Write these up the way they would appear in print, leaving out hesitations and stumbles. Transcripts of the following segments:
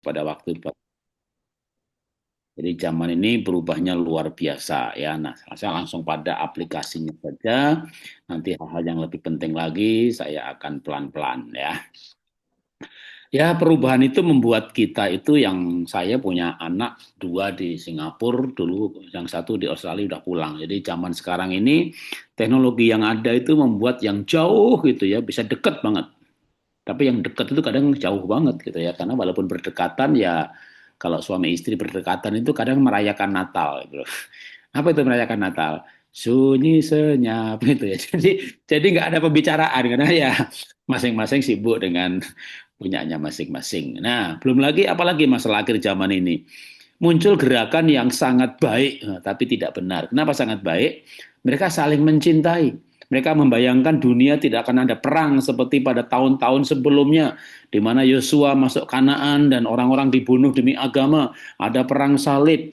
pada waktu. Jadi zaman ini berubahnya luar biasa ya. Nah, saya langsung pada aplikasinya saja. Nanti hal-hal yang lebih penting lagi saya akan pelan-pelan ya. Ya, perubahan itu membuat kita itu yang saya punya anak dua di Singapura dulu, yang satu di Australia udah pulang. Jadi zaman sekarang ini teknologi yang ada itu membuat yang jauh gitu ya bisa deket banget. Tapi yang dekat itu kadang jauh banget gitu ya. Karena walaupun berdekatan ya kalau suami istri berdekatan itu kadang merayakan Natal gitu. Apa itu merayakan Natal? Sunyi senyap gitu ya. Jadi nggak ada pembicaraan karena ya masing-masing sibuk dengan punyanya masing-masing. Nah, belum lagi apalagi masalah akhir zaman ini. Muncul gerakan yang sangat baik tapi tidak benar. Kenapa sangat baik? Mereka saling mencintai. Mereka membayangkan dunia tidak akan ada perang seperti pada tahun-tahun sebelumnya, di mana Yosua masuk Kanaan dan orang-orang dibunuh demi agama. Ada perang salib,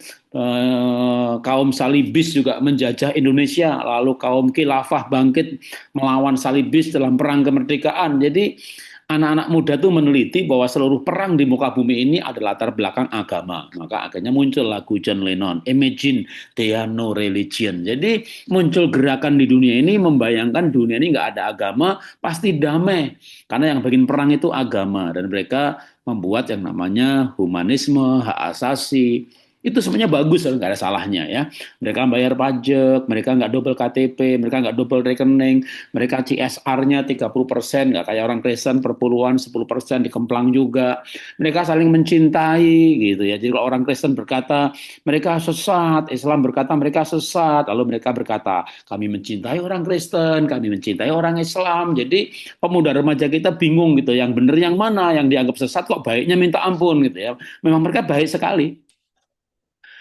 kaum salibis juga menjajah Indonesia, lalu kaum khilafah bangkit melawan salibis dalam perang kemerdekaan. Jadi anak-anak muda tuh meneliti bahwa seluruh perang di muka bumi ini ada latar belakang agama. Maka akhirnya muncul lagu John Lennon, Imagine There Are No Religion. Jadi muncul gerakan di dunia ini membayangkan dunia ini nggak ada agama, pasti damai. Karena yang bikin perang itu agama. Dan mereka membuat yang namanya humanisme, hak asasi, itu sebenarnya bagus, nggak ada salahnya ya. Mereka bayar pajak, mereka nggak double KTP, mereka nggak double rekening, mereka CSR-nya 30%, nggak kayak orang Kristen perpuluhan 10% dikemplang juga. Mereka saling mencintai gitu ya. Jadi kalau orang Kristen berkata mereka sesat, Islam berkata mereka sesat, lalu mereka berkata kami mencintai orang Kristen, kami mencintai orang Islam. Jadi pemuda remaja kita bingung gitu, yang benar yang mana, yang dianggap sesat kok baiknya minta ampun gitu ya. Memang mereka baik sekali.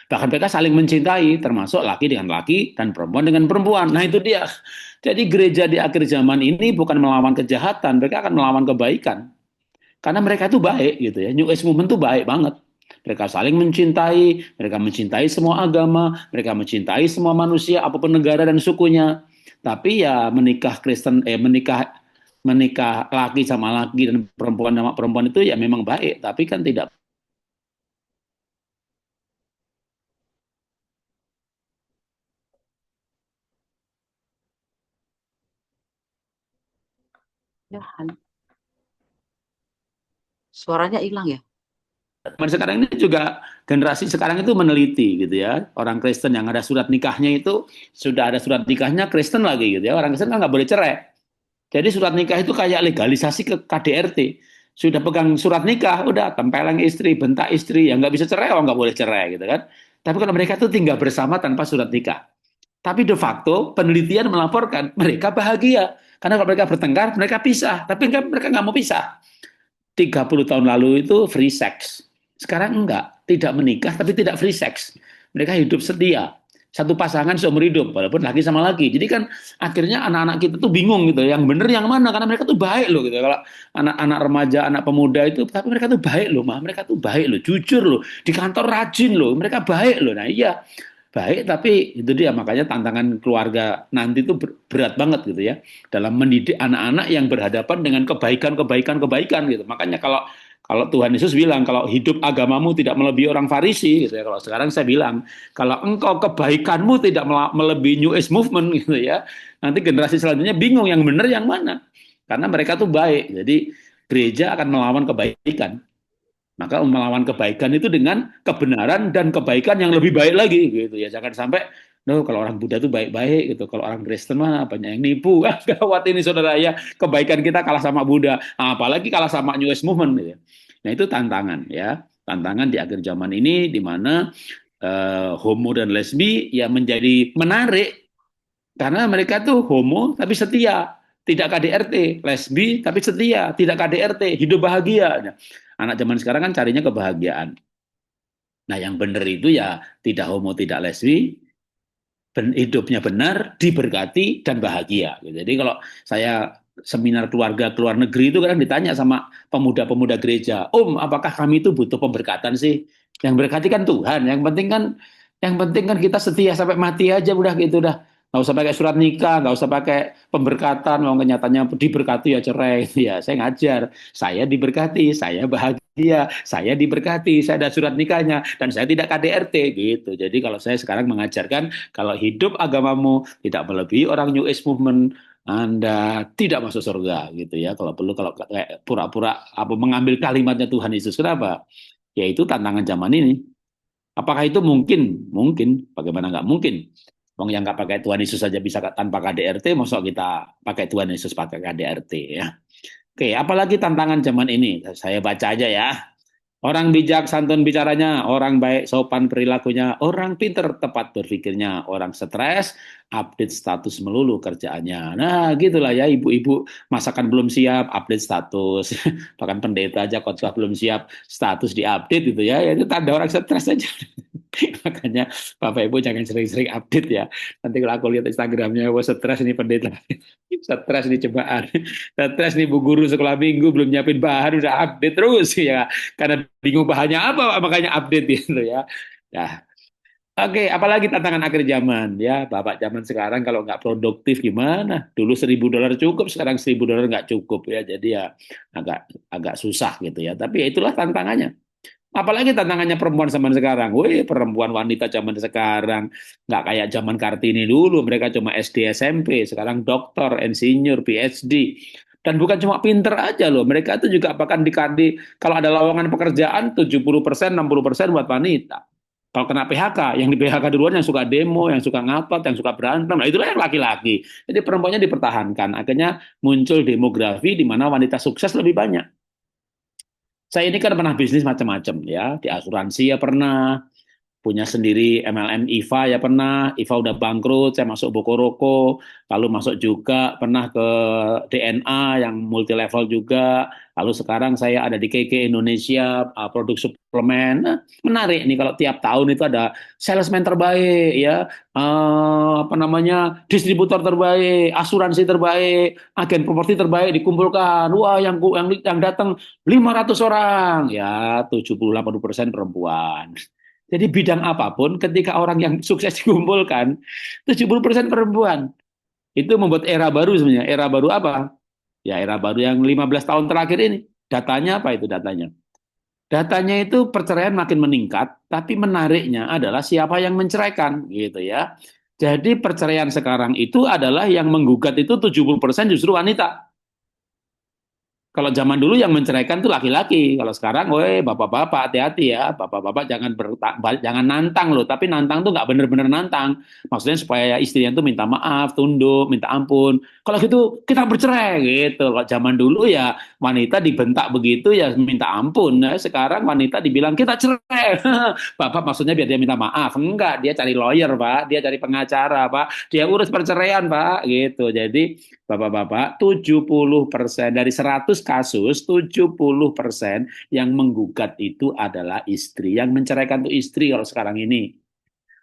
Bahkan mereka saling mencintai, termasuk laki dengan laki dan perempuan dengan perempuan. Nah itu dia. Jadi gereja di akhir zaman ini bukan melawan kejahatan, mereka akan melawan kebaikan. Karena mereka itu baik gitu ya. New Age Movement itu baik banget. Mereka saling mencintai, mereka mencintai semua agama, mereka mencintai semua manusia, apapun negara dan sukunya. Tapi ya menikah Kristen, menikah menikah laki sama laki dan perempuan sama perempuan itu ya memang baik, tapi kan tidak. Ya, suaranya hilang ya. Zaman sekarang ini juga generasi sekarang itu meneliti gitu ya. Orang Kristen yang ada surat nikahnya itu sudah ada surat nikahnya Kristen lagi gitu ya. Orang Kristen kan nggak boleh cerai. Jadi surat nikah itu kayak legalisasi ke KDRT. Sudah pegang surat nikah, udah tempeleng istri, bentak istri, ya nggak bisa cerai, oh nggak boleh cerai gitu kan. Tapi kalau mereka itu tinggal bersama tanpa surat nikah. Tapi de facto penelitian melaporkan mereka bahagia. Karena kalau mereka bertengkar, mereka pisah. Tapi mereka nggak mau pisah. 30 tahun lalu itu free sex. Sekarang enggak, tidak menikah tapi tidak free sex. Mereka hidup setia. Satu pasangan seumur hidup, walaupun laki sama laki. Jadi kan akhirnya anak-anak kita tuh bingung gitu, yang bener yang mana, karena mereka tuh baik loh gitu. Kalau anak-anak remaja, anak pemuda itu, tapi mereka tuh baik loh, mah. Mereka tuh baik loh, jujur loh. Di kantor rajin loh, mereka baik loh. Nah iya, baik, tapi itu dia makanya tantangan keluarga nanti itu berat banget gitu ya dalam mendidik anak-anak yang berhadapan dengan kebaikan gitu. Makanya kalau kalau Tuhan Yesus bilang kalau hidup agamamu tidak melebihi orang Farisi gitu ya. Kalau sekarang saya bilang kalau engkau kebaikanmu tidak melebihi New Age Movement gitu ya. Nanti generasi selanjutnya bingung yang benar yang mana. Karena mereka tuh baik. Jadi gereja akan melawan kebaikan. Maka melawan kebaikan itu dengan kebenaran dan kebaikan yang lebih baik lagi gitu ya. Jangan sampai no, kalau orang Buddha itu baik-baik gitu. Kalau orang Kristen mah banyak yang nipu. Ah, gawat ini saudara ya. Kebaikan kita kalah sama Buddha. Ah, apalagi kalah sama New Age Movement gitu ya. Nah, itu tantangan ya. Tantangan di akhir zaman ini di mana homo dan lesbi ya menjadi menarik karena mereka tuh homo tapi setia, tidak KDRT, lesbi tapi setia, tidak KDRT, hidup bahagia. Nah, anak zaman sekarang kan carinya kebahagiaan. Nah, yang benar itu ya tidak homo, tidak lesbi, hidupnya benar, diberkati dan bahagia. Jadi kalau saya seminar keluarga ke luar negeri itu kan ditanya sama pemuda-pemuda gereja, apakah kami itu butuh pemberkatan sih? Yang berkati kan Tuhan. Yang penting kan kita setia sampai mati aja udah gitu dah. Nggak usah pakai surat nikah, nggak usah pakai pemberkatan, mau kenyataannya diberkati ya cerai. Ya, saya ngajar, saya diberkati, saya bahagia, saya diberkati, saya ada surat nikahnya, dan saya tidak KDRT gitu. Jadi kalau saya sekarang mengajarkan, kalau hidup agamamu tidak melebihi orang New Age Movement, Anda tidak masuk surga gitu ya. Kalau perlu kalau kayak pura-pura apa mengambil kalimatnya Tuhan Yesus, kenapa? Yaitu tantangan zaman ini. Apakah itu mungkin? Mungkin. Bagaimana nggak mungkin? Wong yang nggak pakai Tuhan Yesus saja bisa tanpa KDRT, masuk kita pakai Tuhan Yesus pakai KDRT ya. Oke, apalagi tantangan zaman ini? Saya baca aja ya. Orang bijak santun bicaranya, orang baik sopan perilakunya, orang pinter tepat berpikirnya, orang stres update status melulu kerjaannya. Nah, gitulah ya ibu-ibu masakan belum siap update status. Bahkan pendeta aja khotbah belum siap status diupdate gitu ya. Ya itu tanda orang stres aja. Makanya Bapak Ibu jangan sering-sering update ya. Nanti kalau aku lihat Instagramnya, wah stres nih pendeta, stres nih jemaat, stres nih bu guru sekolah minggu belum nyiapin bahan udah update terus ya. Karena bingung bahannya apa makanya update gitu ya. Nah, oke, apalagi tantangan akhir zaman ya, Bapak zaman sekarang kalau nggak produktif gimana? Dulu $1.000 cukup, sekarang $1.000 nggak cukup ya, jadi ya agak agak susah gitu ya. Tapi ya itulah tantangannya. Apalagi tantangannya perempuan zaman sekarang. Wih, perempuan wanita zaman sekarang nggak kayak zaman Kartini dulu. Mereka cuma SD, SMP. Sekarang dokter, insinyur, PhD. Dan bukan cuma pinter aja loh. Mereka itu juga bahkan kalau ada lowongan pekerjaan 70%, 60% buat wanita. Kalau kena PHK, yang di PHK duluan yang suka demo, yang suka ngapot, yang suka berantem, nah itulah yang laki-laki. Jadi perempuannya dipertahankan. Akhirnya muncul demografi di mana wanita sukses lebih banyak. Saya ini kan pernah bisnis macam-macam ya, di asuransi ya pernah, punya sendiri MLM IVA ya pernah, IVA udah bangkrut, saya masuk Bokoroko, lalu masuk juga pernah ke DNA yang multi level juga, lalu sekarang saya ada di KK Indonesia, produk suplemen. Nah, menarik nih kalau tiap tahun itu ada salesman terbaik ya, apa namanya, distributor terbaik, asuransi terbaik, agen properti terbaik dikumpulkan. Wah, yang datang 500 orang, ya 70-80% perempuan. Jadi bidang apapun ketika orang yang sukses dikumpulkan 70% perempuan. Itu membuat era baru sebenarnya. Era baru apa? Ya era baru yang 15 tahun terakhir ini. Datanya apa itu datanya? Datanya itu perceraian makin meningkat, tapi menariknya adalah siapa yang menceraikan gitu ya. Jadi perceraian sekarang itu adalah yang menggugat itu 70% justru wanita. Kalau zaman dulu yang menceraikan tuh laki-laki. Kalau sekarang, woi bapak-bapak hati-hati ya, bapak-bapak jangan nantang loh. Tapi nantang tuh nggak bener-bener nantang. Maksudnya supaya istrinya tuh minta maaf, tunduk, minta ampun. Kalau gitu kita bercerai gitu. Kalau zaman dulu ya wanita dibentak begitu ya minta ampun. Nah, sekarang wanita dibilang kita cerai. Bapak maksudnya biar dia minta maaf. Enggak, dia cari lawyer pak, dia cari pengacara pak, dia urus perceraian pak gitu. Jadi Bapak-bapak, 70% dari 100 kasus, 70% yang menggugat itu adalah istri. Yang menceraikan itu istri kalau sekarang ini.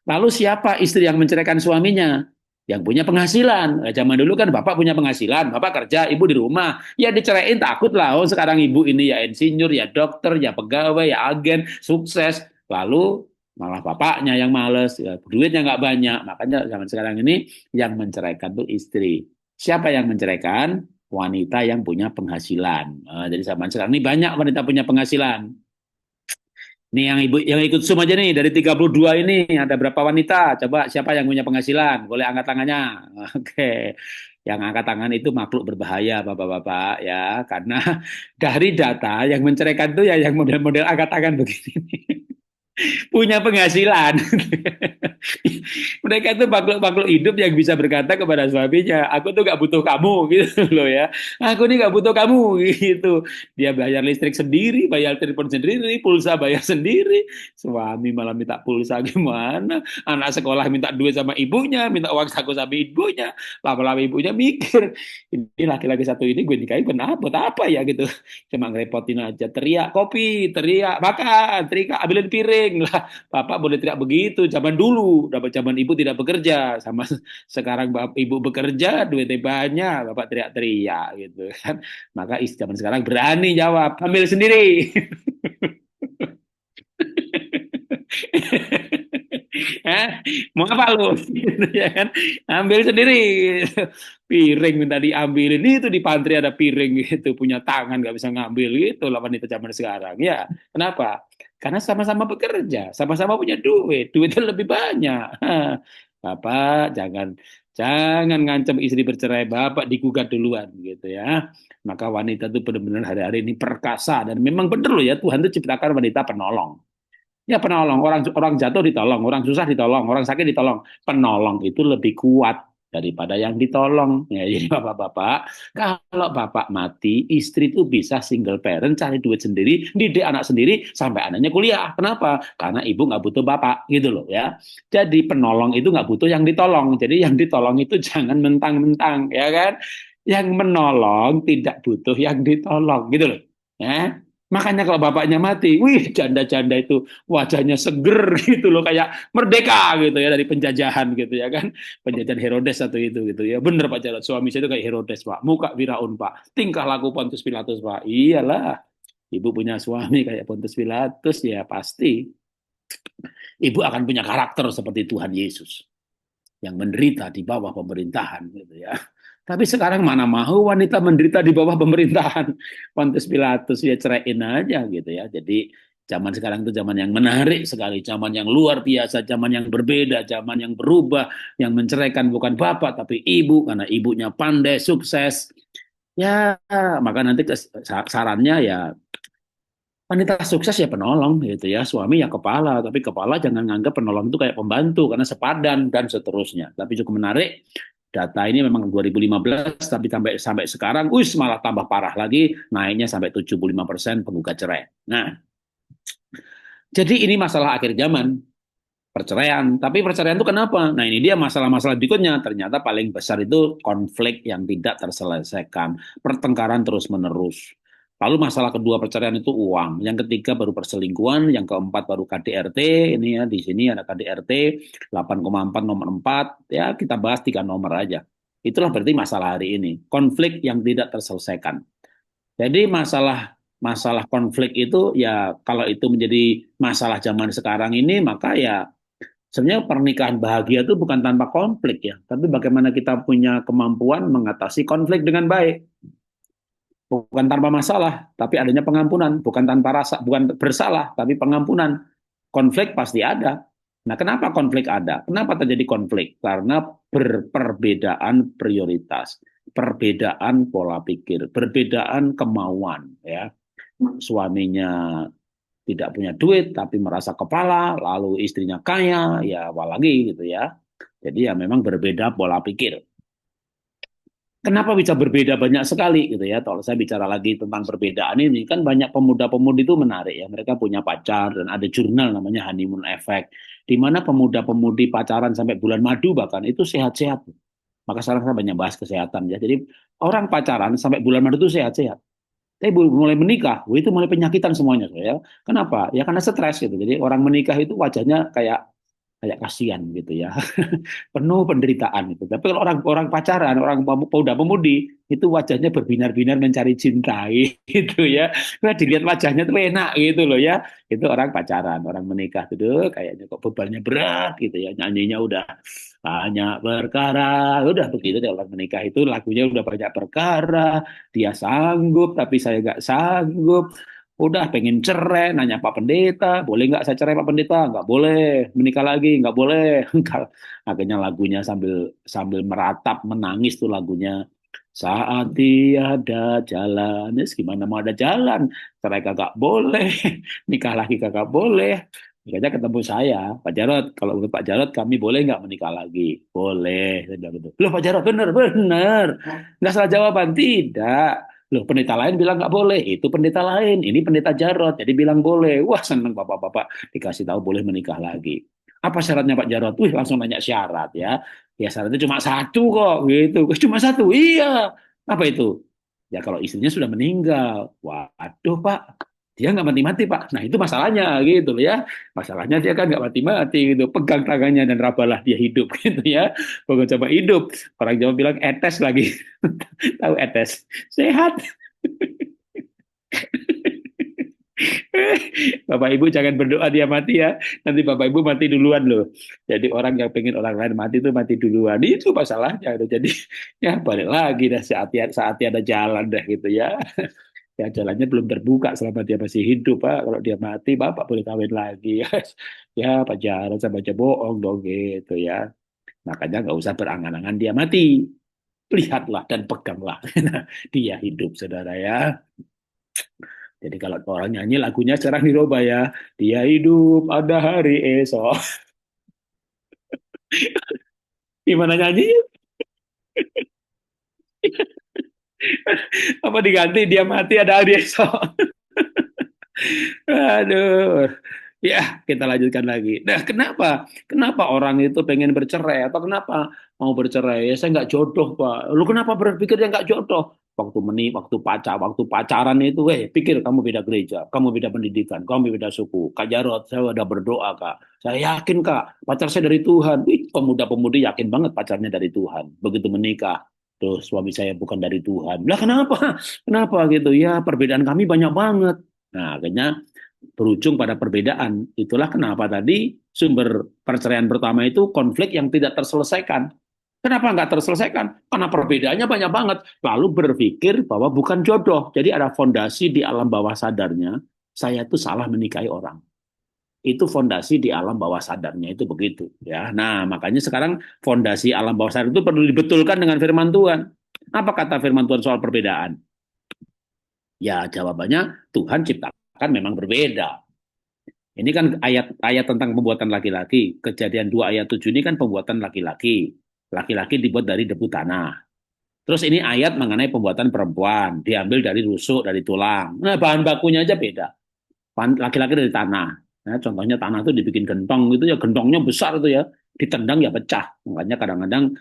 Lalu siapa istri yang menceraikan suaminya? Yang punya penghasilan. Zaman dulu kan bapak punya penghasilan, bapak kerja, ibu di rumah. Ya diceraiin takut lah. Oh sekarang ibu ini ya insinyur, ya dokter, ya pegawai, ya agen, sukses. Lalu malah bapaknya yang males, ya, duitnya nggak banyak. Makanya zaman sekarang ini yang menceraikan tuh istri. Siapa yang menceraikan? Wanita yang punya penghasilan. Jadi zaman sekarang ini banyak wanita punya penghasilan. Nih yang ibu yang ikut Zoom aja nih dari 32 ini ada berapa wanita? Coba siapa yang punya penghasilan? Boleh angkat tangannya. Oke. Yang angkat tangan itu makhluk berbahaya Bapak-bapak ya karena dari data yang menceraikan tuh ya yang model-model angkat tangan begini. Punya penghasilan. Mereka itu makhluk-makhluk hidup yang bisa berkata kepada suaminya, aku tuh gak butuh kamu gitu loh ya. Aku ini gak butuh kamu gitu. Dia bayar listrik sendiri, bayar telepon sendiri, pulsa bayar sendiri. Suami malah minta pulsa gimana? Anak sekolah minta duit sama ibunya, minta uang saku sama ibunya. Lama-lama ibunya mikir, ini laki-laki satu ini gue nikahin kenapa? Buat apa ya gitu. Cuma ngerepotin aja, teriak kopi, teriak makan, teriak ambilin piring lah. Bapak boleh teriak begitu. Zaman dulu, dapat zaman ibu tidak bekerja, sama sekarang bapak ibu bekerja, duitnya banyak, bapak teriak-teriak gitu kan. Maka zaman sekarang berani jawab, ambil sendiri. Hah? Mau apa lu? Gitu ya kan? Ambil sendiri. Piring minta diambilin. Itu di pantry ada piring gitu. Punya tangan nggak bisa ngambil. Gitu lah wanita zaman sekarang. Ya, kenapa? Karena sama-sama bekerja. Sama-sama punya duit. Duitnya lebih banyak. Bapak jangan ngancam istri bercerai. Bapak digugat duluan gitu ya. Maka wanita itu benar-benar hari-hari ini perkasa. Dan memang benar loh ya. Tuhan itu ciptakan wanita penolong. Ya penolong, orang orang jatuh ditolong, orang susah ditolong, orang sakit ditolong. Penolong itu lebih kuat daripada yang ditolong. Ya, jadi bapak-bapak, kalau bapak mati, istri itu bisa single parent, cari duit sendiri, didik anak sendiri, sampai anaknya kuliah. Kenapa? Karena ibu nggak butuh bapak, gitu loh ya. Jadi penolong itu nggak butuh yang ditolong. Jadi yang ditolong itu jangan mentang-mentang, ya kan? Yang menolong tidak butuh yang ditolong, gitu loh. Ya, makanya kalau bapaknya mati, wih janda-janda itu wajahnya seger gitu loh kayak merdeka gitu ya dari penjajahan gitu ya kan, penjajahan Herodes satu itu gitu ya. Bener Pak Jarod, suami saya itu kayak Herodes Pak, muka Firaun Pak, tingkah laku Pontius Pilatus Pak. Iyalah, ibu punya suami kayak Pontius Pilatus ya pasti ibu akan punya karakter seperti Tuhan Yesus yang menderita di bawah pemerintahan gitu ya. Tapi sekarang mana mau wanita menderita di bawah pemerintahan Pontius Pilatus, ya ceraiin aja gitu ya. Jadi zaman sekarang itu zaman yang menarik sekali, zaman yang luar biasa, zaman yang berbeda, zaman yang berubah, yang menceraikan bukan bapak tapi ibu karena ibunya pandai, sukses. Ya, maka nanti sarannya ya wanita sukses ya penolong gitu ya, suami ya kepala, tapi kepala jangan nganggap penolong itu kayak pembantu karena sepadan dan seterusnya. Tapi cukup menarik, data ini memang 2015 tapi sampai sampai sekarang malah tambah parah lagi, naiknya sampai 75% penggugat cerai. Nah, jadi ini masalah akhir zaman, perceraian. Tapi perceraian itu kenapa? Nah, ini dia masalah-masalah berikutnya. Ternyata paling besar itu konflik yang tidak terselesaikan, pertengkaran terus-menerus. Lalu masalah kedua perceraian itu uang. Yang ketiga baru perselingkuhan, yang keempat baru KDRT. Ini ya di sini ada KDRT 8,4 nomor 4. Ya, kita bahas 3 nomor aja. Itulah berarti masalah hari ini, konflik yang tidak terselesaikan. Jadi masalah masalah konflik itu ya kalau itu menjadi masalah zaman sekarang ini maka ya sebenarnya pernikahan bahagia itu bukan tanpa konflik ya, tapi bagaimana kita punya kemampuan mengatasi konflik dengan baik. Bukan tanpa masalah, tapi adanya pengampunan. Bukan tanpa rasa, bukan bersalah, tapi pengampunan. Konflik pasti ada. Nah, kenapa konflik ada? Kenapa terjadi konflik? Karena berperbedaan prioritas, perbedaan pola pikir, perbedaan kemauan. Ya, suaminya tidak punya duit tapi merasa kepala, lalu istrinya kaya, ya apalagi gitu ya. Jadi ya memang berbeda pola pikir. Kenapa bisa berbeda banyak sekali gitu ya? Kalau saya bicara lagi tentang perbedaan ini, kan banyak pemuda-pemudi itu menarik ya. Mereka punya pacar dan ada jurnal namanya honeymoon effect, di mana pemuda-pemudi pacaran sampai bulan madu bahkan itu sehat-sehat. Maka sekarang saya banyak bahas kesehatan ya. Jadi orang pacaran sampai bulan madu itu sehat-sehat. Tapi mulai menikah, itu mulai penyakitan semuanya ya. Kenapa? Ya karena stres gitu. Jadi orang menikah itu wajahnya kayak kayak kasihan gitu ya, penuh penderitaan itu. Tapi kalau orang pacaran, orang pemuda pemudi itu wajahnya berbinar-binar mencari cinta gitu ya. Nah, dilihat wajahnya tuh enak gitu loh ya. Itu orang pacaran, orang menikah tuh kayaknya kok bebannya berat gitu ya. Nyanyinya udah banyak perkara, udah begitu deh orang menikah itu lagunya udah banyak perkara. Dia sanggup tapi saya nggak sanggup. Udah pengen cerai, nanya Pak Pendeta, boleh nggak saya cerai Pak Pendeta? Nggak boleh, menikah lagi, nggak boleh. Akhirnya lagunya sambil sambil meratap, menangis tuh lagunya. Saat tiada jalan, ya gimana mau ada jalan? Cerai kagak boleh, nikah lagi kagak boleh. Akhirnya ketemu saya, Pak Jarod, kalau menurut Pak Jarod kami boleh nggak menikah lagi? Boleh, saya bilang gitu. Loh Pak Jarod, bener, bener. Nggak salah jawaban, tidak. Loh, pendeta lain bilang nggak boleh. Itu pendeta lain. Ini pendeta Jarod. Jadi bilang boleh. Wah, seneng bapak-bapak dikasih tahu boleh menikah lagi. Apa syaratnya Pak Jarod? Wih, langsung nanya syarat ya. Ya syaratnya cuma satu kok gitu. Cuma satu. Iya. Apa itu? Ya kalau istrinya sudah meninggal. Waduh Pak. Dia nggak mati-mati Pak. Nah itu masalahnya gitu loh ya. Masalahnya dia kan nggak mati-mati gitu. Pegang tangannya dan rabalah dia hidup gitu ya. Pokoknya coba hidup. Orang Jawa bilang etes lagi. Tahu etes. Sehat. Bapak Ibu jangan berdoa dia mati ya. Nanti Bapak Ibu mati duluan loh. Jadi orang yang pengen orang lain mati itu mati duluan. Itu masalahnya. Jadi ya balik lagi dah saatnya ada jalan dah gitu ya. Ya jalannya belum terbuka selama dia masih hidup Pak. Kalau dia mati Bapak boleh kawin lagi ya. Ya pacaran sama aja bohong dong gitu ya. Makanya nggak usah berangan-angan dia mati. Lihatlah dan peganglah. Nah, dia hidup saudara ya. Jadi kalau orang nyanyi lagunya sekarang dirubah ya. Dia hidup ada hari esok. Gimana nyanyi? Apa diganti dia mati ada hari esok? Aduh. Ya, kita lanjutkan lagi. Nah, kenapa? Kenapa orang itu pengen bercerai? Atau kenapa mau bercerai? Ya, saya nggak jodoh, Pak. Lu kenapa berpikir dia nggak jodoh? Waktu pacaran itu, pikir kamu beda gereja, kamu beda pendidikan, kamu beda suku. Kak Jarot, saya udah berdoa, Kak. Saya yakin, Kak, pacar saya dari Tuhan. Wih, pemuda-pemudi yakin banget pacarnya dari Tuhan. Begitu menikah, tuh suami saya bukan dari Tuhan. Lah kenapa? Kenapa gitu? Ya, perbedaan kami banyak banget. Nah, akhirnya berujung pada perbedaan. Itulah kenapa tadi sumber perceraian pertama itu konflik yang tidak terselesaikan. Kenapa nggak terselesaikan? Karena perbedaannya banyak banget. Lalu berpikir bahwa bukan jodoh. Jadi ada fondasi di alam bawah sadarnya, saya itu salah menikahi orang. Itu fondasi di alam bawah sadarnya itu begitu. Ya, nah makanya sekarang fondasi alam bawah sadar itu perlu dibetulkan dengan firman Tuhan. Apa kata firman Tuhan soal perbedaan? Ya jawabannya Tuhan ciptakan memang berbeda. Ini kan ayat-ayat tentang pembuatan laki-laki. Kejadian 2 ayat 7 ini kan pembuatan laki-laki. Laki-laki dibuat dari debu tanah. Terus ini ayat mengenai pembuatan perempuan. Diambil dari rusuk, dari tulang. Nah, bahan bakunya aja beda. Laki-laki dari tanah. Nah, contohnya tanah itu dibikin gentong gitu ya. Gentongnya besar itu ya. Ditendang ya pecah. Makanya kadang-kadang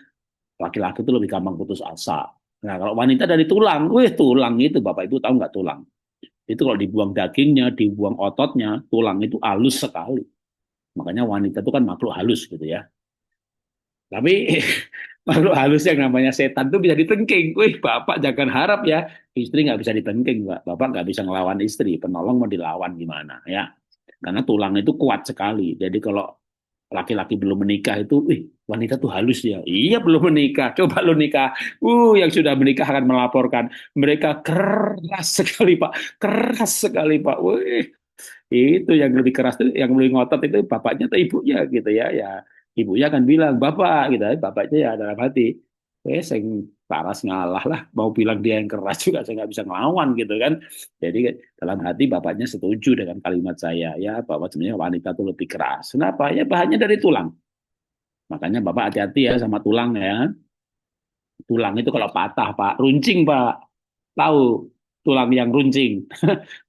laki-laki itu lebih gampang putus asa. Nah, kalau wanita dari tulang. Tulang itu Bapak Ibu tahu nggak tulang? Itu kalau dibuang dagingnya, dibuang ototnya, tulang itu halus sekali. Makanya wanita itu kan makhluk halus gitu ya. Tapi makhluk halus yang namanya setan itu bisa ditengking. Wih, bapak jangan harap ya. Istri nggak bisa ditengking, Pak. Bapak nggak bisa ngelawan istri. Penolong mau dilawan gimana ya. Karena tulang itu kuat sekali. Jadi kalau laki-laki belum menikah itu, wih, wanita tuh halus ya. Iya belum menikah. Coba lu nikah. Yang sudah menikah akan melaporkan. Mereka keras sekali, Pak. Keras sekali, Pak. Wih, itu yang lebih keras tuh, yang lebih ngotot itu bapaknya atau ibunya gitu ya. Ya ibunya akan bilang bapak gitu, bapaknya ya dalam hati, saya paras ngalah lah, mau bilang dia yang keras juga saya nggak bisa ngelawan gitu kan. Jadi dalam hati bapaknya setuju dengan kalimat saya ya bahwa sebenarnya wanita itu lebih keras. Kenapa? Ya bahannya dari tulang. Makanya bapak hati-hati ya sama tulang ya. Tulang itu kalau patah Pak, runcing Pak. Tahu tulang yang runcing.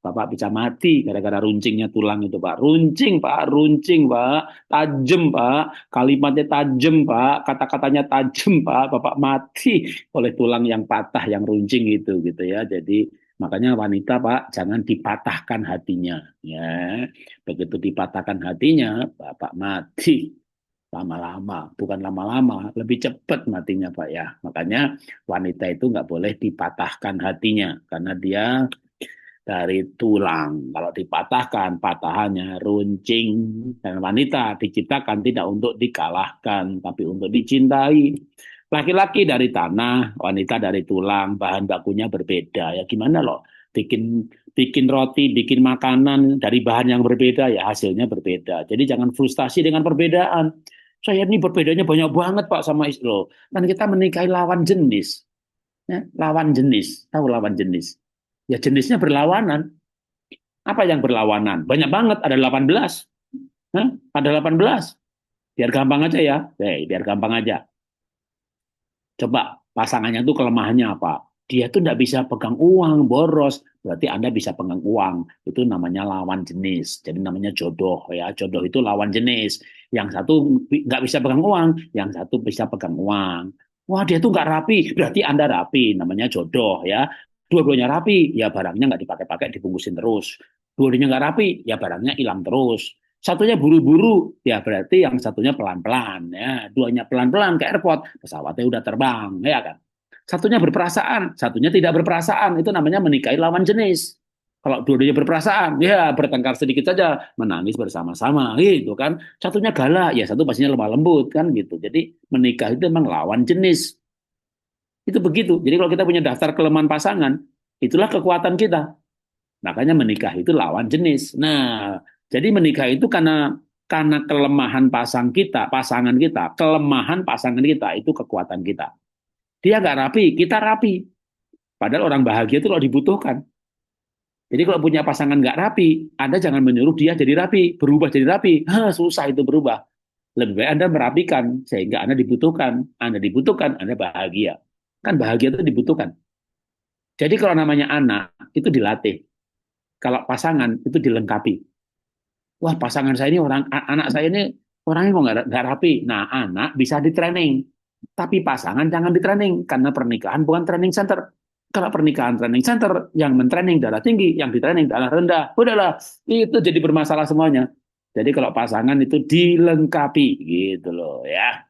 Bapak bisa mati gara-gara runcingnya tulang itu, Pak. Runcing, Pak. Runcing, Pak. Tajam, Pak. Kalimatnya tajam, Pak. Kata-katanya tajam, Pak. Bapak mati oleh tulang yang patah, yang runcing itu, gitu ya. Jadi makanya wanita, Pak, jangan dipatahkan hatinya. Ya, begitu dipatahkan hatinya, Bapak mati lama-lama, bukan lama-lama, lebih cepat matinya Pak ya. Makanya wanita itu nggak boleh dipatahkan hatinya karena dia dari tulang. Kalau dipatahkan, patahannya runcing. Dan wanita diciptakan tidak untuk dikalahkan, tapi untuk dicintai. Laki-laki dari tanah, wanita dari tulang, bahan bakunya berbeda. Ya gimana loh? Bikin bikin roti, bikin makanan dari bahan yang berbeda, ya hasilnya berbeda. Jadi jangan frustasi dengan perbedaan. Saya ini berbedanya banyak banget Pak sama istri loh. Kan kita menikahi lawan jenis. Ya, lawan jenis. Tahu lawan jenis? Ya jenisnya berlawanan. Apa yang berlawanan? Banyak banget, ada 18. Hah? Ada 18. Biar gampang aja ya. Biar gampang aja. Coba pasangannya tuh kelemahannya apa? Dia tuh nggak bisa pegang uang, boros. Berarti Anda bisa pegang uang. Itu namanya lawan jenis. Jadi namanya jodoh ya. Jodoh itu lawan jenis. Yang satu nggak bisa pegang uang, yang satu bisa pegang uang. Wah dia tuh nggak rapi, berarti Anda rapi. Namanya jodoh ya. Dua-duanya rapi, ya barangnya nggak dipakai-pakai, dibungkusin terus. Dua-duanya nggak rapi, ya barangnya hilang terus. Satunya buru-buru, ya berarti yang satunya pelan-pelan, ya. Duanya pelan-pelan ke airport, pesawatnya udah terbang, ya kan. Satunya berperasaan, satunya tidak berperasaan, itu namanya menikahi lawan jenis. Kalau dua-duanya berperasaan, ya bertengkar sedikit saja, menangis bersama-sama, gitu kan. Satunya galak, ya satu pastinya lemah lembut, kan gitu. Jadi menikah itu memang lawan jenis. Itu begitu. Jadi kalau kita punya daftar kelemahan pasangan, itulah kekuatan kita. Makanya menikah itu lawan jenis. Nah, jadi menikah itu karena kelemahan pasangan kita, kelemahan pasangan kita itu kekuatan kita. Dia nggak rapi, kita rapi. Padahal orang bahagia itu kalau dibutuhkan. Jadi kalau punya pasangan nggak rapi, Anda jangan menyuruh dia jadi rapi, berubah jadi rapi. Hah, susah itu berubah. Lebih baik Anda merapikan sehingga Anda dibutuhkan. Anda dibutuhkan, Anda bahagia. Kan bahagia itu dibutuhkan. Jadi kalau namanya anak itu dilatih. Kalau pasangan itu dilengkapi. Wah, pasangan saya ini anak saya ini orangnya kok nggak rapi. Nah, anak bisa di-training. Tapi pasangan jangan di-training karena pernikahan bukan training center. Kalau pernikahan training center, yang mentraining darah tinggi, yang di-training darah rendah, udahlah, itu jadi bermasalah semuanya. Jadi kalau pasangan itu dilengkapi gitu loh ya.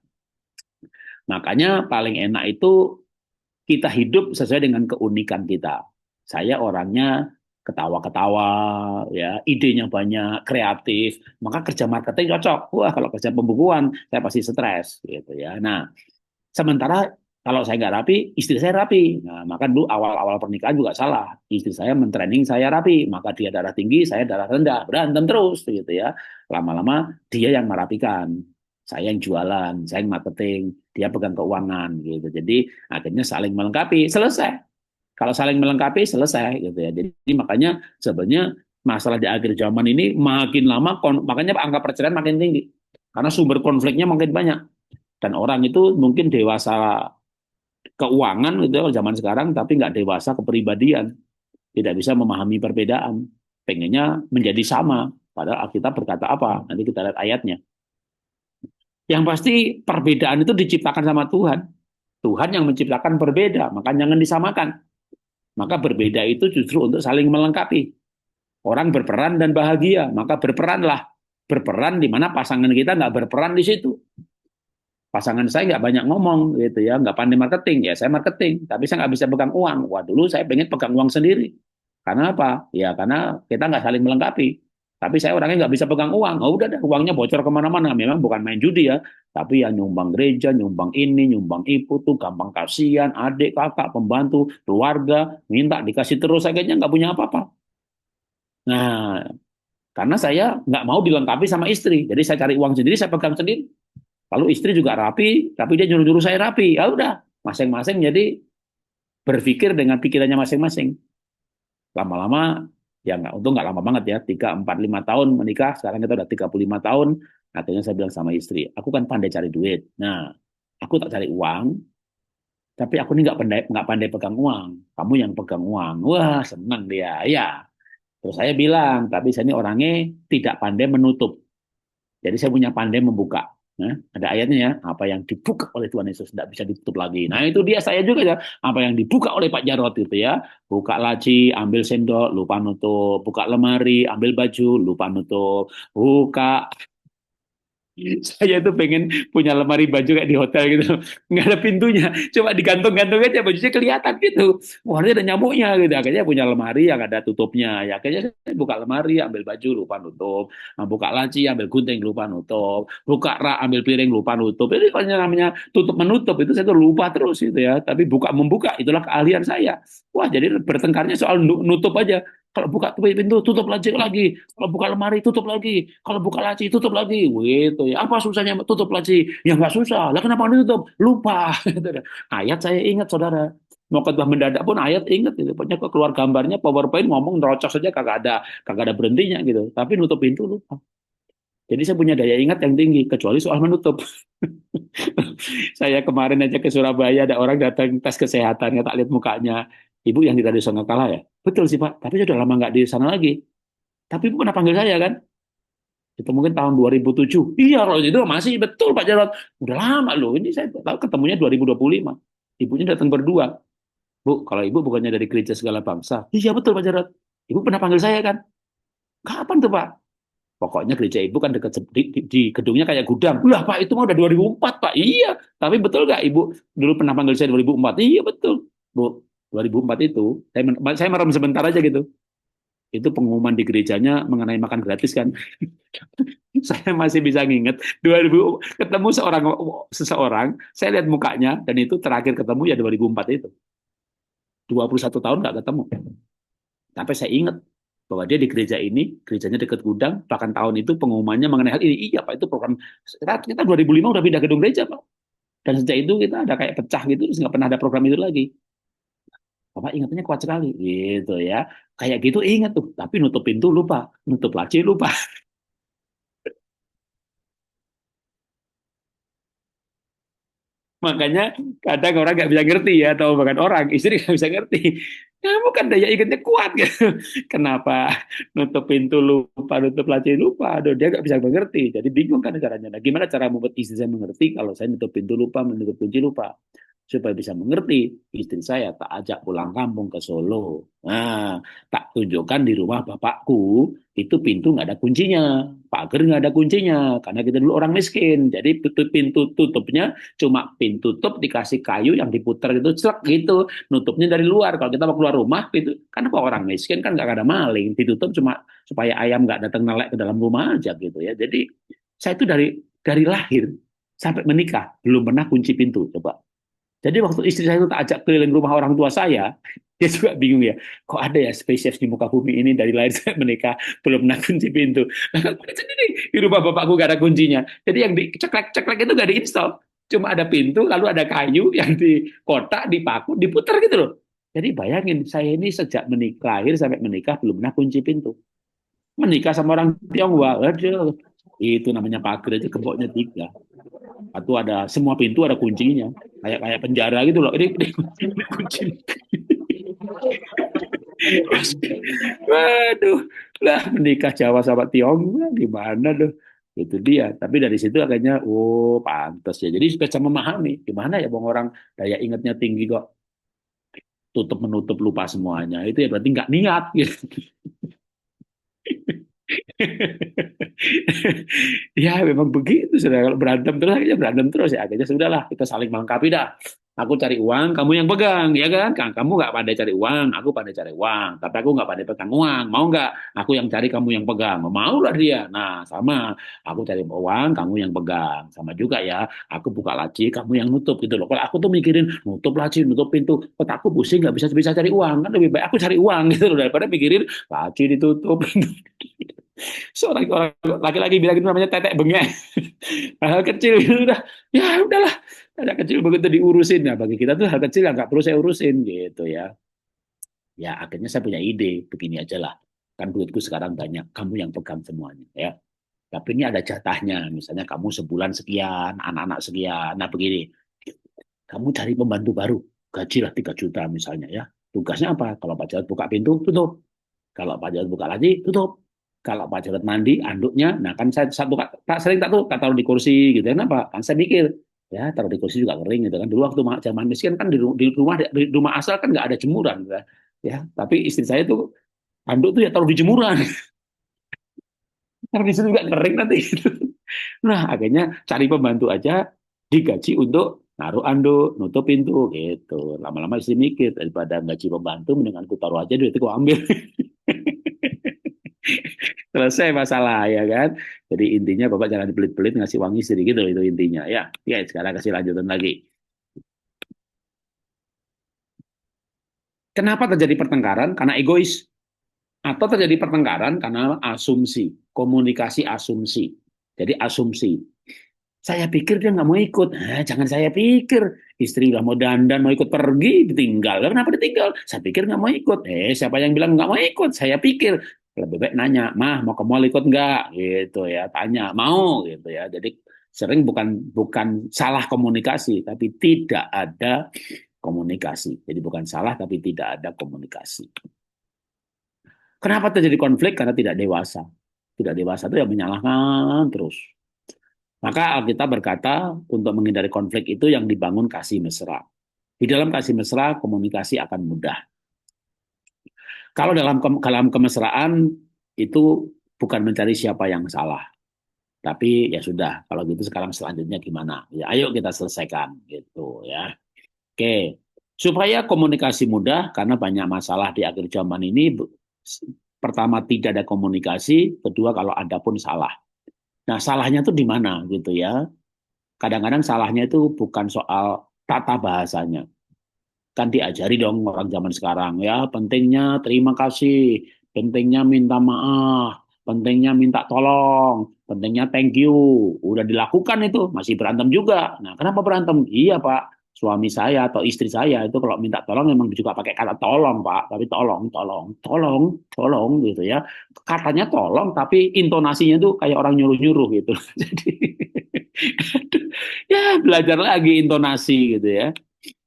Makanya paling enak itu kita hidup sesuai dengan keunikan kita. Saya orangnya ketawa-ketawa, ya, idenya banyak, kreatif, maka kerja marketing cocok. Wah, kalau kerja pembukuan, saya pasti stres, gitu ya. Nah, sementara kalau saya nggak rapi, istri saya rapi. Nah, maka dulu awal-awal pernikahan juga salah. Istri saya mentraining saya rapi, maka dia darah tinggi, saya darah rendah, berantem terus, gitu ya. Lama-lama dia yang merapikan, saya yang jualan, saya yang marketing, dia pegang keuangan, gitu. Jadi akhirnya saling melengkapi, selesai. Kalau saling melengkapi, selesai, gitu ya. Jadi makanya sebenarnya masalah di akhir zaman ini makin lama, makanya angka perceraian makin tinggi, karena sumber konfliknya makin banyak dan orang itu mungkin dewasa keuangan gitu ya zaman sekarang tapi nggak dewasa kepribadian, tidak bisa memahami perbedaan, pengennya menjadi sama padahal kita berkata apa, nanti kita lihat ayatnya. Yang pasti perbedaan itu diciptakan sama Tuhan. Tuhan yang menciptakan berbeda, maka jangan disamakan. Maka berbeda itu justru untuk saling melengkapi. Orang berperan dan bahagia, maka berperanlah. Berperan di mana pasangan kita nggak berperan di situ. Pasangan saya nggak banyak ngomong gitu ya, nggak pandai marketing, ya saya marketing, tapi saya nggak bisa pegang uang. Wah, dulu saya pengen pegang uang sendiri. Karena apa? Ya karena kita nggak saling melengkapi. Tapi saya orangnya nggak bisa pegang uang. Oh udah, uangnya bocor kemana-mana. Memang bukan main judi ya, tapi ya nyumbang gereja, nyumbang ini, nyumbang itu tuh, gampang kasihan, adik, kakak, pembantu, keluarga, minta dikasih terus, saya kayaknya nggak punya apa-apa. Nah, karena saya nggak mau dilengkapi sama istri, jadi saya cari uang sendiri, saya pegang sendiri. Lalu istri juga rapi, tapi dia nyuruh-nyuruh saya rapi. Ya udah, masing-masing jadi berpikir dengan pikirannya masing-masing. Lama-lama, ya nggak, untung nggak lama banget ya, 3, 4, 5 tahun menikah, sekarang kita udah 35 tahun, akhirnya saya bilang sama istri, aku kan pandai cari duit. Nah, aku tak cari uang, tapi aku ini nggak pandai pegang uang. Kamu yang pegang uang. Wah, senang dia. Ya, terus saya bilang, tapi saya ini orangnya tidak pandai menutup. Jadi saya punya pandai membuka. Nah, ada ayatnya ya, apa yang dibuka oleh Tuhan Yesus tidak bisa ditutup lagi. Nah itu dia saya juga ya, apa yang dibuka oleh Pak Jarot itu ya, buka laci, ambil sendok, lupa nutup, buka lemari, ambil baju, lupa nutup, buka. Saya tuh pengen punya lemari baju kayak di hotel gitu, nggak ada pintunya, coba digantung-gantung aja bajunya kelihatan gitu. Wah, ini ada nyamuknya gitu. Akhirnya punya lemari yang ada tutupnya. Ya akhirnya saya buka lemari, ambil baju, lupa nutup. Nah, buka laci, ambil gunting, lupa nutup. Buka rak, ambil piring, lupa nutup. Jadi kalau namanya tutup menutup itu saya tuh lupa terus gitu ya. Tapi buka membuka itulah keahlian saya. Wah, jadi bertengkarnya soal nutup aja. Kalau buka pintu, tutup lagi. Kalau buka lemari, tutup lagi. Kalau buka laci, tutup lagi. Gitu ya. Apa susahnya tutup laci? Ya nggak susah. Lah kenapa ditutup? Lupa. Ayat saya ingat, saudara. Mau khotbah mendadak pun ayat ingat. Gitu. Pokoknya keluar gambarnya, PowerPoint ngomong, nerocos saja kagak ada berhentinya gitu. Tapi nutup pintu lupa. Jadi saya punya daya ingat yang tinggi, kecuali soal menutup. Saya kemarin aja ke Surabaya, ada orang datang tes kesehatan, ya tak lihat mukanya. Ibu yang di Radio Songgakala ya? Betul sih Pak, tapi sudah lama nggak di sana lagi. Tapi Ibu pernah panggil saya kan? Itu mungkin tahun 2007. Iya, kalau itu masih betul Pak Jarot. Udah lama loh, ini saya tahu ketemunya 2025. Ibunya datang berdua. Bu, kalau Ibu bukannya dari gereja segala bangsa. Iya betul Pak Jarot. Ibu pernah panggil saya kan? Kapan tuh Pak? Pokoknya gereja Ibu kan dekat di gedungnya kayak gudang. Lah Pak, itu mah udah 2004 Pak. Iya, tapi betul nggak Ibu dulu pernah panggil saya 2004? Iya betul. Bu, 2004 itu, saya merem sebentar aja gitu. Itu pengumuman di gerejanya mengenai makan gratis kan. Saya masih bisa nginget 2000 ketemu seseorang, saya lihat mukanya dan itu terakhir ketemu ya 2004 itu. 21 tahun nggak ketemu. Tapi saya ingat bahwa dia di gereja ini, gerejanya dekat gudang, bahkan tahun itu pengumumannya mengenai hal ini. Iya Pak, itu program, kita 2005 udah pindah gedung gereja Pak. Dan sejak itu kita ada kayak pecah gitu, terus nggak pernah ada program itu lagi. Bapak ingatnya kuat sekali, gitu ya. Kayak gitu ingat tuh, tapi nutup pintu lupa, nutup laci lupa. Makanya kadang orang nggak bisa ngerti ya, atau bahkan orang istri nggak bisa ngerti. Kamu kan daya ingatnya kuat gitu. Kenapa nutup pintu lupa, nutup laci lupa? Aduh, dia nggak bisa mengerti. Jadi bingung kan caranya. Nah, gimana cara membuat istri saya mengerti kalau saya nutup pintu lupa, menutup kunci lupa? Supaya bisa mengerti, istri saya tak ajak pulang kampung ke Solo. Nah, tak tunjukkan di rumah bapakku, itu pintu nggak ada kuncinya. Pagar nggak ada kuncinya, karena kita dulu orang miskin. Jadi pintu tutupnya cuma pintu tutup dikasih kayu yang diputar gitu, celak gitu. Nutupnya dari luar. Kalau kita mau keluar rumah, itu kan apa orang miskin kan nggak ada maling. Ditutup cuma supaya ayam nggak datang nelek ke dalam rumah aja gitu ya. Jadi saya itu dari lahir sampai menikah belum pernah kunci pintu. Coba. Jadi waktu istri saya itu tak ajak keliling rumah orang tua saya, dia juga bingung ya, kok ada ya spesies di muka bumi ini dari lahir saya menikah belum pernah kunci pintu. Jadi di rumah bapakku gak ada kuncinya. Jadi yang diceklek-ceklek itu gak diinstal. Cuma ada pintu, lalu ada kayu yang di kotak, dipaku, diputar gitu loh. Jadi bayangin, saya ini sejak menikah, lahir sampai menikah belum pernah kunci pintu. Menikah sama orang Tionghoa, aduh, itu namanya pagar aja gemboknya 3 atau ada semua pintu ada kuncinya kayak kayak penjara gitu loh ini kunci. Waduh lah menikah Jawa sama Tionghoa gimana tuh itu dia tapi dari situ akhirnya oh pantas ya jadi bisa memahami gimana ya bang orang daya ingatnya tinggi kok tutup menutup lupa semuanya itu ya berarti nggak niat gitu. Ya memang begitu sudah kalau berantem terus akhirnya berantem terus ya akhirnya sudahlah kita saling melengkapi dah aku cari uang kamu yang pegang ya kan kamu nggak pandai cari uang aku pandai cari uang tapi aku nggak pandai pegang uang mau nggak aku yang cari kamu yang pegang mau lah dia nah sama aku cari uang kamu yang pegang sama juga ya aku buka laci kamu yang nutup gitu loh kalau aku tuh mikirin nutup laci nutup pintu otakku pusing nggak bisa bisa cari uang kan lebih baik aku cari uang gitu loh daripada mikirin laci ditutup. Seorang orang laki-laki bilang itu namanya tetek bengek. Hal kecil itu udah ya udahlah ada kecil begitu diurusin ya bagi kita tuh hal kecil yang nggak perlu saya urusin gitu ya ya akhirnya saya punya ide begini aja lah kan duitku sekarang banyak kamu yang pegang semuanya ya tapi ini ada jatahnya misalnya kamu sebulan sekian anak-anak sekian nah begini kamu cari pembantu baru gajilah 3 juta misalnya ya tugasnya apa kalau Pak Jarod buka pintu tutup kalau Pak Jarod buka lagi tutup kalau Pak Jarod mandi anduknya nah kan saya satu tak sering tak tuh tak taruh di kursi gitu kenapa kan saya mikir ya taruh di kursi juga kering gitu kan dulu waktu zaman miskin kan di rumah asal kan nggak ada jemuran gitu, ya tapi istri saya tuh anduk tuh ya taruh di jemuran taruh di situ juga kering nanti gitu. Nah akhirnya cari pembantu aja digaji untuk naruh anduk nutup pintu gitu lama-lama istri mikir daripada gaji pembantu mendingan aku taruh aja duit itu aku ambil. Selesai masalah ya kan. Jadi intinya Bapak jangan dipelit-pelit ngasih uang istri gitu itu intinya ya. Ya sekarang kasih lanjutan lagi. Kenapa terjadi pertengkaran? Karena egois. Atau terjadi pertengkaran karena asumsi, komunikasi asumsi. Jadi asumsi. Saya pikir dia nggak mau ikut. Jangan saya pikir. Istri udah mau dandan, mau ikut pergi, ditinggal. Kenapa ditinggal? Saya pikir nggak mau ikut. Siapa yang bilang nggak mau ikut? Saya pikir. Lebih baik nanya, mah mau ke mall ikut nggak? Gitu ya, tanya. Mau gitu ya. Jadi sering bukan bukan salah komunikasi, tapi tidak ada komunikasi. Jadi bukan salah, tapi tidak ada komunikasi. Kenapa terjadi konflik? Karena tidak dewasa. Tidak dewasa itu yang menyalahkan terus. Maka Alkitab berkata untuk menghindari konflik itu yang dibangun kasih mesra. Di dalam kasih mesra komunikasi akan mudah. Kalau dalam kemesraan itu bukan mencari siapa yang salah, tapi ya sudah. Kalau gitu sekarang selanjutnya gimana? Ya ayo kita selesaikan gitu ya. Oke, supaya komunikasi mudah karena banyak masalah di akhir zaman ini pertama tidak ada komunikasi, kedua kalau ada pun salah. Nah, salahnya tuh di mana gitu ya. Kadang-kadang salahnya itu bukan soal tata bahasanya. Kan diajari dong orang zaman sekarang ya, pentingnya terima kasih, pentingnya minta maaf, pentingnya minta tolong, pentingnya thank you. Udah dilakukan itu, masih berantem juga. Nah, kenapa berantem? Iya, Pak. Suami saya atau istri saya itu kalau minta tolong memang juga pakai kata tolong, Pak. Tapi tolong, tolong, tolong, tolong gitu ya. Katanya tolong, tapi intonasinya tuh kayak orang nyuruh-nyuruh gitu. Jadi, ya belajar lagi intonasi gitu ya.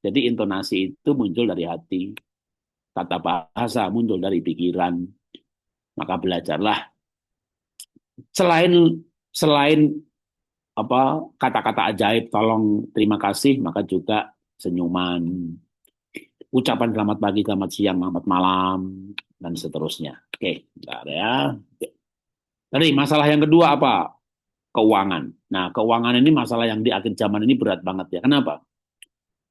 Jadi intonasi itu muncul dari hati, kata bahasa muncul dari pikiran. Maka belajarlah selain selain apa kata-kata ajaib, tolong, terima kasih, maka juga senyuman, ucapan selamat pagi, selamat siang, selamat malam, dan seterusnya. Oke, bentar ya. Tadi masalah yang kedua apa? Keuangan. Nah, keuangan ini masalah yang di akhir zaman ini berat banget ya. Kenapa?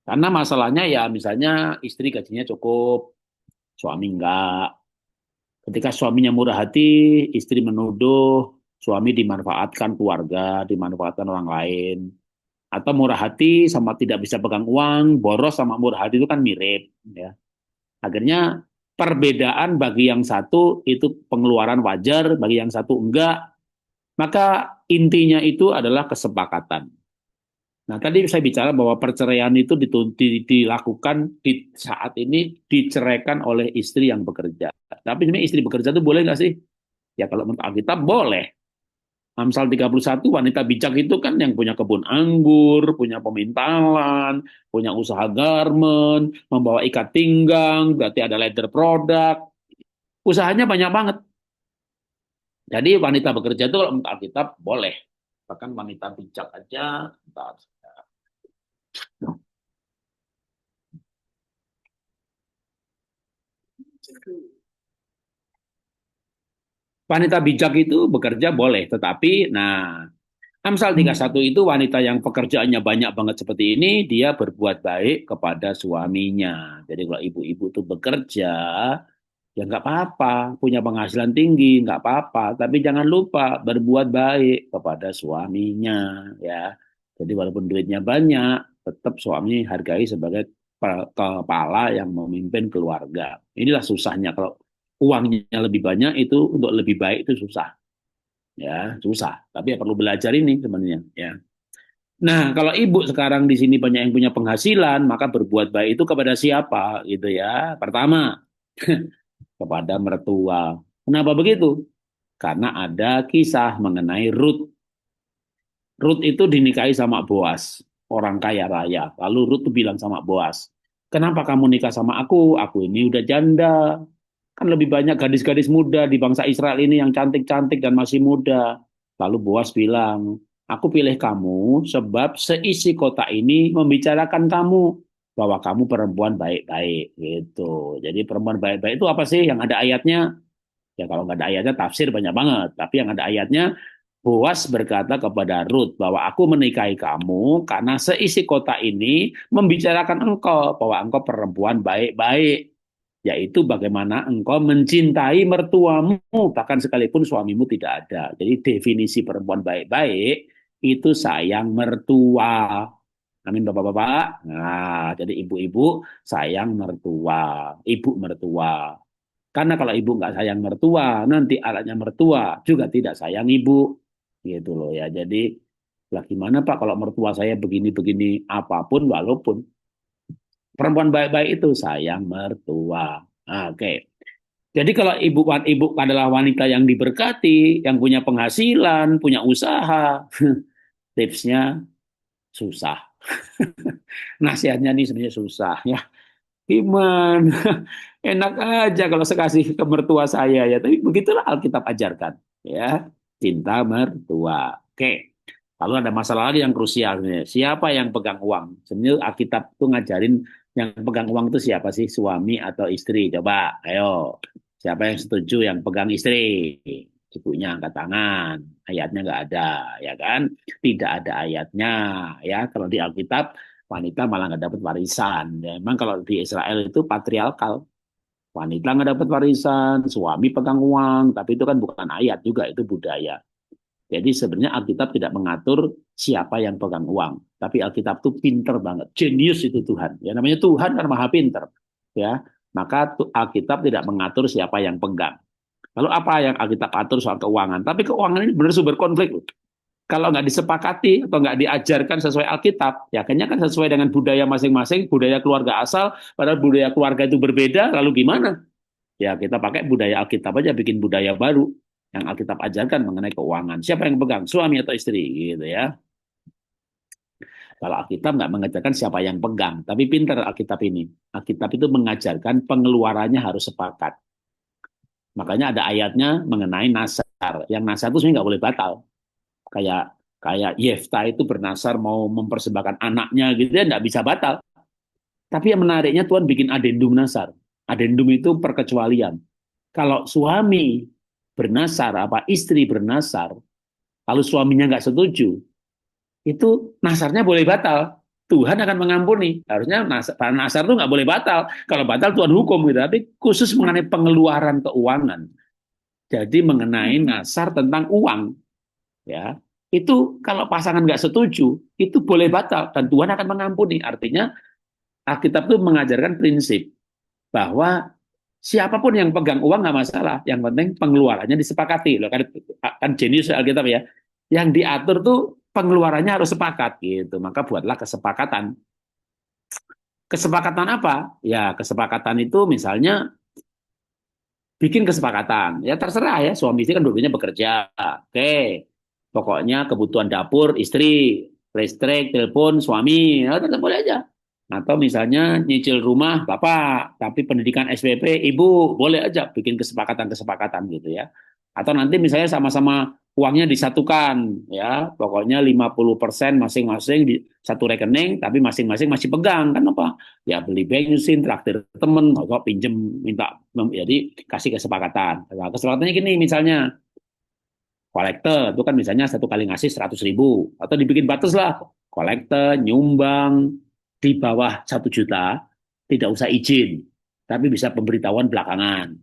Karena masalahnya ya misalnya istri gajinya cukup, suami enggak. Ketika suaminya murah hati, istri menuduh suami dimanfaatkan keluarga, dimanfaatkan orang lain. Atau murah hati sama tidak bisa pegang uang, boros sama murah hati itu kan mirip. Ya. Akhirnya perbedaan bagi yang satu itu pengeluaran wajar, bagi yang satu enggak. Maka intinya itu adalah kesepakatan. Nah, tadi saya bicara bahwa perceraian itu dilakukan di saat ini diceraikan oleh istri yang bekerja. Tapi sebenarnya istri bekerja itu boleh nggak sih? Ya kalau menurut Alkitab boleh. Amsal 31 wanita bijak itu kan yang punya kebun anggur, punya pemintalan, punya usaha garmen, membawa ikat pinggang, berarti ada leather product. Usahanya banyak banget. Jadi wanita bekerja itu kalau menurut Alkitab boleh. Bahkan wanita bijak aja. Wanita bijak itu bekerja boleh, tetapi nah Amsal 31 itu wanita yang pekerjaannya banyak banget seperti ini, dia berbuat baik kepada suaminya. Jadi kalau ibu-ibu itu bekerja, ya nggak apa-apa, punya penghasilan tinggi, nggak apa-apa. Tapi jangan lupa berbuat baik kepada suaminya, ya. Jadi walaupun duitnya banyak, tetap suami hargai sebagai kepala yang memimpin keluarga. Inilah susahnya kalau uangnya lebih banyak itu untuk lebih baik itu susah, ya susah. Tapi ya perlu belajar ini sebenarnya, ya. Nah, kalau ibu sekarang di sini banyak yang punya penghasilan, maka berbuat baik itu kepada siapa, gitu ya. Pertama, kepada mertua. Kenapa begitu? Karena ada kisah mengenai Ruth. Ruth itu dinikahi sama Boas, orang kaya raya. Lalu Ruth tuh bilang sama Boas, kenapa kamu nikah sama aku? Aku ini udah janda. Kan lebih banyak gadis-gadis muda di bangsa Israel ini yang cantik-cantik dan masih muda. Lalu Boas bilang, aku pilih kamu sebab seisi kota ini membicarakan kamu bahwa kamu perempuan baik-baik gitu. Jadi perempuan baik-baik itu apa sih yang ada ayatnya? Ya kalau nggak ada ayatnya tafsir banyak banget. Tapi yang ada ayatnya Boas berkata kepada Ruth bahwa aku menikahi kamu karena seisi kota ini membicarakan engkau bahwa engkau perempuan baik-baik, yaitu bagaimana engkau mencintai mertuamu bahkan sekalipun suamimu tidak ada. Jadi definisi perempuan baik-baik itu sayang mertua. Amin Bapak-bapak. Nah, jadi ibu-ibu sayang mertua, ibu mertua. Karena kalau ibu nggak sayang mertua, nanti anaknya mertua juga tidak sayang ibu. Gitu loh ya. Jadi, lah gimana Pak kalau mertua saya begini-begini apapun walaupun perempuan baik-baik itu sayang mertua. Nah, oke. Jadi kalau ibu adalah wanita yang diberkati, yang punya penghasilan, punya usaha, tipsnya susah. Nasihatnya nih sebenarnya susah ya. Gimana? Enak aja kalau sekasih ke mertua saya ya. Tapi begitulah Alkitab ajarkan. Ya, cinta mertua. Oke. Lalu ada masalah lagi yang krusial nih. Siapa yang pegang uang? Sebenarnya Alkitab tuh ngajarin yang pegang uang itu siapa sih? Suami atau istri? Coba, ayo. Siapa yang setuju yang pegang istri? Ibunya angkat tangan. Ayatnya nggak ada, ya kan? Tidak ada ayatnya, ya. Kalau di Alkitab wanita malah nggak dapat warisan. Ya, memang kalau di Israel itu patriarkal, Wanita nggak dapat warisan, suami pegang uang, tapi itu kan bukan ayat juga, itu budaya. Jadi sebenarnya Alkitab tidak mengatur siapa yang pegang uang, tapi Alkitab itu pinter banget, jenius itu Tuhan. Ya namanya Tuhan kan maha pinter, ya. Maka Alkitab tidak mengatur siapa yang pegang. Lalu apa yang Alkitab atur soal keuangan? Tapi keuangan ini benar sumber konflik. Kalau nggak disepakati atau nggak diajarkan sesuai Alkitab, ya kayaknya kan sesuai dengan budaya masing-masing, budaya keluarga asal, padahal budaya keluarga itu berbeda, lalu gimana? Ya kita pakai budaya Alkitab aja, bikin budaya baru yang Alkitab ajarkan mengenai keuangan. Siapa yang pegang, suami atau istri, gitu ya. Kalau Alkitab nggak mengajarkan siapa yang pegang, tapi pinter Alkitab ini. Alkitab itu mengajarkan pengeluarannya harus sepakat. Makanya ada ayatnya mengenai nasar. Yang nasar itu sebenarnya nggak boleh batal. Kayak kayak Yefta itu bernasar mau mempersembahkan anaknya gitu ya, nggak bisa batal. Tapi yang menariknya Tuhan bikin adendum nasar. Adendum itu perkecualian. Kalau suami bernasar, apa istri bernasar, kalau suaminya nggak setuju, itu nasarnya boleh batal. Tuhan akan mengampuni. Harusnya nasar itu nggak boleh batal. Kalau batal Tuhan hukum gitu. Tapi khusus mengenai pengeluaran keuangan. Jadi mengenai nasar tentang uang, ya itu kalau pasangan nggak setuju, itu boleh batal dan Tuhan akan mengampuni. Artinya Alkitab itu mengajarkan prinsip bahwa siapapun yang pegang uang nggak masalah, yang penting pengeluarannya disepakati. Loh kan jenius Alkitab ya. Yang diatur tuh pengeluarannya harus sepakat gitu. Maka buatlah kesepakatan. Kesepakatan apa? Ya kesepakatan itu misalnya bikin kesepakatan. Ya terserah ya, suami istri kan dulunya bekerja. Oke. Pokoknya kebutuhan dapur istri, listrik, telepon suami, ya tetap boleh aja. Atau misalnya nyicil rumah bapak, tapi pendidikan SPP ibu, boleh aja bikin kesepakatan-kesepakatan gitu ya. Atau nanti misalnya sama-sama uangnya disatukan ya, pokoknya 50% masing-masing di satu rekening, tapi masing-masing masih pegang kan apa? Ya beli bensin, traktir temen, atau pinjem minta, jadi kasih kesepakatan. Nah, kesepakatannya gini misalnya kolektor itu kan misalnya satu kali ngasih 100.000 atau dibikin batas lah kolektor nyumbang di bawah 1 juta tidak usah izin tapi bisa pemberitahuan belakangan.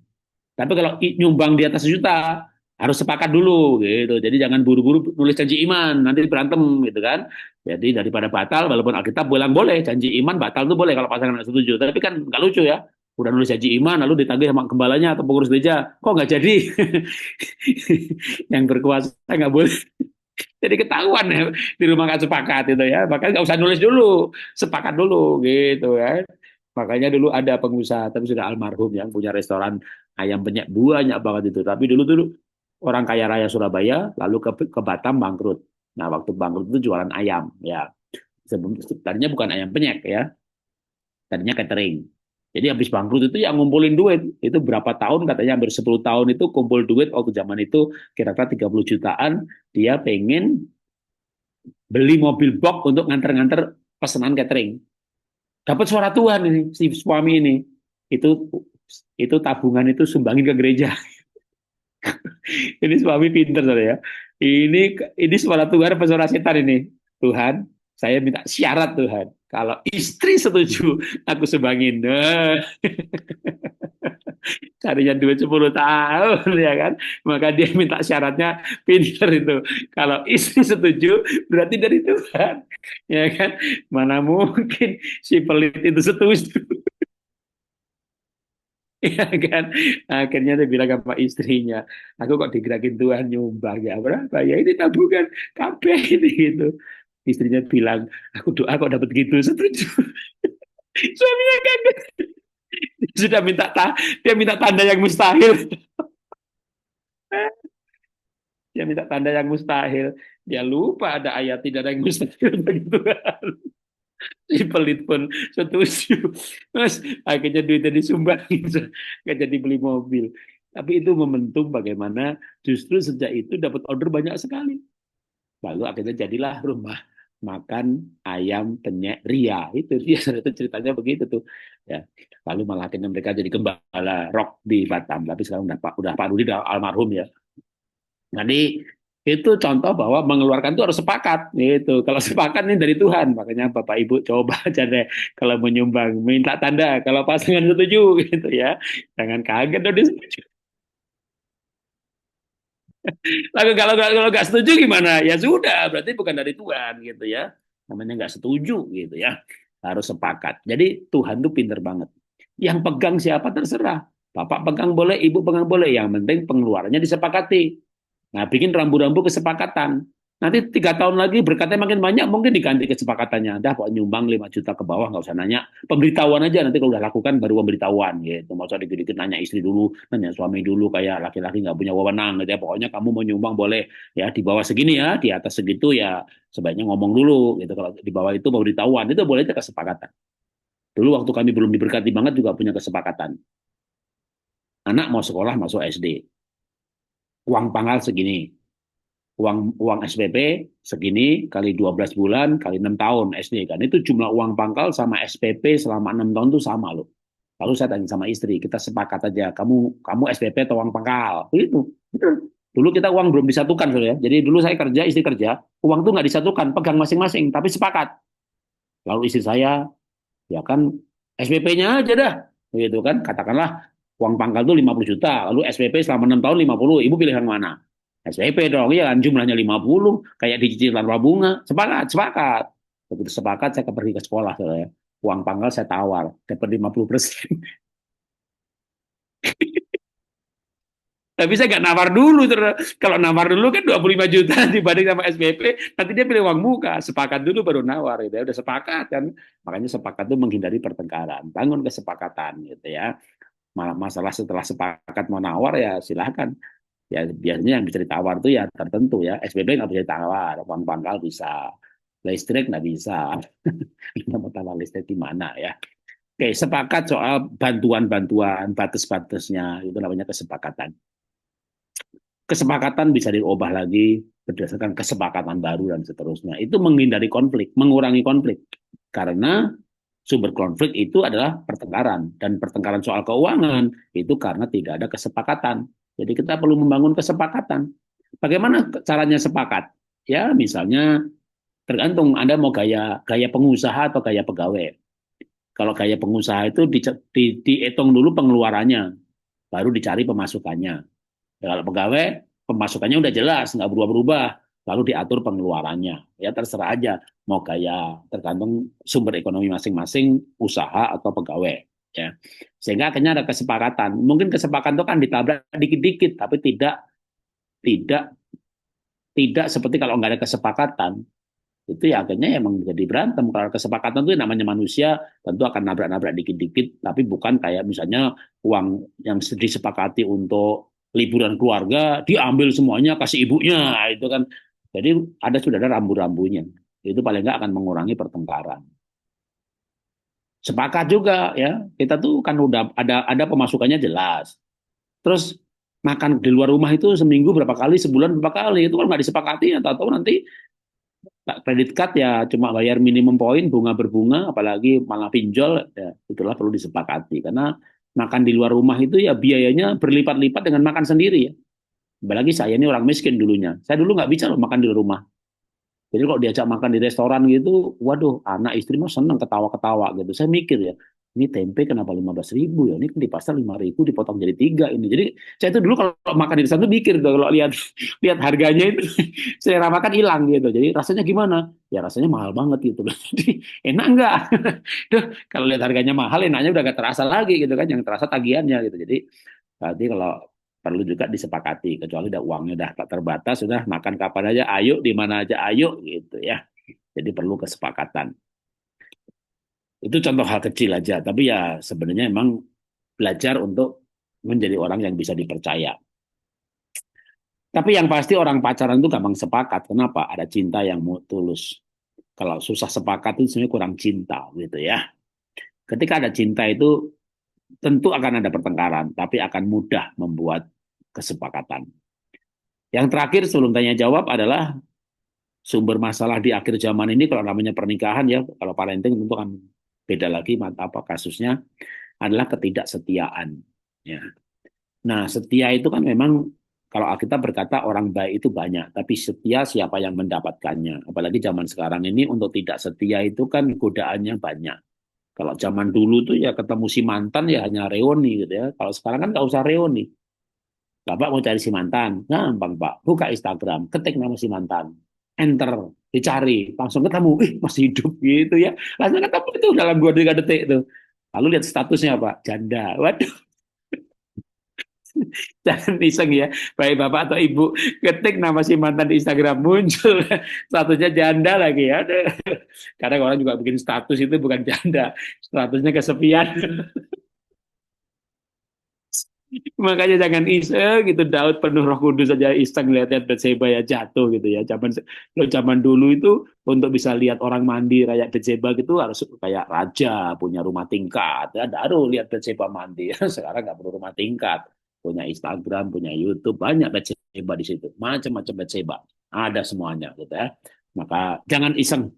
Tapi kalau nyumbang di atas 1 juta harus sepakat dulu gitu. Jadi jangan buru-buru nulis janji iman nanti berantem gitu kan. Jadi daripada batal walaupun Alkitab bilang boleh janji iman batal tuh boleh kalau pasangan nggak setuju. Tapi kan nggak lucu ya. Udah nulis janji iman lalu ditagih sama gembalanya atau pengurus gereja kok nggak jadi. Yang berkuasa nggak boleh jadi ketahuan ya di rumah nggak sepakat itu ya makanya nggak usah nulis dulu sepakat dulu gitu ya makanya dulu ada pengusaha tapi sudah almarhum yang punya restoran ayam penyet banyak banget itu tapi dulu dulu orang kaya raya Surabaya lalu ke Batam bangkrut. Nah waktu bangkrut itu jualan ayam ya sebelum tadinya bukan ayam penyet ya tadinya catering. Jadi habis bangkrut itu yang ngumpulin duit. Itu berapa tahun katanya hampir 10 tahun itu kumpul duit waktu zaman itu kira-kira 30 jutaan. Dia pengen beli mobil box untuk nganter-nganter pesanan catering. Dapat suara Tuhan ini si suami ini. Itu itu tabungan itu sumbangin ke gereja. Ini suami pinter ya. Ini ini suara Tuhan apa suara setan ini? Tuhan, saya minta syarat Tuhan. Kalau istri setuju, aku sumbangin. Carinya duit 10 tahun ya kan. Maka dia minta syaratnya pinter itu. Kalau istri setuju berarti dari Tuhan. Ya kan. Mana mungkin si pelit itu setuju. Ya kan. Akhirnya dia bilang sama istrinya, aku kok digerakin Tuhan nyumbang ya berapa ya ini tabungan kabeh ini gitu. Istrinya bilang, aku doa kok dapat gitu setuju. Suaminya kaget. Sudah minta dia minta tanda yang mustahil. Dia minta tanda yang mustahil. Dia lupa ada ayat tidak ada yang mustahil bagi Tuhan. Si pelit pun setuju. Mas, akhirnya duitnya disumbangin. Nggak jadi beli mobil. Tapi itu momentum bagaimana justru sejak itu dapat order banyak sekali. Lalu akhirnya jadilah rumah makan ayam penyet Ria itu dia itu ceritanya begitu tuh ya lalu malah akhirnya mereka jadi gembala rock di Batam tapi sekarang udah Pak Rudi udah almarhum ya. Jadi Itu contoh bahwa mengeluarkan itu harus sepakat gitu. Kalau sepakat ini dari Tuhan, makanya Bapak Ibu coba aja deh kalau menyumbang minta tanda kalau pasangan setuju gitu ya. Jangan kaget dong dia setuju. Lalu kalau nggak setuju gimana? Ya sudah, berarti bukan dari Tuhan gitu ya. Namanya nggak setuju gitu ya. Harus sepakat. Jadi Tuhan tuh pinter banget. Yang pegang siapa terserah. Bapak pegang boleh, ibu pegang boleh. Yang penting pengeluarannya disepakati. Nah, bikin rambu-rambu kesepakatan. Nanti 3 tahun lagi berkatnya makin banyak, mungkin diganti kesepakatannya. Dah, pokoknya nyumbang 5 juta ke bawah, nggak usah nanya. Pemberitahuan aja, nanti kalau udah lakukan, baru pemberitahuan. Gitu. Nggak usah dikit-dikit nanya istri dulu, nanya suami dulu, kayak laki-laki nggak punya wewenang. Gitu ya. Pokoknya kamu mau nyumbang boleh. Ya, di bawah segini ya, di atas segitu ya, sebaiknya ngomong dulu. Gitu. Kalau di bawah itu pemberitahuan, itu boleh itu kesepakatan. Dulu waktu kami belum diberkati banget juga punya kesepakatan. Anak mau sekolah, masuk SD. Uang pangkal segini, uang uang SPP segini kali 12 bulan kali 6 tahun SD kan. Itu jumlah uang pangkal sama SPP selama 6 tahun itu sama loh. Lalu saya tanya sama istri, kita sepakat aja, kamu SPP atau uang pangkal? Itu. Betul. Dulu kita uang belum disatukan loh ya. Jadi dulu saya kerja, istri kerja, uang tuh nggak disatukan, pegang masing-masing, tapi sepakat. Lalu istri saya, ya kan SPP-nya aja dah. Begitu kan, katakanlah uang pangkal tuh 50 juta, lalu SPP selama 6 tahun 50, ibu pilih yang mana? SPP dong, ya kan jumlahnya 50, kayak dicicil tanpa bunga, sepakat, sepakat. Begitu sepakat, saya pergi ke sekolah, saya. Uang pangkal saya tawar, dapat 50%. Tapi saya nggak nawar dulu. Kalau nawar dulu kan 25 juta dibanding sama SPP, nanti dia pilih uang muka. Sepakat dulu baru nawar gitu ya. Udah sepakat kan. Makanya sepakat itu menghindari pertengkaran. Bangun kesepakatan gitu ya. Masalah setelah sepakat mau nawar ya silahkan. Ya biasanya yang bisa ditawar tuh ya tertentu ya. SPP nggak bisa ditawar, uang pangkal bisa. Listrik nggak bisa. Mau tawar listrik di mana ya. Oke, sepakat soal bantuan-bantuan, batas-batasnya, itu namanya kesepakatan. Kesepakatan bisa diubah lagi berdasarkan kesepakatan baru dan seterusnya. Itu menghindari konflik, mengurangi konflik. Karena sumber konflik itu adalah pertengkaran. Dan pertengkaran soal keuangan itu karena tidak ada kesepakatan. Jadi kita perlu membangun kesepakatan. Bagaimana caranya sepakat? Ya misalnya tergantung Anda mau gaya gaya pengusaha atau gaya pegawai. Kalau gaya pengusaha itu dihitung dulu pengeluarannya, baru dicari pemasukannya. Ya, kalau pegawai, pemasukannya udah jelas, nggak berubah-berubah. Lalu diatur pengeluarannya. Ya terserah aja, mau gaya tergantung sumber ekonomi masing-masing, usaha atau pegawai. Ya. Sehingga akhirnya ada kesepakatan. Mungkin kesepakatan itu kan ditabrak dikit-dikit, tapi tidak tidak seperti kalau nggak ada kesepakatan. Itu ya akhirnya emang jadi berantem. Kalau kesepakatan itu namanya manusia, tentu akan nabrak-nabrak dikit-dikit, tapi bukan kayak misalnya uang yang disepakati untuk liburan keluarga diambil semuanya kasih ibunya, itu kan. Jadi sudah ada rambu-rambunya. Itu paling nggak akan mengurangi pertengkaran. Sepakat juga ya, kita tuh kan udah ada pemasukannya jelas. Terus makan di luar rumah itu seminggu berapa kali, sebulan berapa kali, itu kan nggak disepakati, atau nanti kredit card ya cuma bayar minimum poin, bunga berbunga, apalagi malah pinjol, ya itulah perlu disepakati. Karena makan di luar rumah itu ya biayanya berlipat-lipat dengan makan sendiri ya. Apalagi saya ini orang miskin dulunya. Saya dulu nggak bisa loh makan di luar rumah. Jadi kalau diajak makan di restoran gitu, waduh, anak istri mah seneng ketawa-ketawa gitu. Saya mikir ya, ini tempe kenapa 15.000 ya? Ini kan di pasar 5.000 dipotong jadi 3 ini. Jadi saya itu dulu kalau makan di restoran tuh mikir tuh, kalau lihat lihat harganya itu selera makan hilang gitu. Jadi rasanya gimana? Ya rasanya mahal banget gitu. Jadi enak enggak? Duh, kalau lihat harganya mahal, enaknya udah gak terasa lagi gitu kan. Yang terasa tagihannya gitu. Jadi berarti kalau perlu juga disepakati, kecuali udah uangnya udah tak terbatas, sudah makan kapan aja ayo, di mana aja ayo gitu ya. Jadi perlu kesepakatan. Itu contoh hal kecil aja, tapi ya sebenarnya emang belajar untuk menjadi orang yang bisa dipercaya. Tapi yang pasti orang pacaran itu gampang sepakat. Kenapa? Ada cinta yang tulus. Kalau susah sepakat itu sebenarnya kurang cinta gitu ya. Ketika ada cinta itu tentu akan ada pertengkaran, tapi akan mudah membuat kesepakatan. Yang terakhir sebelum tanya jawab adalah sumber masalah di akhir zaman ini, kalau namanya pernikahan ya, kalau parenting tentu kan beda lagi apa kasusnya, adalah ketidaksetiaan. Ya. Nah, setia itu kan memang Kalau Alkitab berkata orang baik itu banyak, tapi setia siapa yang mendapatkannya. Apalagi zaman sekarang ini untuk tidak setia itu kan godaannya banyak. Kalau zaman dulu tuh ya ketemu si mantan ya hanya reuni gitu ya. Kalau sekarang kan nggak usah reuni. Bapak mau cari si mantan, gampang Pak. Buka Instagram, ketik nama si mantan, enter, dicari, langsung ketemu. Ih masih hidup gitu ya. Langsung ketemu itu dalam 2 3 detik itu. Lalu lihat statusnya Pak, janda. Waduh, jangan iseng ya. Baik Bapak atau Ibu, ketik nama si mantan di Instagram muncul. Statusnya janda lagi ya. Aduh. Karena orang juga bikin status itu bukan janda. Statusnya kesepian. Makanya jangan iseng gitu. Daud penuh Roh Kudus saja iseng lihat-lihat Batseba ya jatuh gitu ya. Zaman dulu itu untuk bisa lihat orang mandi kayak Batseba gitu harus kayak raja punya rumah tingkat ya. Baru lihat Batseba mandi. Sekarang nggak perlu rumah tingkat. Punya Instagram, punya YouTube, banyak Batseba di situ. Macam-macam Batseba. Ada semuanya gitu ya. Maka jangan iseng.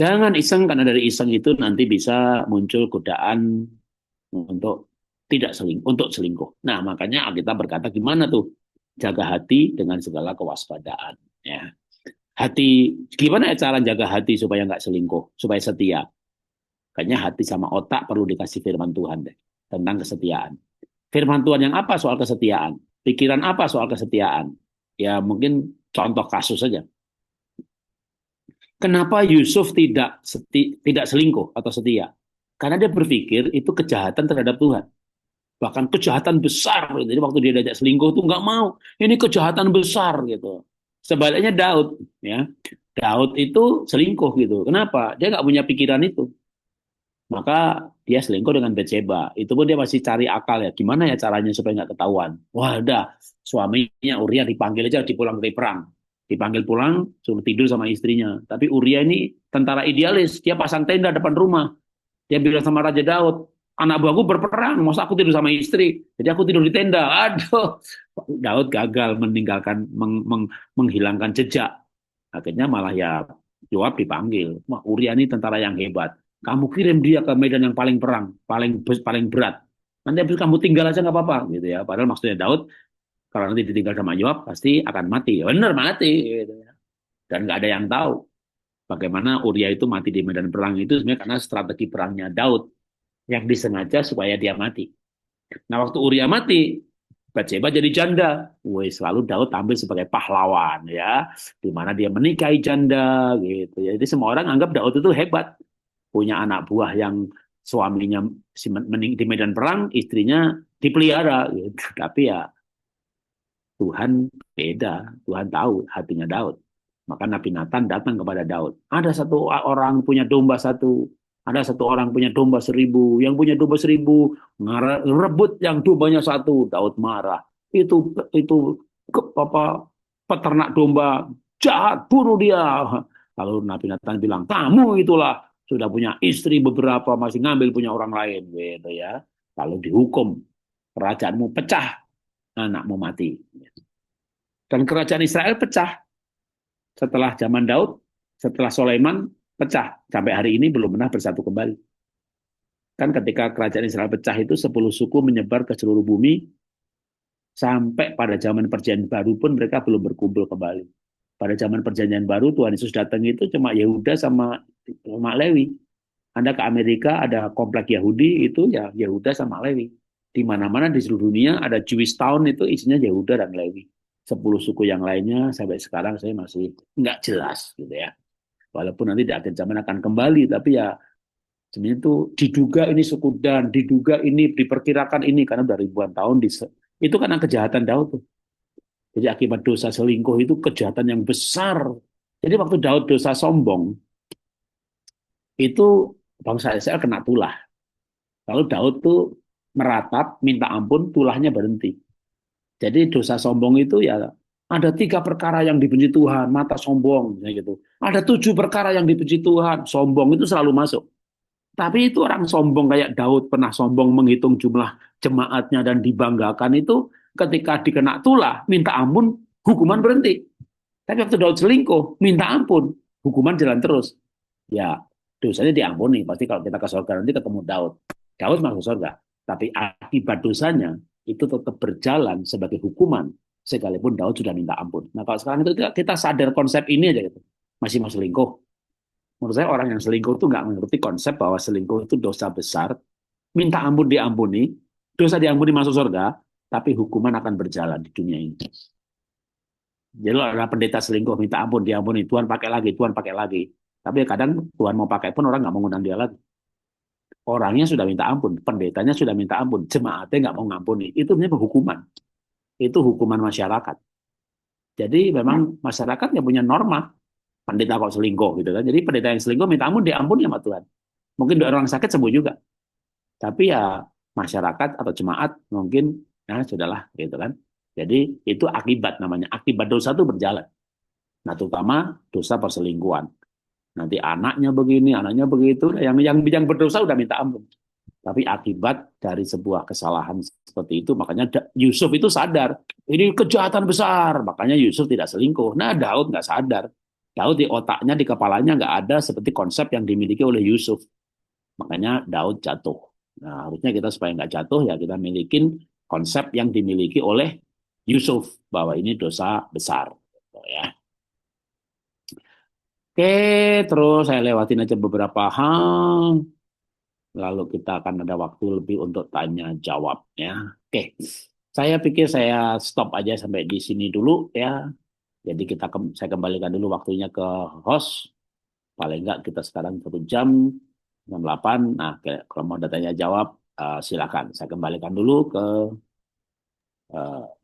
Jangan iseng karena dari iseng itu nanti bisa muncul godaan untuk tidak untuk selingkuh. Nah, makanya kita berkata gimana tuh jaga hati dengan segala kewaspadaan. Ya, hati gimana ya cara jaga hati supaya nggak selingkuh, supaya setia. Kayaknya hati sama otak perlu dikasih firman Tuhan deh tentang kesetiaan. Firman Tuhan yang apa soal kesetiaan? Pikiran apa soal kesetiaan? Ya mungkin contoh kasus saja. Kenapa Yusuf tidak selingkuh atau setia? Karena dia berpikir itu kejahatan terhadap Tuhan. Bahkan kejahatan besar. Jadi waktu dia diajak selingkuh tuh nggak mau. Ini kejahatan besar gitu. Sebaliknya Daud, ya Daud itu selingkuh gitu. Kenapa? Dia nggak punya pikiran itu. Maka dia selingkuh dengan Batseba. Itu pun dia masih cari akal ya. Gimana ya caranya supaya nggak ketahuan? Wah, udah suaminya Uria dipanggil aja dipulang dari perang. Dipanggil pulang, suruh tidur sama istrinya. Tapi Uria ini tentara idealis. Dia pasang tenda depan rumah. Dia bilang sama Raja Daud, anak buahku berperang, masa aku tidur sama istri? Jadi aku tidur di tenda. Aduh, Daud gagal meninggalkan, menghilangkan jejak. Akhirnya malah ya Yoab dipanggil. Wah, Uria ini tentara yang hebat. Kamu kirim dia ke medan yang paling perang, paling berat. Nanti habis kamu tinggal aja nggak apa-apa, gitu ya. Padahal maksudnya Daud kalau nanti ditinggal sama Yoab pasti akan mati. Ya benar mati, gitu ya. Dan nggak ada yang tahu bagaimana Uria itu mati di medan perang itu sebenarnya karena strategi perangnya Daud yang disengaja supaya dia mati. Nah, waktu Uria mati, Bathsheba jadi janda. Wih, selalu Daud tampil sebagai pahlawan ya, di mana dia menikahi janda gitu ya. Jadi semua orang anggap Daud itu hebat, punya anak buah yang suaminya di medan perang, istrinya dipelihara gitu. Tapi ya Tuhan beda, Tuhan tahu hatinya Daud. Maka Nabi Nathan datang kepada Daud. Ada satu orang punya domba satu, ada satu orang punya domba 1.000, yang punya domba 1.000 rebut yang dombanya satu. Daud marah. Itu apa peternak domba jahat, bunuh dia. Lalu Nabi Nathan bilang, kamu itulah sudah punya istri beberapa masih ngambil punya orang lain, gitu ya. Lalu dihukum, kerajaanmu pecah, anakmu mati. Dan kerajaan Israel pecah setelah zaman Daud, setelah Sulaiman pecah. Sampai hari ini belum pernah bersatu kembali. Kan ketika kerajaan Israel pecah itu 10 suku menyebar ke seluruh bumi, sampai pada zaman perjanjian baru pun mereka belum berkumpul kembali. Pada zaman perjanjian baru Tuhan Yesus datang itu cuma Yehuda sama Lewi. Anda ke Amerika ada komplek Yahudi itu ya Yehuda sama Lewi. Di mana-mana di seluruh dunia ada Jewish Town itu isinya Yehuda dan Lewi. 10 suku yang lainnya sampai sekarang saya masih nggak jelas gitu ya. Walaupun nanti di akhir zaman akan kembali, tapi ya sebenarnya itu diduga ini suku Dan, diduga ini diperkirakan ini karena udah ribuan tahun itu karena kejahatan Daud tuh. Jadi akibat dosa selingkuh itu kejahatan yang besar. Jadi waktu Daud dosa sombong itu bangsa Israel kena tulah. Lalu Daud tuh meratap, minta ampun, tulahnya berhenti. Jadi dosa sombong itu ya ada 3 perkara yang dibenci Tuhan, mata sombong, gitu. Ada 7 perkara yang dibenci Tuhan, sombong itu selalu masuk. Tapi itu orang sombong kayak Daud pernah sombong menghitung jumlah jemaatnya dan dibanggakan itu ketika dikena tulah, minta ampun, hukuman berhenti. Tapi waktu Daud selingkuh, minta ampun, hukuman jalan terus. Ya, dosanya diampuni. Pasti kalau kita ke surga nanti ketemu Daud. Daud masuk surga. Tapi akibat dosanya, itu tetap berjalan sebagai hukuman sekalipun Daud sudah minta ampun. Nah, kalau sekarang itu kita sadar konsep ini aja gitu. Masih mau selingkuh. Menurut saya orang yang selingkuh itu nggak mengerti konsep bahwa selingkuh itu dosa besar, minta ampun diampuni, dosa diampuni masuk surga, tapi hukuman akan berjalan di dunia ini. Jadi kalau ada pendeta selingkuh minta ampun diampuni, Tuhan pakai lagi, Tuhan pakai lagi. Tapi kadang Tuhan mau pakai pun orang nggak mau ngundang dia lagi. Orangnya sudah minta ampun, pendetanya sudah minta ampun, jemaatnya nggak mau ngampuni. Itu sebenarnya hukuman. Itu hukuman masyarakat. Jadi memang masyarakat yang punya norma. Pendeta kok selingkuh gitu kan. Jadi pendeta yang selingkuh minta ampun diampuni sama Tuhan. Mungkin orang sakit sembuh juga. Tapi ya masyarakat atau jemaat mungkin ya sudahlah gitu kan. Jadi itu akibat namanya. Akibat dosa itu berjalan. Nah, terutama dosa perselingkuhan. Nanti anaknya begini, anaknya begitu. Yang berdosa udah minta ampun. Tapi akibat dari sebuah kesalahan seperti itu, makanya Yusuf itu sadar. Ini kejahatan besar. Makanya Yusuf tidak selingkuh. Nah, Daud nggak sadar. Daud di otaknya, di kepalanya nggak ada seperti konsep yang dimiliki oleh Yusuf. Makanya Daud jatuh. Nah, harusnya kita supaya nggak jatuh, ya kita milikin konsep yang dimiliki oleh Yusuf. Bahwa ini dosa besar. Ya. Oke, terus saya lewatin aja beberapa hal. Lalu kita akan ada waktu lebih untuk tanya jawab ya. Oke, saya pikir saya stop aja sampai di sini dulu ya. Jadi saya kembalikan dulu waktunya ke host. Paling enggak kita sekarang 1 jam 68. Nah, kalau mau ada tanya jawab silakan. Saya kembalikan dulu ke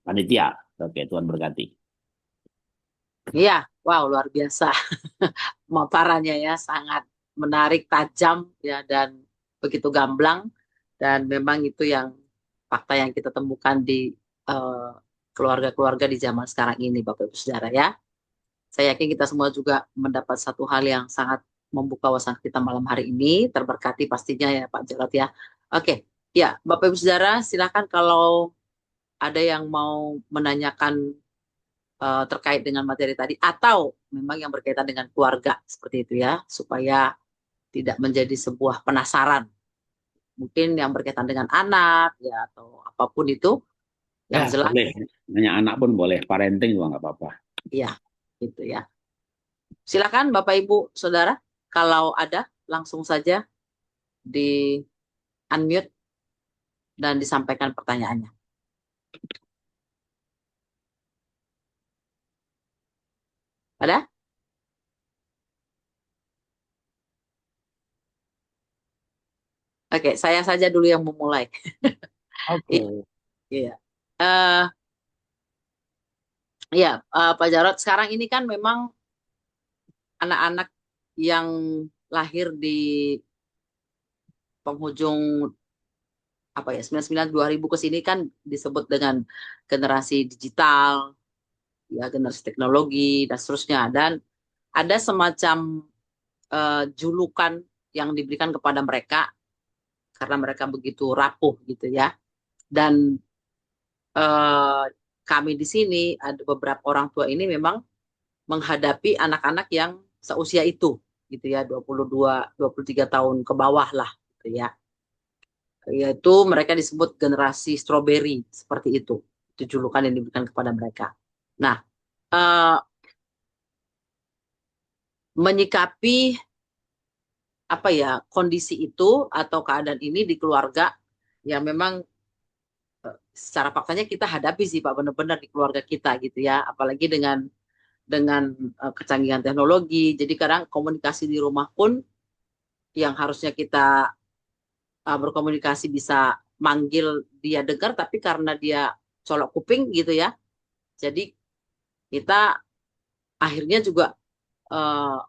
panitia. Oke, Tuhan berkati. Iya, wow luar biasa. Pemaparannya ya sangat menarik, tajam ya dan begitu gamblang dan memang itu yang fakta yang kita temukan di eh, keluarga-keluarga di zaman sekarang ini, Bapak Ibu Saudara ya. Saya yakin kita semua juga mendapat satu hal yang sangat membuka wawasan kita malam hari ini, terberkati pastinya ya Pak Jarot ya. Oke, ya Bapak Ibu Saudara silakan kalau ada yang mau menanyakan terkait dengan materi tadi atau memang yang berkaitan dengan keluarga seperti itu ya, supaya tidak menjadi sebuah penasaran. Mungkin yang berkaitan dengan anak ya atau apapun itu Ya, yang jelas boleh. Nanya anak pun boleh. Parenting juga nggak apa-apa. ya gitu ya. Silakan Bapak Ibu Saudara kalau ada langsung saja di unmute dan disampaikan pertanyaannya. Ada? Oke, saya saja dulu yang memulai. Iya, Oke. iya. Eh, iya, Pak Jarot, sekarang ini kan memang anak-anak yang lahir di penghujung apa ya 99 2000 ke sini kan disebut dengan generasi digital, ya generasi teknologi dan seterusnya dan ada semacam julukan yang diberikan kepada mereka karena mereka begitu rapuh gitu ya. Dan eh, kami di sini ada beberapa orang tua ini memang menghadapi anak-anak yang seusia itu gitu ya 22 23 tahun ke bawah lah gitu ya. Yaitu mereka disebut generasi strawberry seperti itu. Itu julukan yang diberikan kepada mereka. Nah, eh, menyikapi apa ya kondisi itu atau keadaan ini di keluarga yang memang secara faktanya kita hadapi sih Pak benar-benar di keluarga kita gitu ya apalagi dengan kecanggihan teknologi jadi kadang komunikasi di rumah pun yang harusnya kita berkomunikasi bisa manggil dia dengar tapi karena dia colok kuping gitu ya jadi kita akhirnya juga eh,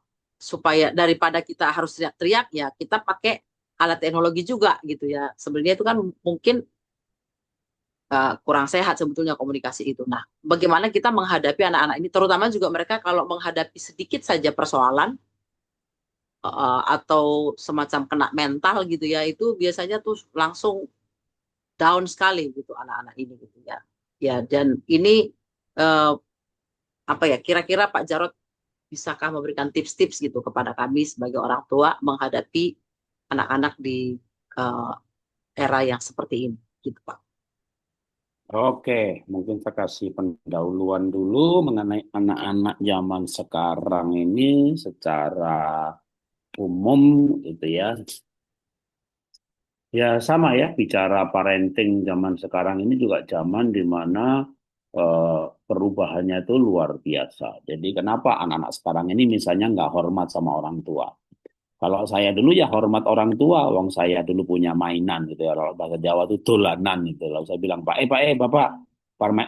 supaya daripada kita harus teriak-teriak ya kita pakai alat teknologi juga gitu ya sebenarnya itu kan mungkin kurang sehat sebetulnya komunikasi itu. Nah, bagaimana kita menghadapi anak-anak ini, terutama juga mereka kalau menghadapi sedikit saja persoalan atau semacam kena mental gitu ya, itu biasanya tuh langsung down sekali gitu anak-anak ini gitu ya. Ya, dan ini eh, apa ya? Kira-kira Pak Jarot bisakah memberikan tips-tips gitu kepada kami sebagai orang tua menghadapi anak-anak di eh, era yang seperti ini, gitu Pak? Oke, mungkin saya kasih pendahuluan dulu mengenai anak-anak zaman sekarang ini secara umum gitu ya. Ya sama ya, bicara parenting zaman sekarang ini juga zaman di mana perubahannya itu luar biasa. Jadi kenapa anak-anak sekarang ini misalnya nggak hormat sama orang tua? Kalau saya dulu ya hormat orang tua, wong saya dulu punya mainan gitu ya. Kalau bahasa Jawa itu dolanan gitu. Lalu saya bilang, Bapak,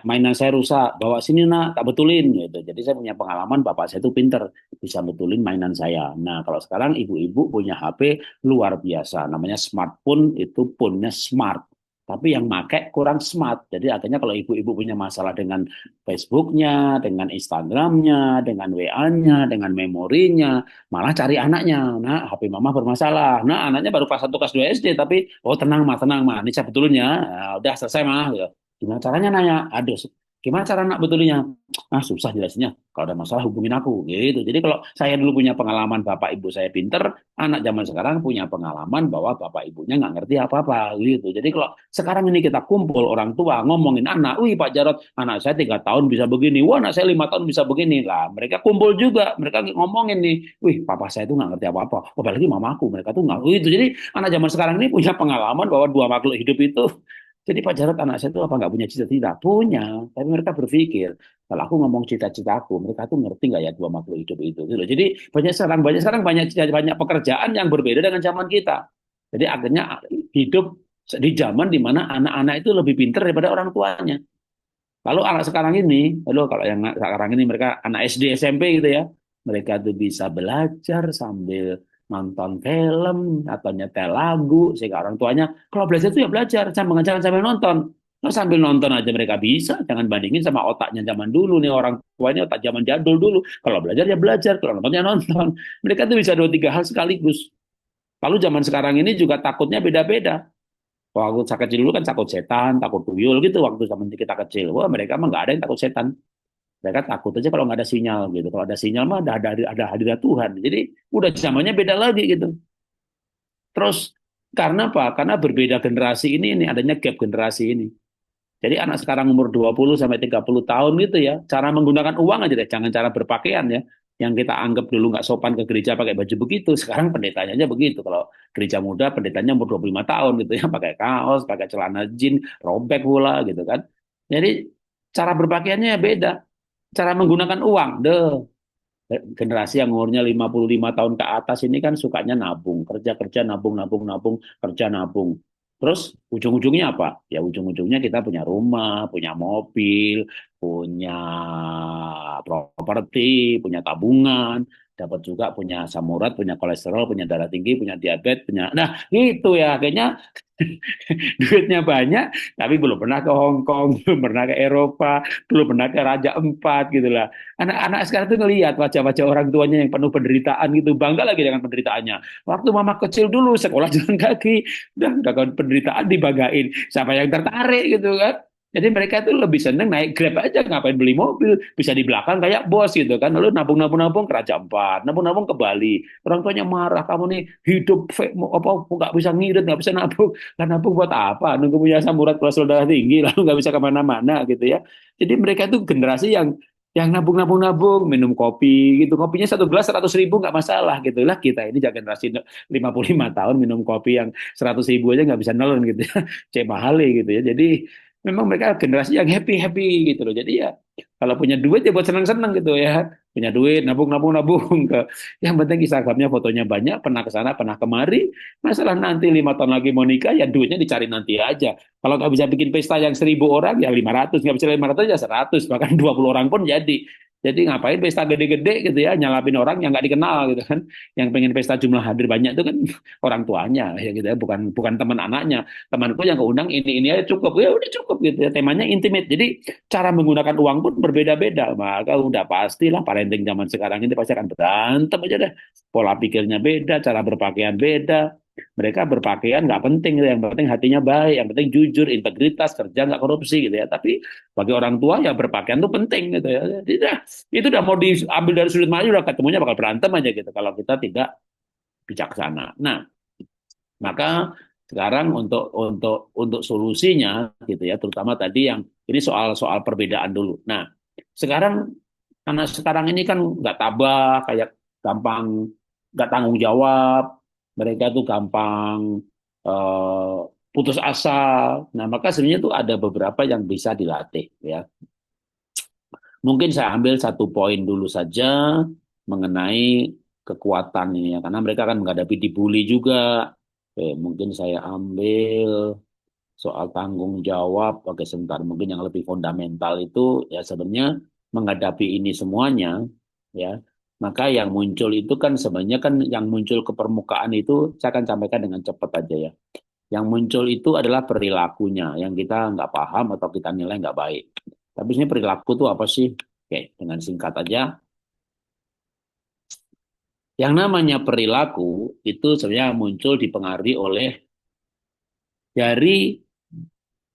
mainan saya rusak, bawa sini nak, tak betulin gitu. Jadi saya punya pengalaman, bapak saya itu pinter, bisa betulin mainan saya. Nah kalau sekarang ibu-ibu punya HP luar biasa, namanya smartphone itu punya smart. Tapi yang make kurang smart. Jadi akhirnya kalau ibu-ibu punya masalah dengan Facebooknya, dengan Instagramnya, dengan WA-nya, dengan memorinya, malah cari anaknya. Nah, HP mama bermasalah. Nah, anaknya baru kelas 1, kelas 2 SD, tapi oh tenang mah, ini saya betulin ya. Nah, udah selesai mah. Gitu. Gimana caranya nanya? Aduh, gimana cara nak betulinya? Ah, susah jelasinnya. Kalau ada masalah hubungin aku, gitu. Jadi kalau saya dulu punya pengalaman bapak ibu saya pinter, anak zaman sekarang punya pengalaman bahwa bapak ibunya nggak ngerti apa-apa, gitu. Jadi kalau sekarang ini kita kumpul orang tua ngomongin anak, wih Pak Jarot, anak saya 3 tahun bisa begini, wah anak saya 5 tahun bisa begini, lah mereka kumpul juga, mereka ngomongin nih, wih papa saya itu nggak ngerti apa-apa, apalagi mamaku, mereka tuh nggak, itu. Jadi anak zaman sekarang ini punya pengalaman bahwa dua makhluk hidup itu. Jadi Pak Jarod anak saya itu apa nggak punya cita-cita? Punya, tapi mereka berpikir kalau aku ngomong cita-citaku, mereka tuh ngerti nggak ya dua makhluk hidup itu? Gitu. Jadi banyak pekerjaan yang berbeda dengan zaman kita. Jadi akhirnya hidup di zaman di mana anak-anak itu lebih pintar daripada orang tuanya. Lalu anak sekarang ini, lalu kalau yang sekarang ini mereka anak SD SMP gitu ya, mereka tuh bisa belajar sambil nonton film atau nyetel lagu, sehingga orang tuanya kalau belajar tuh ya belajar, jangan sambil nonton. Nah, sambil nonton aja mereka bisa, jangan bandingin sama otaknya zaman dulu nih, orang tua ini otak zaman jadul dulu. Kalau belajar ya belajar, kalau nonton ya nonton. Mereka tuh bisa dua tiga hal sekaligus. Lalu zaman sekarang ini juga takutnya beda-beda. Waktu saya kecil dulu kan takut setan, takut tuyul gitu waktu zaman kita kecil. Wah mereka mah nggak ada yang takut setan. Mereka takut aja kalau nggak ada sinyal gitu. Kalau ada sinyal mah ada hadirat Tuhan. Jadi udah zamannya beda lagi gitu. Terus karena apa? Karena berbeda generasi ini adanya gap generasi ini. Jadi anak sekarang umur 20 sampai 30 tahun gitu ya, cara menggunakan uang aja deh, jangan cara berpakaian ya. Yang kita anggap dulu nggak sopan ke gereja pakai baju begitu, sekarang pendetanya aja begitu. Kalau gereja muda, pendetanya umur 25 tahun gitu ya, pakai kaos, pakai celana jeans, robek pula gitu kan. Jadi cara berpakaiannya beda. Cara menggunakan uang, deh generasi yang umurnya 55 tahun ke atas ini kan sukanya nabung, kerja-kerja nabung, kerja nabung. Terus ujung-ujungnya apa? Ya ujung-ujungnya kita punya rumah, punya mobil, punya properti, punya tabungan, dapat juga punya asam urat, punya kolesterol, punya darah tinggi, punya diabetes, punya. Nah, itu ya kayaknya duitnya banyak, tapi belum pernah ke Hong Kong, belum pernah ke Eropa, belum pernah ke Raja Empat gitu lah. Anak-anak sekarang tuh ngelihat wajah-wajah orang tuanya yang penuh penderitaan gitu, bangga lagi dengan penderitaannya. Waktu mama kecil dulu sekolah jalan kaki, udah kan penderitaan dibanggain. Siapa yang tertarik gitu kan? Jadi mereka itu lebih seneng naik Grab aja, ngapain beli mobil, bisa di belakang kayak bos gitu kan. Lalu nabung-nabung ke Raja Empat, nabung-nabung ke Bali. Orang tuanya marah, kamu nih hidup apa nggak bisa ngirit, nggak bisa nabung. Karena nabung buat apa? Nunggu punya asam urat kolesterol darah tinggi, lalu nggak bisa kemana-mana gitu ya. Jadi mereka itu generasi yang nabung, minum kopi gitu. Kopinya satu gelas 100.000 nggak masalah gitu lah. Kita ini generasi 55 tahun minum kopi yang 100.000 aja nggak bisa nelen gitu ya. Cek mahal gitu ya. Jadi memang mereka generasi yang happy gitu loh. Jadi ya kalau punya duit ya buat senang-senang gitu ya. Punya duit, nabung ke. Yang penting Instagramnya fotonya banyak, pernah ke sana, pernah kemari. Masalah nanti 5 tahun lagi mau nikah, ya duitnya dicari nanti aja. Kalau nggak bisa bikin pesta yang 1.000 orang, ya 500. Nggak bisa 500, ya 100. Bahkan 20 orang pun jadi. Jadi ngapain pesta gede-gede gitu ya, nyalapin orang yang nggak dikenal gitu kan. Yang pengen pesta jumlah hadir banyak itu kan orang tuanya ya gitu ya, bukan bukan teman anaknya. Temanku yang keundang ini aja cukup, ya udah cukup gitu ya. Temanya intimate. Jadi cara menggunakan uang pun berbeda-beda. Maka udah pastilah parenting zaman sekarang ini pasti akan berantem aja deh. Pola pikirnya beda, cara berpakaian beda. Mereka berpakaian nggak penting, gitu. Yang penting hatinya baik, yang penting jujur, integritas, kerja nggak korupsi gitu ya. Tapi bagi orang tua ya berpakaian itu penting gitu ya. Jadi itu udah mau diambil dari sudut mana udah ketemunya bakal berantem aja gitu kalau kita tidak bijaksana. Nah, maka Sekarang untuk solusinya gitu ya, terutama tadi yang ini soal perbedaan dulu. Nah, sekarang anak sekarang ini kan nggak tabah, kayak gampang nggak tanggung jawab, mereka tuh gampang eh, putus asa. Nah, maka sebenarnya tuh ada beberapa yang bisa dilatih ya. Mungkin saya ambil satu poin dulu saja mengenai kekuatan ini ya, karena mereka kan menghadapi dibully juga. Mungkin saya ambil soal tanggung jawab. Oke, sebentar. Mungkin yang lebih fundamental itu ya sebenarnya menghadapi ini semuanya ya. Maka yang muncul itu kan sebenarnya kan yang muncul ke permukaan itu saya akan sampaikan dengan cepat aja ya. Yang muncul itu adalah perilakunya yang kita nggak paham atau kita nilai nggak baik. Tapi ini perilaku itu apa sih? Oke, dengan singkat aja. Yang namanya perilaku itu sebenarnya muncul dipengaruhi oleh dari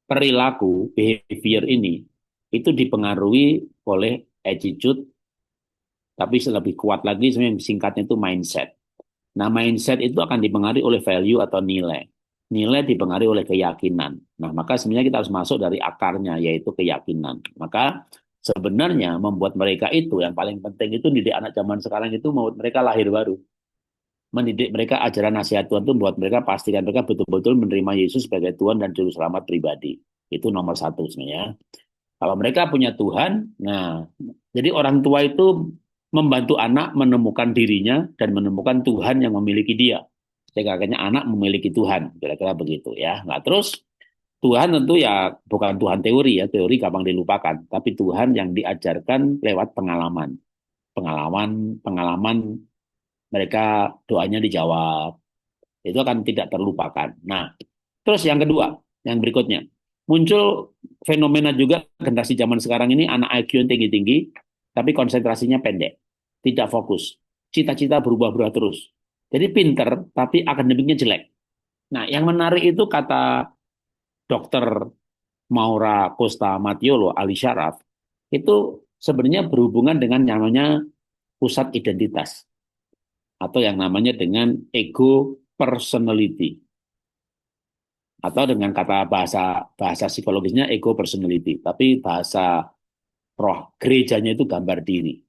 perilaku behavior ini itu dipengaruhi oleh attitude, tapi lebih kuat lagi sebenarnya singkatnya itu mindset. Nah, mindset itu akan dipengaruhi oleh value atau nilai. Nilai dipengaruhi oleh keyakinan. Nah, maka sebenarnya kita harus masuk dari akarnya, yaitu keyakinan. Maka sebenarnya membuat mereka itu, yang paling penting itu didik anak zaman sekarang itu membuat mereka lahir baru. Mendidik mereka ajaran nasihat Tuhan itu membuat mereka pastikan mereka betul-betul menerima Yesus sebagai Tuhan dan Juru Selamat pribadi. Itu nomor satu sebenarnya. Kalau mereka punya Tuhan, nah, jadi orang tua itu membantu anak menemukan dirinya dan menemukan Tuhan yang memiliki dia. Sehingga akhirnya anak memiliki Tuhan, kira-kira begitu ya. Nah, terus Tuhan tentu ya bukan Tuhan teori ya, teori gampang dilupakan, tapi Tuhan yang diajarkan lewat pengalaman. Pengalaman mereka doanya dijawab. Itu akan tidak terlupakan. Nah, terus yang kedua, yang berikutnya, muncul fenomena juga generasi zaman sekarang ini anak IQ yang tinggi-tinggi, tapi konsentrasinya pendek, tidak fokus, cita-cita berubah-ubah terus. Jadi pinter, tapi akademiknya jelek. Nah, yang menarik itu kata Dokter Maura Costa Matiolo Ali Syaraf, itu sebenarnya berhubungan dengan namanya pusat identitas atau yang namanya dengan ego personality atau dengan kata bahasa bahasa psikologisnya ego personality, tapi bahasa roh gerejanya itu gambar diri.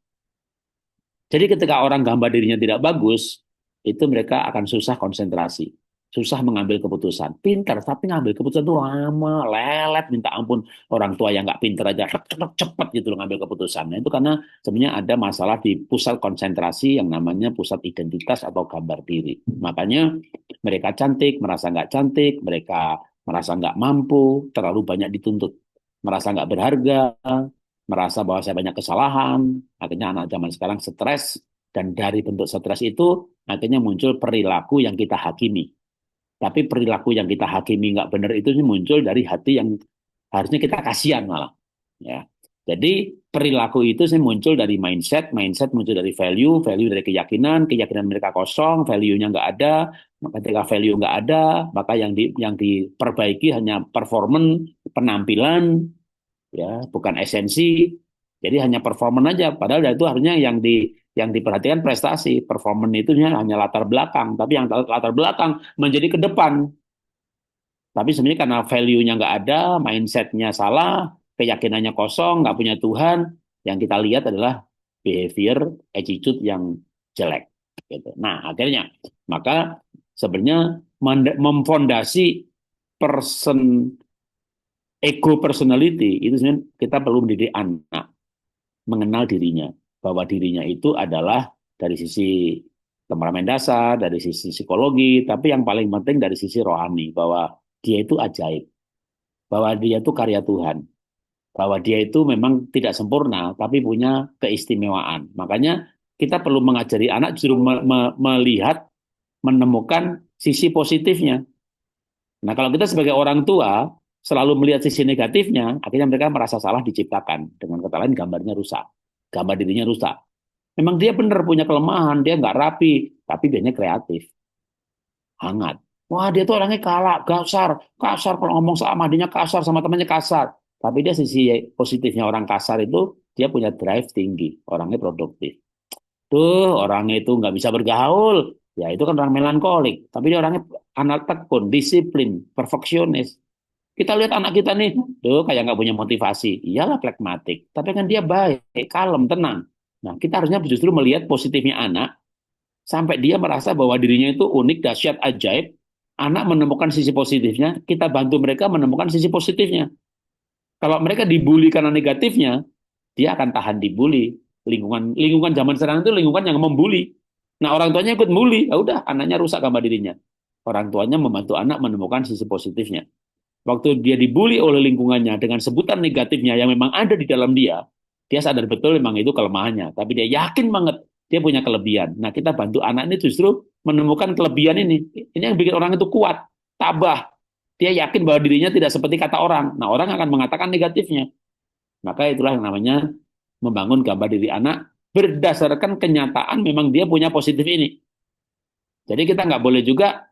Jadi ketika orang gambar dirinya tidak bagus, itu mereka akan susah konsentrasi, susah mengambil keputusan. Pintar, tapi ngambil keputusan itu lama, lelet, minta ampun. Orang tua yang nggak pintar aja, cepet gitu loh ngambil keputusan. Nah, itu karena sebenarnya ada masalah di pusat konsentrasi yang namanya pusat identitas atau gambar diri. Makanya mereka cantik, merasa nggak cantik, mereka merasa nggak mampu, terlalu banyak dituntut, merasa nggak berharga, merasa bahwa saya banyak kesalahan, akhirnya anak zaman sekarang stres, dan dari bentuk stres itu akhirnya muncul perilaku yang kita hakimi. Tapi perilaku yang kita hakimi nggak benar itu muncul dari hati yang harusnya kita kasihan malah. Ya. Jadi perilaku itu sih muncul dari mindset, mindset muncul dari value, value dari keyakinan, keyakinan mereka kosong, value-nya nggak ada. Ketika value nggak ada, maka yang diperbaiki hanya performance, penampilan, ya bukan esensi. Jadi hanya performan aja, padahal itu harusnya yang diperhatikan prestasi. Performan itu hanya latar belakang, tapi yang latar belakang menjadi ke depan. Tapi sebenarnya karena value-nya nggak ada, mindset-nya salah, keyakinannya kosong, nggak punya Tuhan, yang kita lihat adalah behavior, attitude yang jelek. Gitu. Nah, akhirnya, maka sebenarnya memfondasi person ego personality itu sebenarnya kita perlu mendidik anak mengenal dirinya, bahwa dirinya itu adalah dari sisi temperamen dasar, dari sisi psikologi, tapi yang paling penting dari sisi rohani, bahwa dia itu ajaib, bahwa dia itu karya Tuhan, bahwa dia itu memang tidak sempurna, tapi punya keistimewaan. Makanya kita perlu mengajari anak justru melihat, menemukan sisi positifnya. Nah, kalau kita sebagai orang tua selalu melihat sisi negatifnya, akhirnya mereka merasa salah diciptakan. Dengan kata lain, gambarnya rusak. Gambar dirinya rusak. Memang dia benar punya kelemahan, dia nggak rapi, tapi dia kreatif, hangat. Wah, dia tuh orangnya galak, kasar, kasar kalau ngomong sama adiknya kasar, sama temannya kasar. Tapi dia sisi positifnya orang kasar itu, dia punya drive tinggi, orangnya produktif. Tuh, orangnya itu nggak bisa bergaul, Ya itu kan orang melankolik, tapi dia orangnya anak tekun, disiplin, perfeksionis. Kita lihat anak kita nih, tuh kayak nggak punya motivasi. Iyalah pragmatik, tapi kan dia baik, kalem, tenang. Nah, kita harusnya justru melihat positifnya anak, sampai dia merasa bahwa dirinya itu unik, dahsyat, ajaib. Anak menemukan sisi positifnya, kita bantu mereka menemukan sisi positifnya. Kalau mereka dibully karena negatifnya, dia akan tahan dibully. Lingkungan lingkungan zaman sekarang itu lingkungan yang membuli. Nah, orang tuanya ikut bully, ya udah anaknya rusak gambar dirinya. Orang tuanya membantu anak menemukan sisi positifnya. Waktu dia dibully oleh lingkungannya dengan sebutan negatifnya yang memang ada di dalam dia sadar betul memang itu kelemahannya, tapi dia yakin banget dia punya kelebihan. Nah, kita bantu anak ini justru menemukan kelebihan ini. Ini yang bikin orang itu kuat, tabah. Dia yakin bahwa dirinya tidak seperti kata orang. Nah, orang akan mengatakan negatifnya. Maka itulah yang namanya membangun gambar diri anak berdasarkan kenyataan memang dia punya positif ini. Jadi kita nggak boleh juga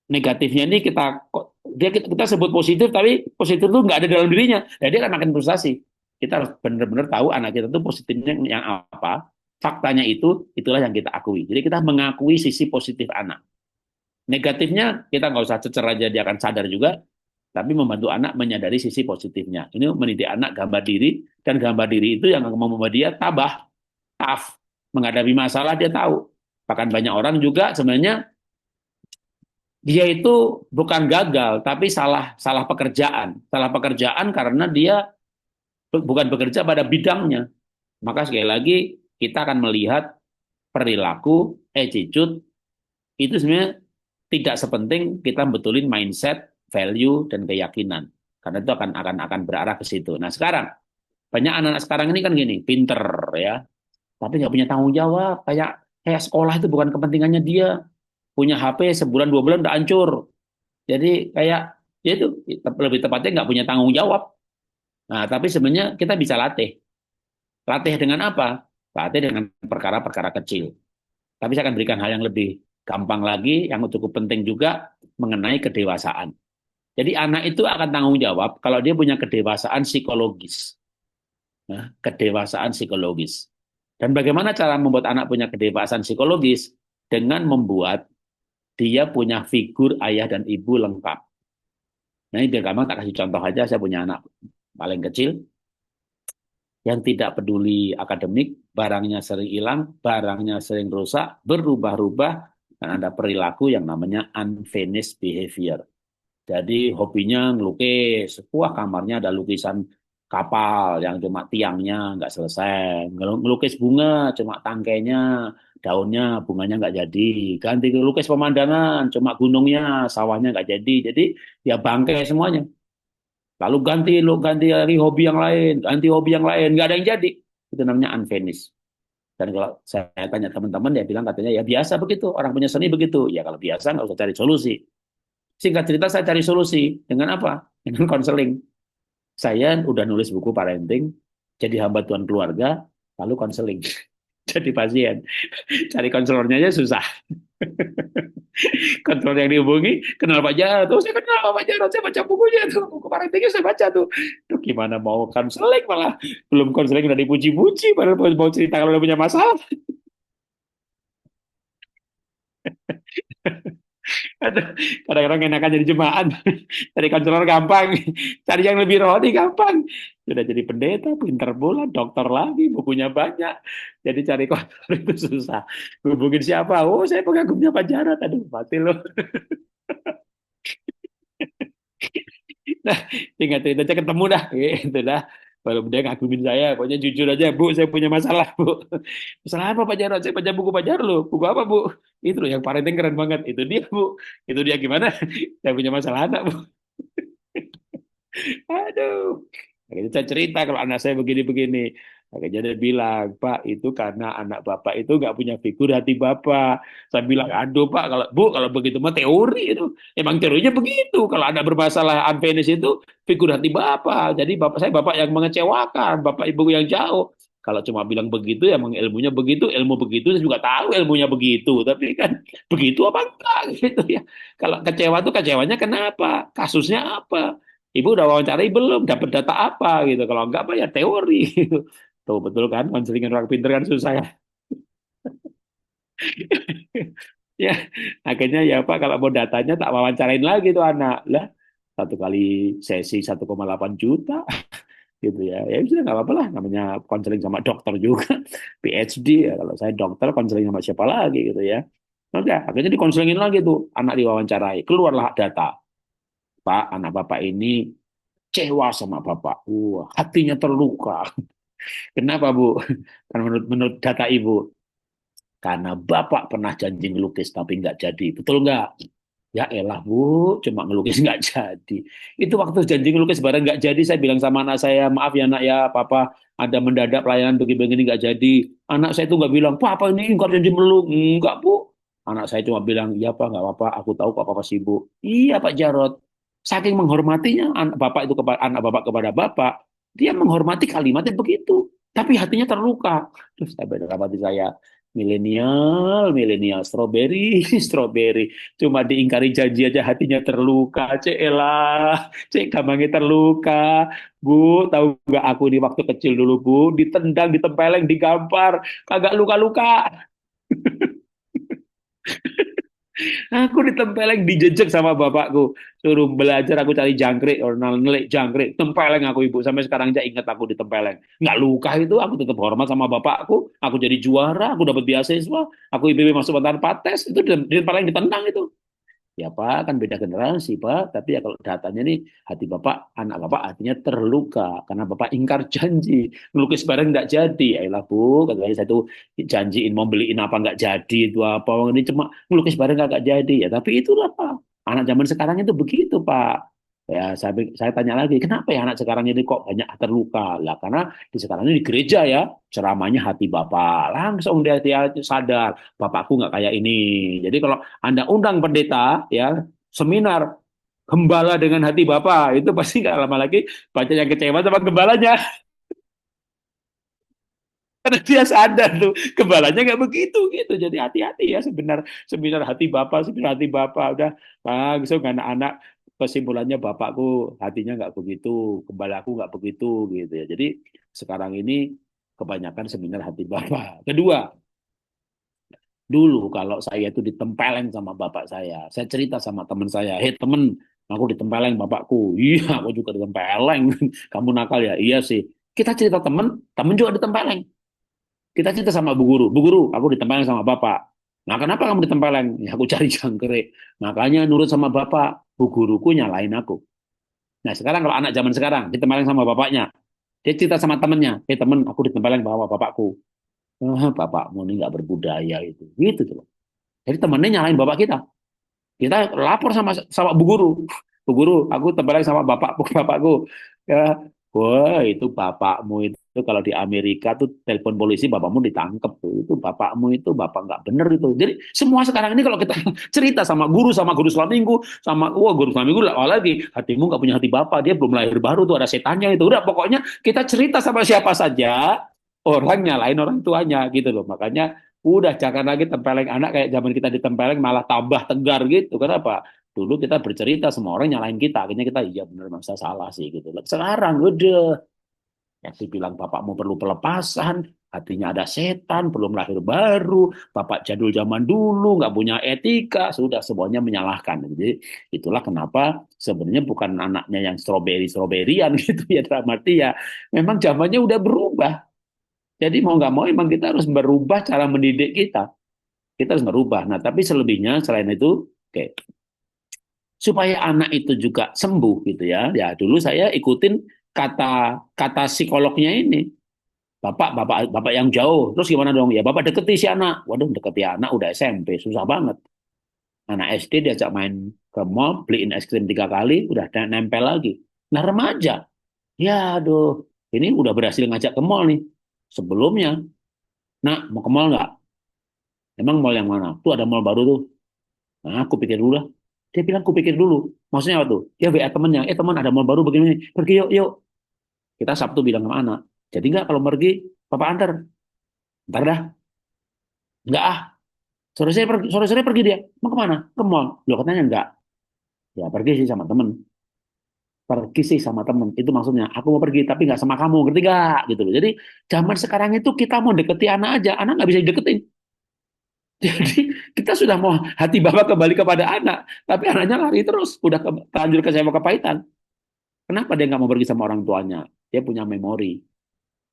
negatifnya ini kita sebut positif tapi positif itu nggak ada dalam dirinya. Jadi dia akan makin frustasi. Kita harus benar-benar tahu anak kita itu positifnya yang apa. Faktanya itulah yang kita akui. Jadi kita mengakui sisi positif anak. Negatifnya kita nggak usah cecer aja, dia akan sadar juga. Tapi membantu anak menyadari sisi positifnya. Ini mendidik anak gambar diri, dan gambar diri itu yang membuat dia tabah, tough, menghadapi masalah dia tahu. Bahkan banyak orang juga sebenarnya dia itu bukan gagal, tapi salah salah pekerjaan. Salah pekerjaan karena dia bukan bekerja pada bidangnya. Maka sekali lagi kita akan melihat perilaku, attitude, itu sebenarnya tidak sepenting kita betulin mindset, value, dan keyakinan. Karena itu akan berarah ke situ. Nah sekarang, banyak anak-anak sekarang ini kan gini, pinter ya, tapi nggak punya tanggung jawab. Kayak sekolah itu bukan kepentingannya dia. Punya HP sebulan 2 bulan udah hancur. Jadi kayak ya itu lebih tepatnya nggak punya tanggung jawab. Nah, tapi sebenarnya kita bisa latih. Latih dengan apa? Latih dengan perkara-perkara kecil. Tapi saya akan berikan hal yang lebih gampang lagi, yang cukup penting juga mengenai kedewasaan. Jadi anak itu akan tanggung jawab kalau dia punya kedewasaan psikologis. Nah, kedewasaan psikologis. Dan bagaimana cara membuat anak punya kedewasaan psikologis? Dengan membuat dia punya figur ayah dan ibu lengkap. Nah, ini biar gampang, tak kasih contoh aja. Saya punya anak paling kecil yang tidak peduli akademik, barangnya sering hilang, barangnya sering rusak, berubah-ubah, dan ada perilaku yang namanya unfinished behavior. Jadi hobinya ngelukis, wah kamarnya ada lukisan kapal yang cuma tiangnya nggak selesai, ngelukis bunga cuma tangkainya, daunnya, bunganya nggak jadi, ganti lukis pemandangan, cuma gunungnya, sawahnya nggak jadi, ya bangkai semuanya. Lalu ganti lagi hobi yang lain, ganti hobi yang lain, nggak ada yang jadi. Itu namanya unfinished. Dan kalau saya tanya teman-teman, dia bilang katanya ya biasa begitu, orang punya seni begitu. Ya kalau biasa nggak usah cari solusi. Singkat cerita saya cari solusi dengan apa? Dengan konseling. Saya udah nulis buku parenting, jadi hamba Tuhan keluarga, lalu konseling. Jadi pasien. Cari konselornya aja susah. Konselor yang dihubungi, kenal Pak Jarod. Tuh, saya kenal Pak Jarod, saya baca bukunya tuh. Buku parentingnya saya baca tuh. Tuh gimana mau konseling malah. Belum konseling udah dipuji-puji, padahal mau cerita kalau udah punya masalah. Kadang-kadang enakan jadi jemaat. Cari konselor gampang. Cari yang lebih rohani gampang. Sudah jadi pendeta, pinter bola, dokter lagi, bukunya banyak. Jadi cari konselor itu susah. Hubungin siapa? Oh, saya pengagumnya Pak Jarod. Aduh, mati loh. Nah, tinggal cerita aja ketemu dah. Gitu dah. Kalau dia ngagumin saya, pokoknya jujur aja, Bu, saya punya masalah, Bu. Masalah apa Pak Jarod? Saya baca buku Pak Jarod loh. Buku apa, Bu? Itu loh yang parenting keren banget. Itu dia, Bu. Itu dia gimana? Saya punya masalah anak, Bu. Aduh. Akhirnya saya cerita kalau anak saya begini-begini. Akhirnya dia bilang, Pak, itu karena anak Bapak itu nggak punya figur hati Bapak. Saya bilang, aduh Pak, kalau begitu mah teori itu. Emang teorinya begitu. Kalau ada bermasalah unfinished itu figur hati Bapak. Jadi saya Bapak yang mengecewakan, Bapak Ibu yang jauh. Kalau cuma bilang begitu, emang ilmunya begitu, ilmu begitu, saya juga tahu ilmunya begitu. Tapi kan begitu apa enggak gitu ya. Kalau kecewa tuh kecewanya kenapa? Kasusnya apa? Ibu udah wawancarai belum? Dapat data apa gitu? Kalau enggak apa ya teori. Tuh betul kan? Konseling orang pinter kan susah ya. Ya, akhirnya ya Pak, kalau mau datanya tak wawancarain lagi tuh anak. Lah, satu kali sesi 1,8 juta gitu ya. Ya sudah nggak apa-apa lah, namanya konseling sama dokter juga. PhD ya, kalau saya dokter konseling sama siapa lagi gitu ya. Oke, akhirnya dikonselingin lagi tuh, anak diwawancarai. Keluarlah data. Pak, anak Bapak ini kecewa sama Bapak. Wah, hatinya terluka. Kenapa, Bu? Karena menurut data Ibu, karena Bapak pernah janji ngelukis tapi nggak jadi. Betul nggak? Ya elah Bu, cuma ngelukis nggak jadi. Itu waktu janji ngelukis bareng nggak jadi, saya bilang sama anak saya, maaf ya nak ya, Papa ada mendadak pelayanan begini-begini nggak jadi. Anak saya itu nggak bilang, Papa ini nggak janji meluk. Enggak Bu. Anak saya cuma bilang, iya Pak, nggak apa-apa, aku tahu kok Papa sibuk. Iya Pak Jarot. Saking menghormatinya anak Bapak itu kepada anak Bapak kepada Bapak, dia menghormati kalimatnya begitu. Tapi hatinya terluka. Terus saya bilang hati saya, milenial, milenial, strawberry, strawberry. Cuma diingkari janji aja hatinya terluka. Cek elah, cek gampangnya terluka. Bu, tahu nggak aku di waktu kecil dulu, Bu, ditendang, ditempeleng, digampar, kagak luka-luka. Aku ditempeleng, dijejek sama bapakku. Suruh belajar, aku cari jangkrik, orang nelik jangkrik. Tempeleng aku ibu, sampai sekarang aja ingat aku ditempeleng. Nggak luka itu, aku tetap hormat sama bapakku. Aku jadi juara, aku dapat beasiswa. Aku IPB masuk tanpa tes, itu ditempeleng, ditendang itu. Ya Pak, kan beda generasi Pak. Tapi ya kalau datanya nih, hati Bapak, anak Bapak hatinya terluka. Karena Bapak ingkar janji. Melukis bareng nggak jadi. Ayolah Bu, katanya saya tuh janjiin mau beliin apa nggak jadi. Itu apa, ini cuma melukis bareng nggak jadi. Ya tapi itulah Pak. Anak zaman sekarang itu begitu Pak. Ya saya tanya lagi, kenapa ya anak sekarang ini kok banyak terluka? Lah karena di sekarang ini di gereja ya, ceramahnya hati Bapak. Langsung dia sadar, Bapakku nggak kayak ini. Jadi kalau anda undang pendeta ya seminar gembala dengan hati Bapak itu pasti nggak lama lagi banyak yang kecewa sama gembalanya karena dia sadar tuh gembalanya nggak begitu gitu. Jadi hati-hati ya seminar hati Bapak, seminar hati Bapak udah langsung anak-anak kesimpulannya bapakku hatinya nggak begitu, gembalaku nggak begitu gitu ya. Jadi sekarang ini kebanyakan seminar hati Bapak. Kedua, dulu kalau saya itu ditempeleng sama bapak saya cerita sama teman saya, hei temen, aku ditempeleng bapakku. Iya, aku juga ditempeleng. Kamu nakal ya? Iya sih. Kita cerita temen, temen juga ditempeleng. Kita cerita sama bu guru, aku ditempeleng sama bapak. Nah, kenapa kamu ditempeleng? Ya, aku cari jangkrik. Makanya nurut sama bapak, bu guruku nyalain aku. Nah, sekarang kalau anak zaman sekarang ditempeleng sama bapaknya, dia cerita sama temennya, hei temen, aku ditempeleng sama bapakku. Ah, bapakmu ini nggak berbudaya itu. Gitu tuh. Jadi temennya nyalain bapak kita. Kita lapor sama sama bu guru. Bu guru, aku terbalik sama bapakku. Ya, wah itu bapakmu itu kalau di Amerika tuh telepon polisi bapakmu ditangkap tuh. Itu bapakmu itu bapak nggak bener itu. Jadi semua sekarang ini kalau kita cerita sama guru selama minggu, sama wah guru selama minggu lah lagi hatimu nggak punya hati bapak, dia belum lahir baru tuh ada setannya itu. Udah pokoknya kita cerita sama siapa saja orang nyalain orang tuanya gitu loh. Makanya udah jangan lagi tempeleng anak kayak zaman kita ditempeleng malah tambah tegar gitu. Kenapa? Dulu kita bercerita semua orang nyalain kita. Akhirnya kita iya benar masa salah sih gitu. Sekarang udah yang dibilang bapakmu perlu pelepasan, hatinya ada setan, belum lahir baru, bapak jadul zaman dulu, nggak punya etika, sudah semuanya menyalahkan. Jadi itulah kenapa sebenarnya bukan anaknya yang strawberry-strawberryan gitu ya, dalam arti ya memang zamannya udah berubah. Jadi mau nggak mau emang kita harus berubah cara mendidik kita. Kita harus berubah. Nah, tapi selebihnya selain itu, oke, supaya anak itu juga sembuh gitu ya. Ya dulu saya ikutin kata kata psikolognya ini. Bapak yang jauh. Terus gimana dong? Ya Bapak deketi si anak. Waduh, deketi anak udah SMP, susah banget. Anak SD diajak main ke mall, beliin es krim 3 kali, udah nempel lagi. Nah remaja, ya aduh, ini udah berhasil ngajak ke mall nih. Sebelumnya, nah mau ke mall nggak? Emang mall yang mana? Tuh ada mall baru tuh. Nah, aku pikir dulu lah. Dia bilang, aku pikir dulu. Maksudnya apa tuh? Ya WA temennya. Teman ada mall baru begini. Pergi yuk, yuk. Kita Sabtu bilang sama anak. Jadi nggak kalau pergi, Papa antar. Ntar dah. Nggak ah. Sore-sore pergi dia. Mau kemana? Ke mall. Loh katanya nggak. Ya pergi sih sama temen. Pergi sih sama temen. Itu maksudnya. Aku mau pergi tapi nggak sama kamu. Ngerti nggak? Gitu loh. Jadi zaman sekarang itu kita mau deketi anak aja. Anak nggak bisa deketin. Jadi kita sudah mau hati bapak kembali kepada anak, tapi anaknya lari terus, udah terlanjur kecewa kepahitan. Kenapa dia nggak mau pergi sama orang tuanya? Dia punya memori.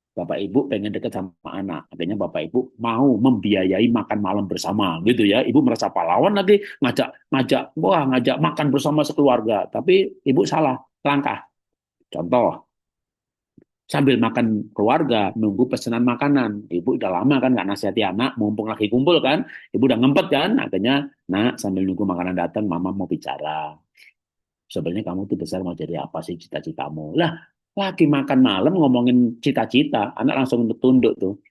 Bapak Ibu pengen dekat sama anak, akhirnya Bapak Ibu mau membiayai makan malam bersama, gitu ya. Ibu merasa pahlawan lagi ngajak makan bersama sekeluarga, tapi Ibu salah langkah. Contoh, sambil makan keluarga, nunggu pesanan makanan. Ibu udah lama kan nggak nasihati anak, mumpung lagi kumpul kan, ibu udah ngempet kan, akhirnya, nak sambil nunggu makanan datang, mama mau bicara. Sebenarnya kamu tuh besar mau jadi apa sih cita-citamu? Lah, lagi makan malam ngomongin cita-cita, anak langsung tunduk tuh.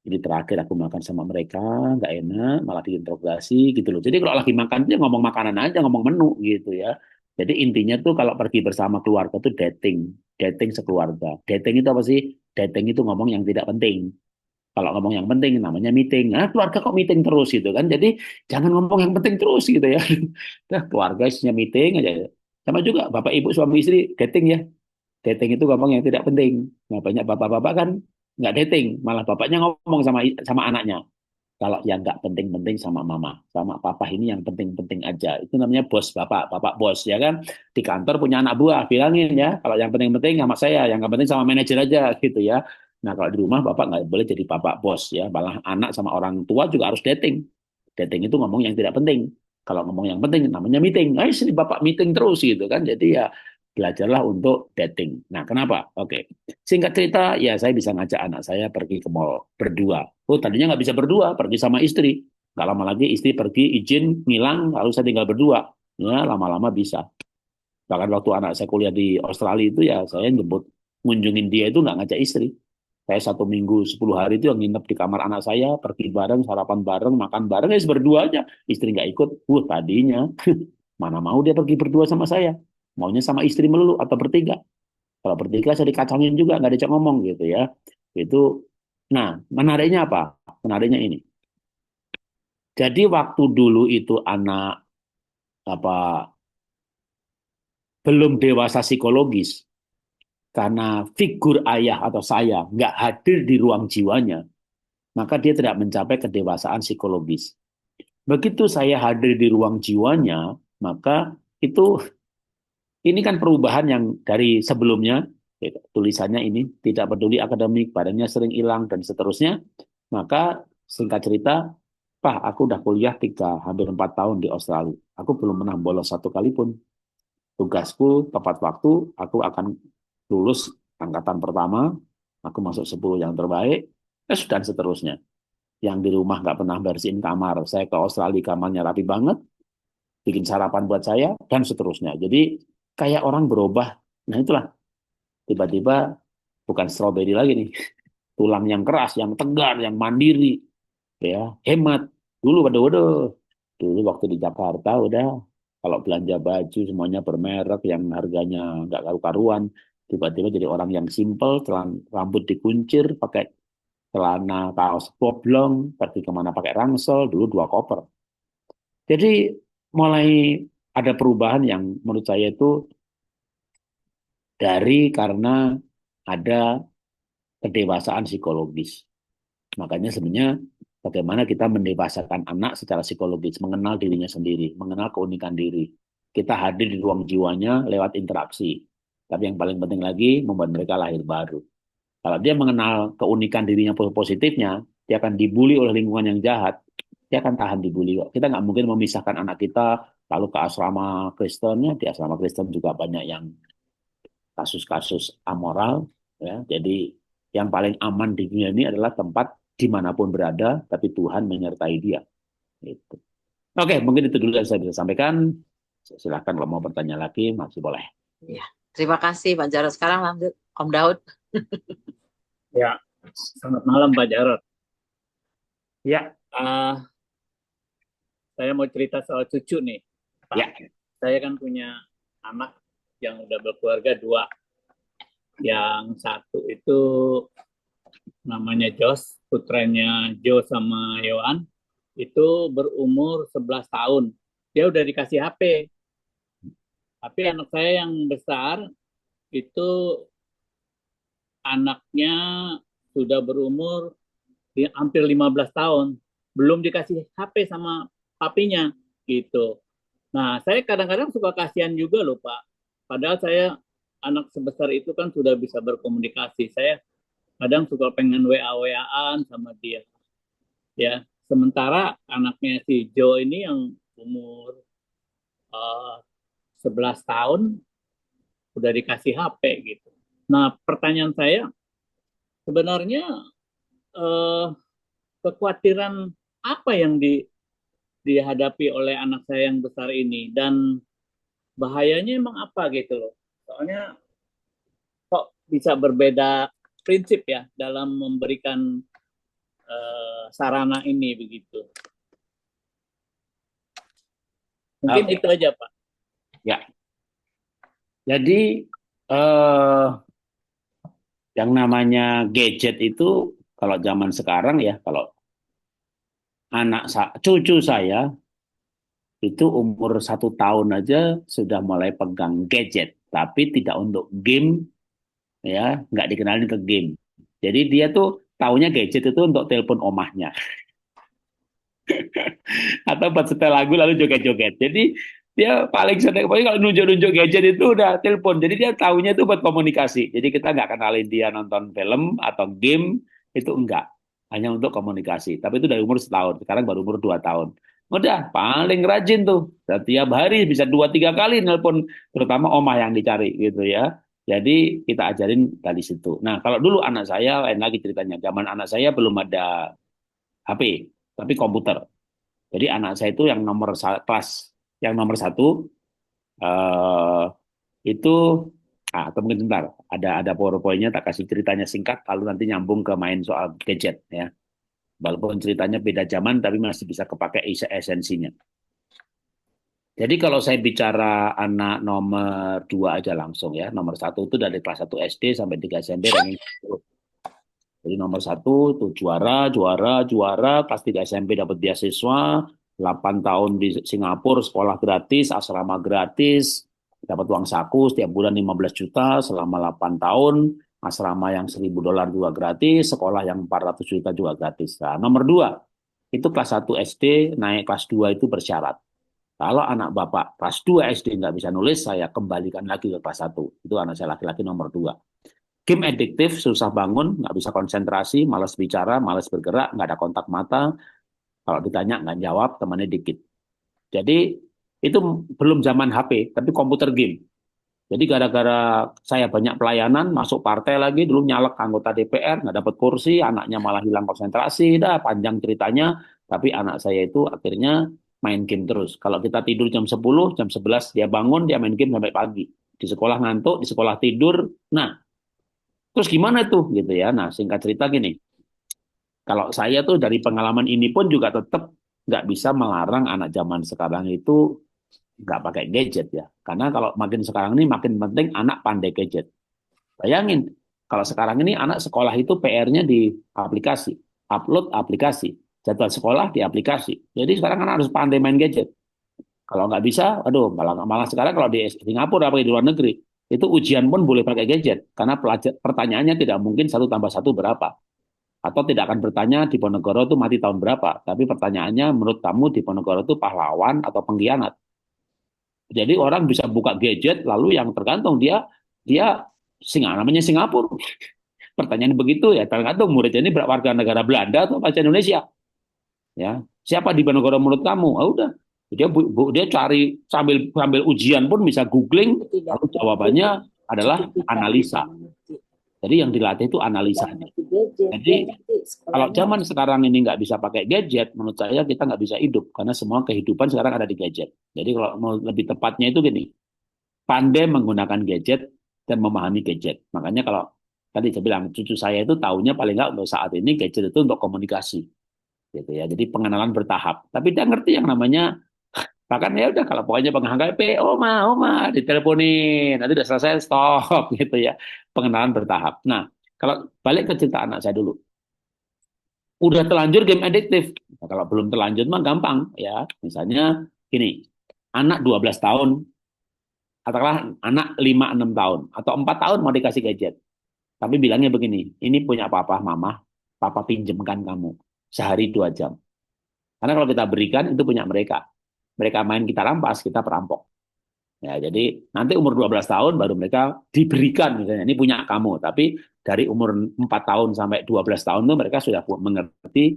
Ini terakhir aku makan sama mereka, nggak enak, malah diinterogasi gitu loh. Jadi kalau lagi makan dia ngomong makanan aja, ngomong menu gitu ya. Jadi intinya tuh kalau pergi bersama keluarga tuh dating sekeluarga. Dating itu apa sih? Dating itu ngomong yang tidak penting. Kalau ngomong yang penting namanya meeting. Nah, keluarga kok meeting terus gitu kan. Jadi jangan ngomong yang penting terus gitu ya. Nah, keluarga isinya meeting aja. Sama juga Bapak Ibu suami istri dating ya. Dating itu ngomong yang tidak penting. Nah, banyak bapak-bapak kan nggak dating, malah bapaknya ngomong sama sama anaknya. Kalau yang nggak penting-penting sama mama, sama papa ini yang penting-penting aja. Itu namanya bos bapak, bapak bos ya kan. Di kantor punya anak buah, bilangin ya. Kalau yang penting-penting sama saya, yang nggak penting sama manajer aja gitu ya. Nah kalau di rumah bapak nggak boleh jadi bapak bos ya. Malah anak sama orang tua juga harus dating. Dating itu ngomong yang tidak penting. Kalau ngomong yang penting namanya meeting. Ayo sini bapak meeting terus gitu kan. Jadi ya belajarlah untuk dating. Nah kenapa? Oke. Singkat cerita, ya saya bisa ngajak anak saya pergi ke mall berdua. Oh tadinya nggak bisa berdua, pergi sama istri. Nggak lama lagi istri pergi izin ngilang, lalu saya tinggal berdua. Ya lama-lama bisa. Bahkan waktu anak saya kuliah di Australia itu ya saya nyebut ngunjungin dia itu nggak ngajak istri. Saya 1 minggu 10 hari itu yang nginep di kamar anak saya, pergi bareng, sarapan bareng, makan bareng, ya berdua aja. Istri nggak ikut. Tadinya mana mau dia pergi berdua sama saya. Maunya sama istri melulu atau bertiga. Kalau bertiga saya dikacangin juga, nggak diajak ngomong gitu ya. Itu, nah menariknya apa? Menariknya ini. Jadi waktu dulu itu anak apa belum dewasa psikologis, karena figur ayah atau saya nggak hadir di ruang jiwanya, maka dia tidak mencapai kedewasaan psikologis. Begitu saya hadir di ruang jiwanya, maka itu ini kan perubahan yang dari sebelumnya, tulisannya ini tidak peduli akademik, badannya sering hilang dan seterusnya. Maka singkat cerita, Pak, aku udah kuliah hampir 4 tahun di Australia. Aku belum pernah bolos satu kali pun. Tugasku tepat waktu, aku akan lulus angkatan pertama, aku masuk 10 yang terbaik, dan seterusnya. Yang di rumah nggak pernah bersihin kamar, saya ke Australia kamarnya rapi banget, bikin sarapan buat saya, dan seterusnya. Jadi kayak orang berubah. Nah itulah, tiba-tiba bukan stroberi lagi nih. Tulang yang keras, yang tegar, yang mandiri, ya hemat. Dulu waduh, dulu waktu di Jakarta udah kalau belanja baju semuanya bermerek yang harganya nggak karu-karuan. Tiba-tiba jadi orang yang simple, rambut dikuncir, pakai celana kaos oblong, pergi kemana pakai ransel, dulu 2 koper. Jadi mulai ada perubahan yang menurut saya itu karena ada kedewasaan psikologis. Makanya sebenarnya bagaimana kita mendewasakan anak secara psikologis, mengenal dirinya sendiri, mengenal keunikan diri. Kita hadir di ruang jiwanya lewat interaksi. Tapi yang paling penting lagi, membuat mereka lahir baru. Kalau dia mengenal keunikan dirinya positifnya, dia akan dibully oleh lingkungan yang jahat, dia akan tahan dibully. Kita nggak mungkin memisahkan anak kita lalu ke asrama Kristennya, di asrama Kristen juga banyak yang kasus-kasus amoral, ya. Jadi yang paling aman di dunia ini adalah tempat dimanapun berada, tapi Tuhan menyertai dia. Gitu. Oke, mungkin itu dulu yang saya bisa sampaikan. Silahkan kalau mau bertanya lagi, masih boleh. Ya, terima kasih Pak Jarod. Sekarang lanjut Om Daud. Ya, selamat malam Pak Jarod. Ya. Saya mau cerita soal cucu nih, Pak. Ya. Saya kan punya anak yang udah berkeluarga 2. Yang satu itu namanya Jos, putranya Jo sama Yohan. Itu berumur 11 tahun. Dia udah dikasih HP. Tapi anak saya yang besar itu anaknya sudah berumur hampir 15 tahun. belum dikasih HP sama papinya gitu. Nah, saya kadang-kadang suka kasihan juga loh Pak. Padahal saya anak sebesar itu kan sudah bisa berkomunikasi. Saya kadang suka pengen WA-WA-an sama dia. Ya, sementara anaknya si Joe ini yang umur eh, 11 tahun udah dikasih HP gitu. Nah, pertanyaan saya sebenarnya eh, kekhawatiran apa yang dihadapi oleh anak saya yang besar ini dan bahayanya emang apa gitu loh. Soalnya kok bisa berbeda prinsip ya dalam memberikan sarana ini begitu. Mungkin Oke. itu aja Pak. Ya, jadi yang namanya gadget itu kalau zaman sekarang ya, kalau cucu saya itu umur 1 tahun aja sudah mulai pegang gadget, tapi tidak untuk game, ya, nggak dikenalin ke game. Jadi dia tuh taunya gadget itu untuk telepon omahnya atau buat setel lagu lalu joget-joget. Jadi dia paling seneng paling kalau nunjuk-nunjuk gadget itu udah telepon. Jadi dia taunya itu buat komunikasi. Jadi kita nggak kenalin dia nonton film atau game, itu enggak. Hanya untuk komunikasi. Tapi itu dari umur 1 tahun. Sekarang baru umur 2 tahun. Udah paling rajin tuh. Setiap hari bisa 2-3 kali nelpon, terutama omah yang dicari gitu ya. Jadi kita ajarin dari situ. Nah, kalau dulu anak saya lain lagi ceritanya. Zaman anak saya belum ada HP, tapi komputer. Jadi anak saya itu yang kelas yang nomor 1 eh, itu atau mungkin sebentar ada PowerPoint-nya, tak kasih ceritanya singkat lalu nanti nyambung ke main soal gadget ya. Walaupun ceritanya beda zaman tapi masih bisa kepakai esensinya. Jadi kalau saya bicara anak nomor 2 aja langsung ya. Nomor 1 itu dari kelas 1 SD sampai 3 SMP ranking 10. Jadi nomor 1 tuh juara, juara, juara, kelas 3 SMP dapat beasiswa, 8 tahun di Singapura, sekolah gratis, asrama gratis, dapat uang saku setiap bulan 15 juta selama 8 tahun, asrama yang $1.000 juga gratis, sekolah yang 400 juta juga gratis. Nah, nomor 2 itu kelas 1 SD, naik kelas 2 itu bersyarat. Kalau anak bapak kelas 2 SD nggak bisa nulis, saya kembalikan lagi ke kelas 1. Itu anak saya laki-laki nomor 2. Game adiktif, susah bangun, nggak bisa konsentrasi, malas bicara, malas bergerak, nggak ada kontak mata. Kalau ditanya nggak jawab, temannya dikit. Jadi itu belum zaman HP, tapi komputer game. Jadi gara-gara saya banyak pelayanan, masuk partai lagi, dulu nyalek anggota DPR, nggak dapat kursi, anaknya malah hilang konsentrasi, dah panjang ceritanya. Tapi anak saya itu akhirnya main game terus. Kalau kita tidur jam 10, jam 11 dia bangun, dia main game sampai pagi. Di sekolah ngantuk, di sekolah tidur. Nah, terus gimana tuh gitu ya. Nah, singkat cerita gini, kalau saya tuh dari pengalaman ini pun juga tetap nggak bisa melarang anak zaman sekarang itu nggak pakai gadget ya. Karena kalau makin sekarang ini makin penting anak pandai gadget. Bayangin, kalau sekarang ini anak sekolah itu PR-nya di aplikasi, upload aplikasi, jadwal sekolah di aplikasi. Jadi sekarang anak harus pandai main gadget. Kalau nggak bisa, aduh, malah sekarang kalau di Singapura atau di luar negeri, itu ujian pun boleh pakai gadget. Karena pertanyaannya tidak mungkin 1 tambah 1 berapa. Atau tidak akan bertanya Diponegoro itu mati tahun berapa. Tapi pertanyaannya, menurut kamu Diponegoro itu pahlawan atau pengkhianat? Jadi orang bisa buka gadget, lalu yang tergantung dia namanya Singapura. Pertanyaan begitu ya, tergantung muridnya ini warga negara Belanda atau bahasa Indonesia. Ya, siapa di Diponegoro menurut kamu? Ah, udah, dia cari sambil sambil ujian pun bisa googling, Tidak, lalu jawabannya adalah sertifikat bisa analisa. mengerti. Jadi yang dilatih itu Tidak analisanya. mengerti gadget, dia Jadi nanti kalau sekolahnya zaman sekarang ini nggak bisa pakai gadget, menurut saya kita nggak bisa hidup karena semua kehidupan sekarang ada di gadget. Jadi kalau mau lebih tepatnya itu gini, pandai menggunakan gadget dan memahami gadget. Makanya kalau tadi saya bilang cucu saya itu tahunya paling nggak untuk saat ini gadget itu untuk komunikasi, gitu ya. Jadi pengenalan bertahap. Tapi dia ngerti yang namanya bahkan ya udah kalau pokoknya pegang HP, oma, diteleponin, nanti udah selesai stop gitu ya. Pengenalan bertahap. Nah, kalau balik ke cerita anak saya dulu, udah terlanjur game adiktif. Nah, kalau belum terlanjur mah gampang ya. Misalnya gini, anak 12 tahun, katakanlah anak 5-6 tahun, atau 4 tahun mau dikasih gadget. Tapi bilangnya begini, ini punya papa, mama, papa pinjemkan kamu sehari 2 jam. Karena kalau kita berikan, itu punya mereka. Mereka main kita rampas, kita perampok. Ya, jadi nanti umur 12 tahun baru mereka diberikan misalnya, ini punya kamu. Tapi dari umur 4 tahun sampai 12 tahun itu mereka sudah mengerti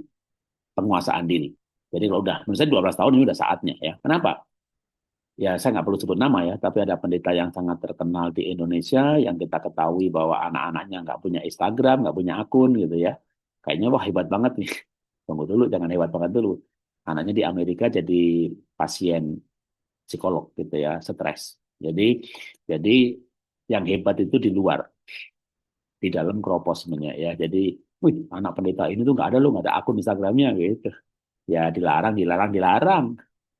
penguasaan diri. Jadi kalau udah, menurut saya 12 tahun ini udah saatnya ya. Kenapa? Ya saya nggak perlu sebut nama ya, tapi ada pendeta yang sangat terkenal di Indonesia yang kita ketahui bahwa anak-anaknya nggak punya Instagram, nggak punya akun gitu ya. Kayaknya wah hebat banget nih. Tunggu dulu, jangan hebat banget dulu. Anaknya di Amerika jadi pasien psikolog gitu ya, stres. Jadi yang hebat itu di luar, di dalam keropos sebenarnya ya. Jadi, wih, anak pendeta ini tuh nggak ada loh, nggak ada akun Instagramnya gitu. Ya dilarang,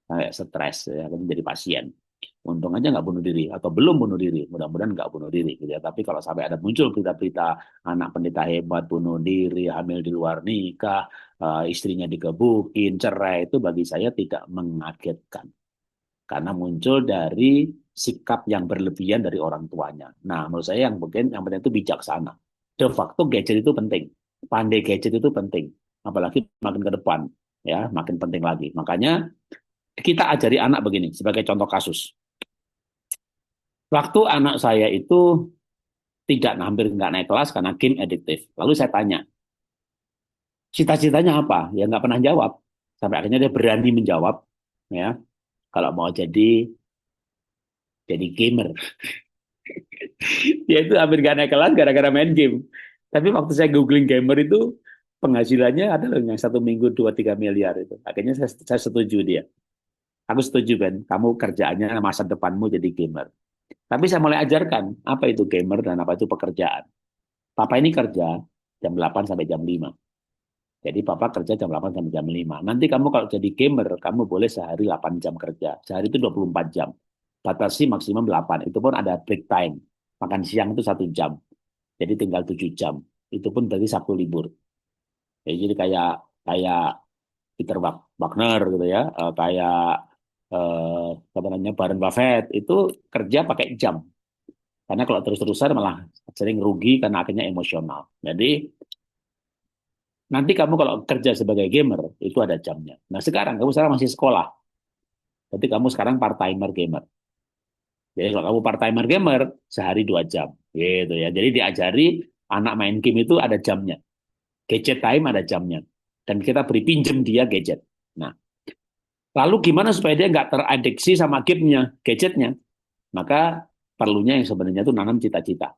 kayak stres ya, kan jadi pasien. Untung aja nggak bunuh diri atau belum bunuh diri, mudah-mudahan nggak bunuh diri gitu ya. Tapi kalau sampai ada muncul berita-berita anak pendeta hebat bunuh diri, hamil di luar nikah, istrinya digebukin, cerai, itu bagi saya tidak mengagetkan karena muncul dari sikap yang berlebihan dari orang tuanya. Nah, menurut saya yang penting itu bijaksana. De facto gadget itu penting, pandai gadget itu penting, apalagi makin ke depan ya makin penting lagi. Makanya kita ajari anak begini sebagai contoh kasus. Waktu anak saya itu tidak hampir nggak naik kelas karena game adiktif. Lalu saya tanya, cita-citanya apa? Ya nggak pernah jawab. Sampai akhirnya dia berani menjawab, ya kalau mau jadi gamer. Dia itu hampir nggak naik kelas gara-gara main game. Tapi waktu saya googling gamer itu penghasilannya ada loh yang 1 minggu 2-3 miliar itu. Akhirnya saya setuju dia. Aku setuju kan, kamu kerjaannya masa depanmu jadi gamer. Tapi saya mulai ajarkan apa itu gamer dan apa itu pekerjaan. Papa ini kerja jam 8 sampai jam 5. Jadi papa kerja jam 8 sampai jam 5. Nanti kamu kalau jadi gamer, kamu boleh sehari 8 jam kerja. Sehari itu 24 jam. Batasi maksimum 8. Itu pun ada break time. Makan siang itu 1 jam. Jadi tinggal 7 jam. Itu pun berarti Sabtu libur. Jadi kayak kayak Peter Wagner gitu ya. Kayak apa namanya Warren Buffett itu kerja pakai jam. Karena kalau terus-terusan malah sering rugi karena akhirnya emosional. Jadi nanti kamu kalau kerja sebagai gamer itu ada jamnya. Nah sekarang kamu sekarang masih sekolah. Jadi kamu sekarang part-timer gamer. Jadi kalau kamu part-timer gamer sehari 2 jam. Gitu ya. Jadi diajari anak main game itu ada jamnya. Gadget time ada jamnya. Dan kita beri pinjem dia gadget. Nah, lalu gimana supaya dia nggak teradiksi sama gamenya, gadgetnya? Maka perlunya yang sebenarnya itu nanam cita-cita.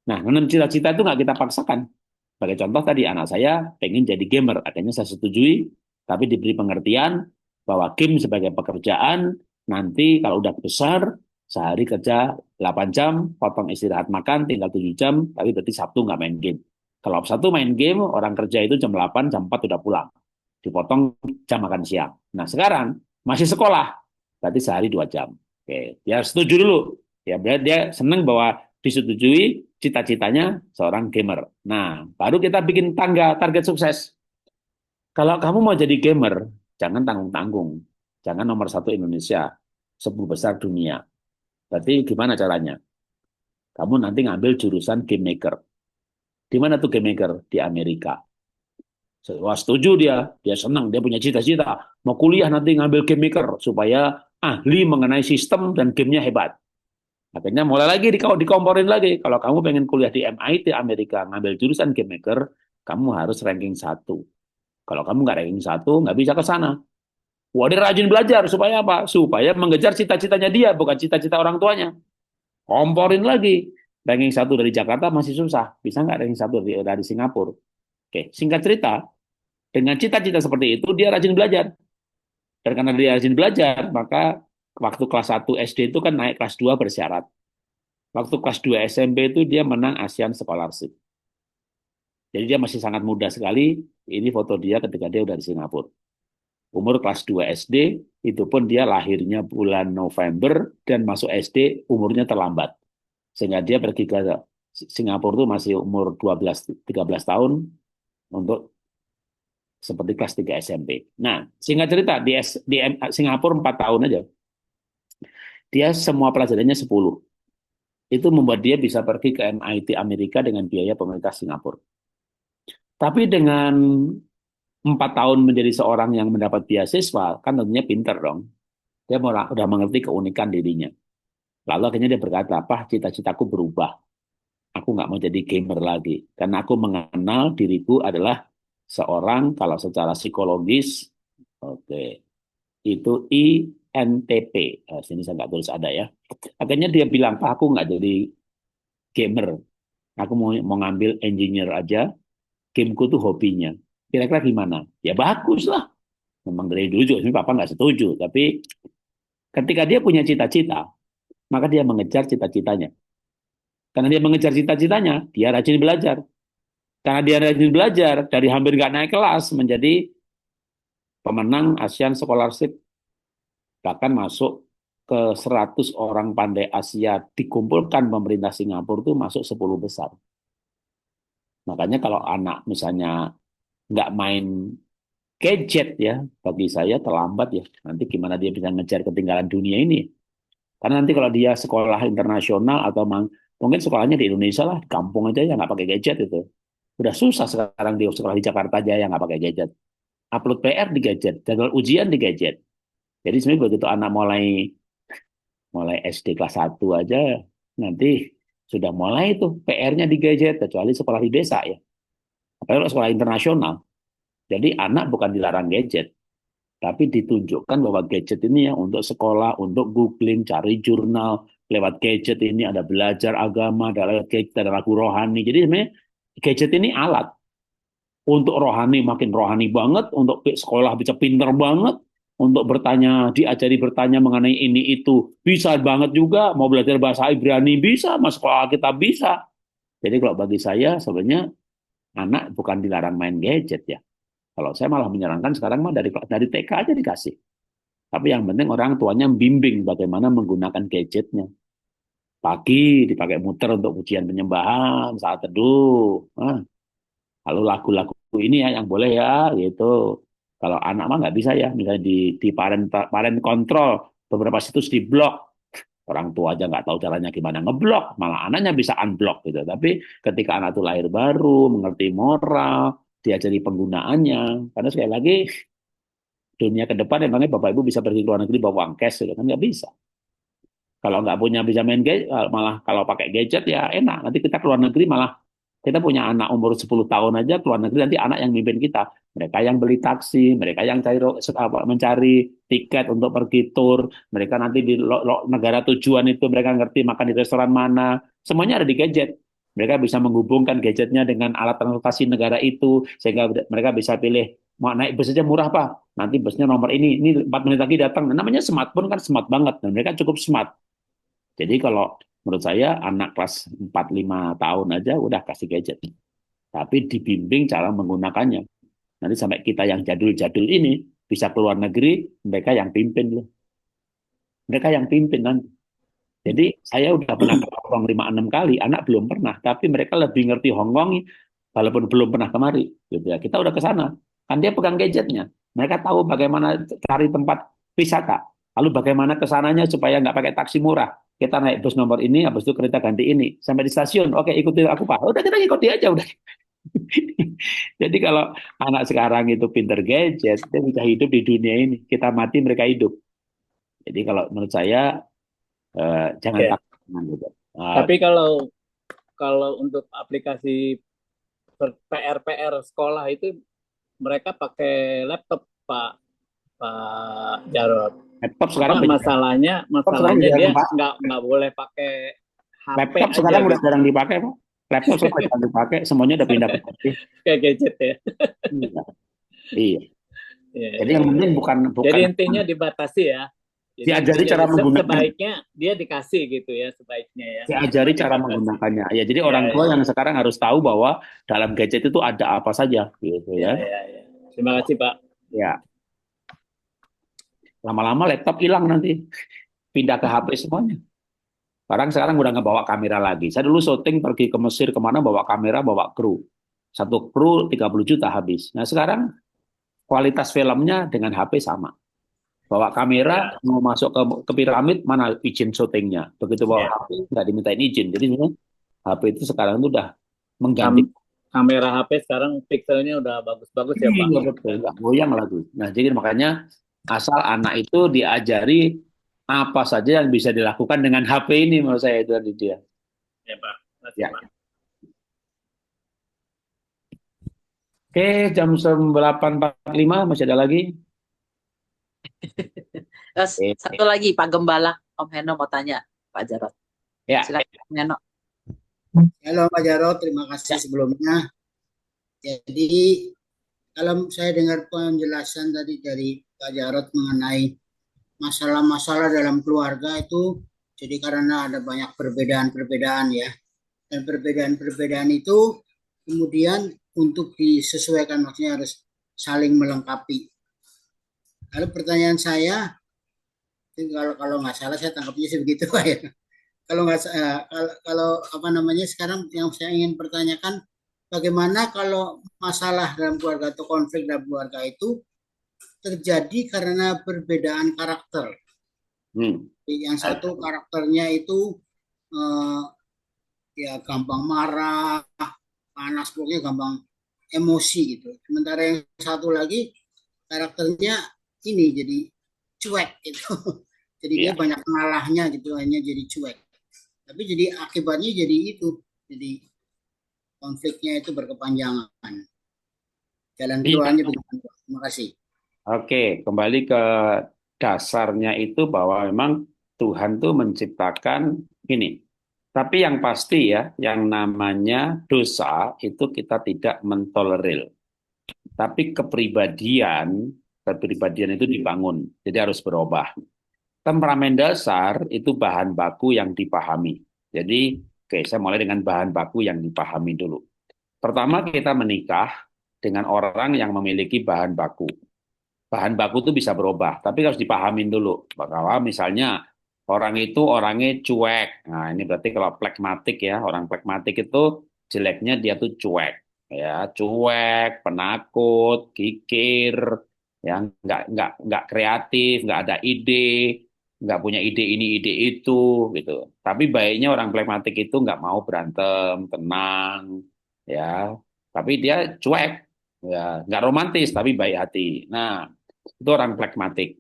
Nah, nanam cita-cita itu nggak kita paksakan. Sebagai contoh tadi, anak saya pengen jadi gamer. Akhirnya saya setujui, tapi diberi pengertian bahwa game sebagai pekerjaan, nanti kalau udah besar, sehari kerja 8 jam, potong istirahat makan, tinggal 7 jam, tapi berarti Sabtu nggak main game. Kalau Sabtu main game, orang kerja itu jam 8, jam 4 udah pulang. Dipotong jam makan siang. Nah, sekarang masih sekolah, berarti sehari 2 jam. Oke, dia setuju dulu. Ya, berarti dia senang bahwa disetujui cita-citanya seorang gamer. Nah, baru kita bikin tangga target sukses. Kalau kamu mau jadi gamer, jangan tanggung-tanggung. Jangan nomor 1 Indonesia, 10 besar dunia. Berarti gimana caranya? Kamu nanti ngambil jurusan game maker. Di mana tuh game maker? Di Amerika. Wah, setuju dia senang, dia punya cita-cita. Mau kuliah nanti ngambil game maker supaya ahli mengenai sistem dan gamenya hebat. Akhirnya mulai lagi dikomporin lagi. Kalau kamu pengen kuliah di MIT Amerika, ngambil jurusan game maker, kamu harus ranking 1. Kalau kamu nggak ranking 1, nggak bisa ke sana. Wah, dia rajin belajar. Supaya apa? Supaya mengejar cita-citanya dia, bukan cita-cita orang tuanya. Komporin lagi. Ranking 1 dari Jakarta masih susah. Bisa nggak ranking 1 dari Singapura? Oke, singkat cerita, dengan cita-cita seperti itu, dia rajin belajar. Dan karena dia rajin belajar, maka waktu kelas 1 SD itu kan naik kelas 2 bersyarat. Waktu kelas 2 SMP itu dia menang ASEAN Scholarship. Jadi dia masih sangat muda sekali. Ini foto dia ketika dia udah di Singapura. Umur kelas 2 SD, itu pun dia lahirnya bulan November dan masuk SD umurnya terlambat. Sehingga dia pergi ke Singapura itu masih umur 12-13 tahun untuk seperti kelas 3 SMP. Nah, singkat cerita, di Singapura 4 tahun aja. Dia semua pelajarannya 10. Itu membuat dia bisa pergi ke MIT Amerika dengan biaya pemerintah Singapura. Tapi dengan 4 tahun menjadi seorang yang mendapat beasiswa, kan tentunya pinter dong. Dia udah mengerti keunikan dirinya. Lalu akhirnya dia berkata, "Pak, cita-citaku berubah. Aku nggak mau jadi gamer lagi. Karena aku mengenal diriku adalah seorang, kalau secara psikologis, oke, itu INTP. Sini saya nggak tulis ada ya. Akhirnya dia bilang, Pak, aku nggak jadi gamer. Aku mau ngambil engineer aja. Gameku tuh hobinya. Kira-kira gimana? Ya bagus lah. Memang dari dulu juga sebenarnya Papa nggak setuju. Tapi ketika dia punya cita-cita, maka dia mengejar cita-citanya. Karena dia mengejar cita-citanya, dia rajin belajar. Karena dia rajin belajar, dari hampir nggak naik kelas menjadi pemenang Asian Scholarship, bahkan masuk ke 100 orang pandai Asia dikumpulkan pemerintah Singapura itu masuk 10 besar. Makanya kalau anak misalnya nggak main gadget ya, bagi saya terlambat ya. Nanti gimana dia bisa ngejar ketinggalan dunia ini? Karena nanti kalau dia sekolah internasional atau mungkin sekolahnya di Indonesia lah, di kampung aja ya nggak pakai gadget itu. Udah susah sekarang dia sekolah di Jakarta aja yang nggak pakai gadget. Upload PR di gadget, jadwal ujian di gadget. Jadi sebenarnya begitu anak mulai mulai SD kelas 1 aja, nanti sudah mulai tuh PR-nya di gadget, kecuali sekolah di desa ya. Apalagi kalau sekolah internasional. Jadi anak bukan dilarang gadget, tapi ditunjukkan bahwa gadget ini ya untuk sekolah, untuk googling, cari jurnal, lewat gadget ini ada belajar agama, ada lewat gadget, ada lagu rohani. Jadi sebenarnya gadget ini alat untuk rohani makin rohani banget, untuk sekolah bisa pinter banget, untuk bertanya, diajari bertanya mengenai ini itu bisa banget juga, mau belajar bahasa Ibrani bisa, masuk sekolah kita bisa. Jadi kalau bagi saya sebenarnya anak bukan dilarang main gadget ya. Kalau saya malah menyarankan sekarang mah dari TK aja dikasih. Tapi yang penting orang tuanya bimbing bagaimana menggunakan gadgetnya. Pagi dipakai muter untuk pujian penyembahan, saat teduh. Lalu lagu-lagu ini ya yang boleh ya gitu. Kalau anak mah nggak bisa ya, misalnya di parent control beberapa situs di blok. Orang tua aja nggak tahu caranya gimana ngeblok, malah anaknya bisa unblock gitu. Tapi ketika anak itu lahir baru, mengerti moral, diajari penggunaannya. Karena sekali lagi dunia ke depan emangnya Bapak Ibu bisa pergi ke luar negeri bawa uang cash gitu kan nggak bisa. Kalau nggak punya bisa main gadget, malah kalau pakai gadget ya enak. Nanti kita keluar negeri malah kita punya anak umur 10 tahun aja keluar negeri nanti anak yang mimpin kita. Mereka yang beli taksi, mereka yang mencari tiket untuk pergi tur, mereka nanti di negara tujuan itu mereka ngerti makan di restoran mana. Semuanya ada di gadget. Mereka bisa menghubungkan gadgetnya dengan alat transportasi negara itu sehingga mereka bisa pilih mau naik bus aja murah Pak. Nanti busnya nomor ini 4 menit lagi datang. Nah, namanya smartphone kan smart banget dan mereka cukup smart. Jadi kalau menurut saya anak kelas 4-5 tahun aja udah kasih gadget. Tapi dibimbing cara menggunakannya. Nanti sampai kita yang jadul-jadul ini bisa keluar negeri, mereka yang pimpin loh. Mereka yang pimpin nanti. Jadi saya udah pernah ke Hong Kong 5-6 kali, anak belum pernah, tapi mereka lebih ngerti Hong Kong walaupun belum pernah kemari. Gitu ya. Kita udah ke sana. Kan dia pegang gadgetnya. Mereka tahu bagaimana cari tempat wisata. Lalu bagaimana kesananya supaya nggak pakai taksi murah. Kita naik bus nomor ini, habis itu kereta ganti ini. Sampai di stasiun, oke ikuti aku Pak. Udah kita ikuti aja udah. Jadi kalau anak sekarang itu pinter gadget, dia bisa hidup di dunia ini. Kita mati, mereka hidup. Jadi kalau menurut saya jangan Oke. takut dengan gadget. Tapi kalau kalau untuk aplikasi PR-PR sekolah itu mereka pakai laptop, Pak Jarod. Laptop sekarang Cuma masalahnya dia jarang, Pak. nggak boleh pakai HP Laptop aja sekarang udah gitu, jarang dipakai, Pak. Laptop sekarang jarang dipakai, semuanya udah pindah ke PC. kayak gadget ya. Iya. Iya. Ya, Jadi ya, yang ya. penting bukan Jadi intinya dibatasi ya. Jadi diajari intinya cara menggunakan, sebaiknya dia dikasih gitu ya, sebaiknya ya. diajari Cuma cara dibatasi. menggunakannya. Ya, jadi Ya, orang tua ya, yang sekarang harus tahu bahwa dalam gadget itu ada apa saja, gitu ya, ya. ya, ya. Terima kasih Pak. Ya, lama-lama laptop hilang nanti, pindah ke HP semuanya. Orang sekarang udah nggak bawa kamera lagi. Saya dulu syuting pergi ke Mesir kemana bawa kamera, bawa kru. Satu kru 30 juta habis. Nah sekarang kualitas filmnya dengan HP sama. Bawa kamera, Ya, mau masuk ke piramid, mana izin syutingnya. Begitu bawa ya. HP, nggak dimintain izin. Jadi sebenarnya HP itu sekarang itu udah Kam- mengganti. kamera HP sekarang pixelnya udah bagus-bagus ya Pak. Iya betul, nggak goyang lagi. Nah, jadi makanya asal anak itu diajari apa saja yang bisa dilakukan dengan HP ini, menurut saya itu tadi dia. Ya Pak, terima kasih Ya. Pak. Oke, jam 8.45 masih ada lagi. Terus Oke. satu lagi Pak Gembala, Om Heno mau tanya Pak Jarot. Ya, Silakan Om Heno. Halo Pak Jarod, terima kasih ya. sebelumnya. Jadi kalau saya dengar penjelasan tadi dari Pak Jarod mengenai masalah-masalah dalam keluarga itu, jadi karena ada banyak perbedaan-perbedaan ya, dan perbedaan-perbedaan itu kemudian untuk disesuaikan maksudnya harus saling melengkapi. Lalu pertanyaan saya, kalau kalau nggak salah saya tangkapnya sih begitu Pak ya. Kalau nggak kalau apa namanya sekarang yang saya ingin pertanyakan bagaimana kalau masalah dalam keluarga atau konflik dalam keluarga itu terjadi karena perbedaan karakter. Yang satu karakternya itu eh, ya gampang marah, panas, pokoknya gampang emosi gitu. Sementara yang satu lagi karakternya ini jadi cuek gitu. Jadi dia banyak mengalahnya gitu, hanya jadi cuek. Tapi jadi akibatnya jadi itu, jadi konfliknya itu berkepanjangan. Jalan keluarnya begitu. Terima kasih. Oke, kembali ke dasarnya itu bahwa memang Tuhan tuh menciptakan ini. Tapi yang pasti ya, yang namanya dosa itu kita tidak mentolerir. Tapi kepribadian itu dibangun. Jadi harus berubah. Temperamen dasar itu bahan baku yang dipahami. Jadi, oke, saya mulai dengan bahan baku yang dipahami dulu. Pertama, kita menikah dengan orang yang memiliki bahan baku. Bahan baku itu bisa berubah, tapi harus dipahamin dulu. Bahwa misalnya orang itu orangnya cuek. Nah, ini berarti kalau plekmatik ya, orang plekmatik itu jeleknya dia tuh cuek. Ya, cuek, penakut, kikir, yang nggak kreatif, nggak ada ide, nggak punya ide ini, ide itu, gitu. Tapi baiknya orang plekmatik itu nggak mau berantem, tenang, ya. Tapi dia cuek, ya, nggak romantis, tapi baik hati. Nah, itu orang plekmatik.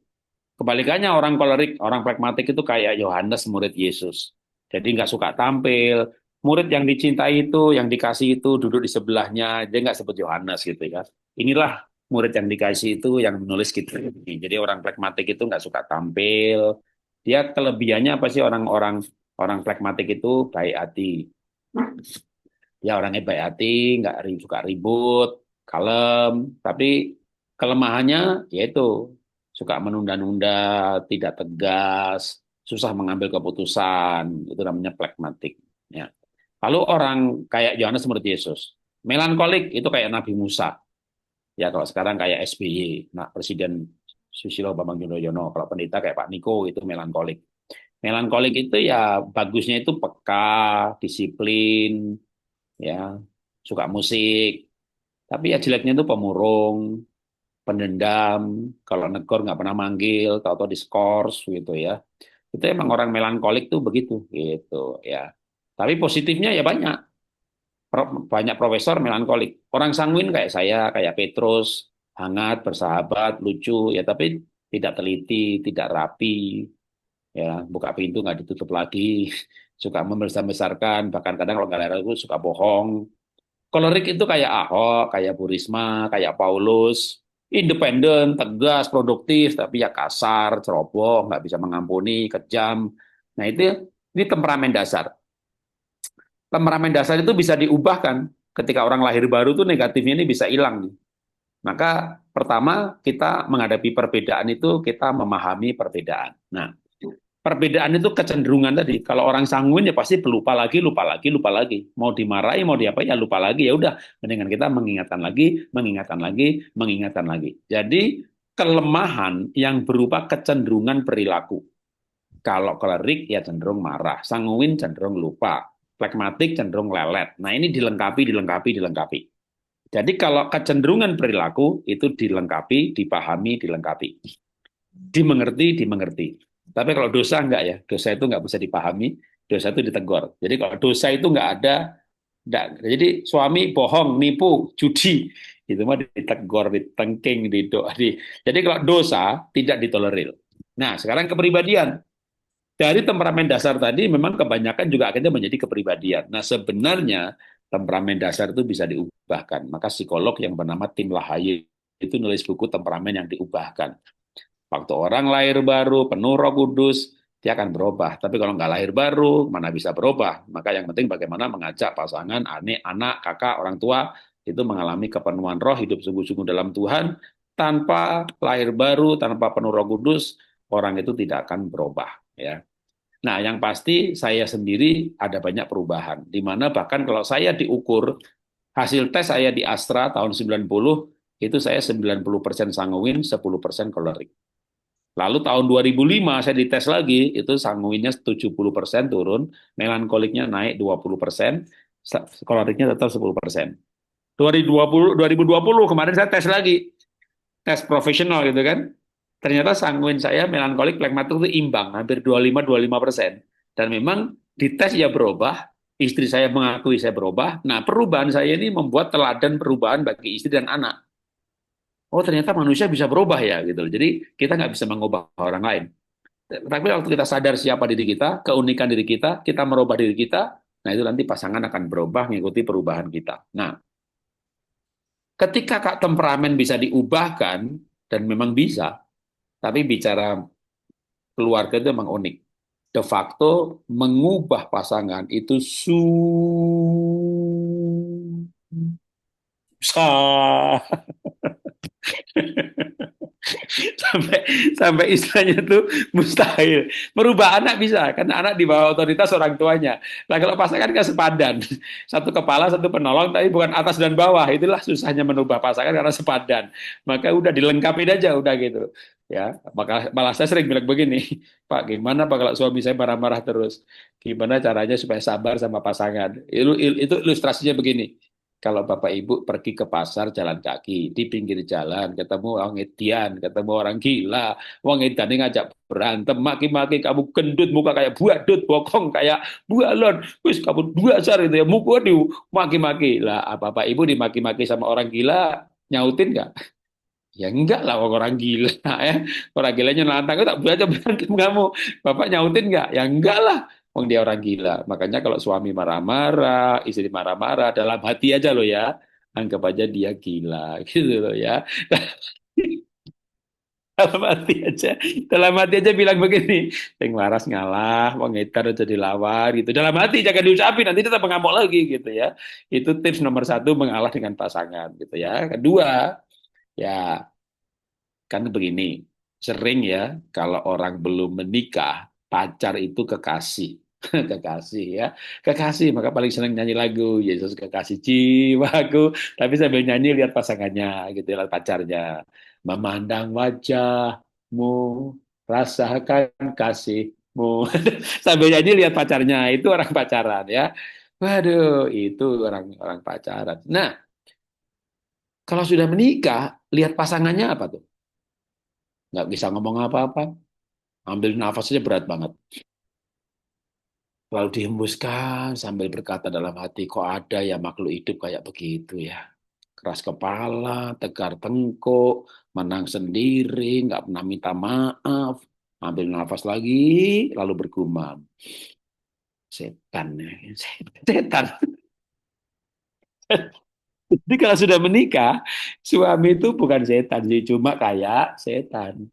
Kebalikannya orang plekmatik itu kayak Yohanes murid Yesus. Jadi nggak suka tampil. Murid yang dicintai itu, yang dikasih itu duduk di sebelahnya, dia nggak sebut Yohanes gitu ya. Inilah murid yang dikasih itu yang menulis gitu. Jadi orang plekmatik itu nggak suka tampil. Dia kelebihannya apa sih orang-orang orang plekmatik itu baik hati. Ya orangnya baik hati, nggak suka ribut, kalem. Tapi kelemahannya yaitu suka menunda-nunda, tidak tegas, susah mengambil keputusan. Itu namanya plekmatik. Ya. Lalu orang kayak Yohanes murid Yesus, melankolik itu kayak Nabi Musa. Ya kalau sekarang kayak SBY, nah Presiden Susilo Bambang Yudhoyono. Kalau pendeta kayak Pak Niko itu melankolik. Melankolik itu ya bagusnya itu peka, disiplin, ya suka musik. Tapi ya jeleknya itu pemurung, pendendam, kalau negor nggak pernah manggil, tahu-tahu diskors gitu ya. Itu emang orang melankolik tuh begitu gitu ya. Tapi positifnya ya banyak. Banyak profesor melankolik. Orang sanguin kayak saya, kayak Petrus, hangat, bersahabat, lucu ya, tapi tidak teliti, tidak rapi, ya buka pintu nggak ditutup lagi, suka membesar-besarkan, bahkan kadang kalau nggak itu suka bohong. Kolerik itu kayak Ahok, kayak Bu Risma, kayak Paulus, independen, tegas, produktif, tapi ya kasar, ceroboh, nggak bisa mengampuni, kejam. Nah ini temperamen dasar. Temperamen dasar itu bisa diubahkan ketika orang lahir baru tuh negatifnya ini bisa hilang. Maka pertama kita menghadapi perbedaan itu kita memahami perbedaan. Nah, perbedaan itu kecenderungan tadi. Kalau orang sanguin ya pasti lupa lagi, lupa lagi, lupa lagi. Mau dimarahi, mau diapa ya lupa lagi. Ya udah, mendingan kita mengingatkan lagi, mengingatkan lagi, mengingatkan lagi. Jadi kelemahan yang berupa kecenderungan perilaku. Kalau kolerik ya cenderung marah, sanguin cenderung lupa, flekmatik cenderung lelet. Nah ini dilengkapi, dilengkapi, dilengkapi. Jadi kalau kecenderungan perilaku itu dilengkapi, dipahami, dilengkapi. Dimengerti, dimengerti. Tapi kalau dosa enggak ya, dosa itu enggak bisa dipahami, dosa itu ditegur. Jadi kalau dosa itu enggak ada Jadi suami bohong, nipu, judi, itu mah ditegur, ditengking, jadi kalau dosa tidak ditolerir. Nah, sekarang kepribadian. Dari temperamen dasar tadi memang kebanyakan juga akhirnya menjadi kepribadian. Nah, sebenarnya temperamen dasar itu bisa diubahkan. Maka psikolog yang bernama Tim LaHaye itu nulis buku temperamen yang diubahkan. Waktu orang lahir baru, penuh Roh Kudus, dia akan berubah. Tapi kalau nggak lahir baru, mana bisa berubah? Maka yang penting bagaimana mengajak pasangan, anak, kakak, orang tua, itu mengalami kepenuhan roh, hidup sungguh-sungguh dalam Tuhan, tanpa lahir baru, tanpa penuh Roh Kudus, orang itu tidak akan berubah. Ya. Nah, yang pasti saya sendiri ada banyak perubahan. Di mana bahkan kalau saya diukur, hasil tes saya di Astra tahun 90, itu saya 90% sanguin, 10% kolerik. Lalu tahun 2005 saya dites lagi, itu sanguinnya 70% turun, melankoliknya naik 20%, koleriknya tetap 10%. 2020 kemarin saya tes lagi, tes profesional gitu kan. Ternyata sanguin saya melankolik plekmatik itu imbang, hampir 25-25%. Dan memang di tes ya berubah, istri saya mengakui saya berubah. Nah, perubahan saya ini membuat teladan perubahan bagi istri dan anak. Oh, ternyata manusia bisa berubah ya gitu. Jadi kita nggak bisa mengubah orang lain. Tapi waktu kita sadar siapa diri kita, keunikan diri kita merubah diri kita, nah itu nanti pasangan akan berubah mengikuti perubahan kita. Nah, ketika kak temperamen bisa diubahkan, dan memang bisa, tapi bicara keluarga itu memang unik. De facto mengubah pasangan itu susah. sampai sampai istilahnya tuh mustahil. Merubah anak bisa, karena anak di bawah otoritas orang tuanya. Nah, kalau pasangan kan sepadan, satu kepala satu penolong, tapi bukan atas dan bawah. Itulah susahnya merubah pasangan karena sepadan. Maka udah dilengkapi aja udah gitu. Ya, maka malah saya sering bilang begini, Pak, gimana Pak kalau suami saya marah-marah terus? Gimana caranya supaya sabar sama pasangan? Itu ilustrasinya begini. Kalau Bapak Ibu pergi ke pasar jalan kaki, di pinggir jalan, ketemu orang edian, ketemu orang gila, orang edian ini ngajak berantem, maki-maki, kamu gendut, muka kayak buadut, bokong kayak bualon, wis kamu dua dasar itu ya, muka di maki-maki. Lah, Bapak Ibu dimaki-maki sama orang gila, nyautin nggak? Ya enggak lah orang gila ya. Orang gilanya nantang, tak baca berantem kamu. Bapak nyautin enggak? Ya enggak lah. Wong dia orang gila. Makanya kalau suami marah-marah, istri marah-marah, dalam hati aja loh ya. Anggap aja dia gila gitu loh ya. Dalam hati aja. Dalam hati aja bilang begini. Yang waras ngalah, wong edan aja dilawan gitu. Dalam hati jangan diucapin, nanti kita mengamuk lagi gitu ya. Itu tips nomor satu mengalah dengan pasangan gitu ya. Kedua, ya kan begini, sering ya kalau orang belum menikah, pacar itu kekasih. Kekasih ya, kekasih, maka paling senang nyanyi lagu Yesus kekasih jiwaku, tapi sambil nyanyi lihat pasangannya gitu, lihat pacarnya, memandang wajahmu, rasakan kasihmu, sambil nyanyi lihat pacarnya, itu orang pacaran ya. Waduh, itu orang orang pacaran. Nah, kalau sudah menikah, lihat pasangannya apa tuh? Nggak bisa ngomong apa-apa, ambil nafas aja berat banget. Lalu dihembuskan sambil berkata dalam hati, kok ada ya makhluk hidup kayak begitu ya. Keras kepala, tegar tengkuk, menang sendiri, nggak pernah minta maaf. Ambil nafas lagi, lalu bergumam. Setan ya, setan. Jadi kalau sudah menikah, suami itu bukan setan, cuma kayak setan.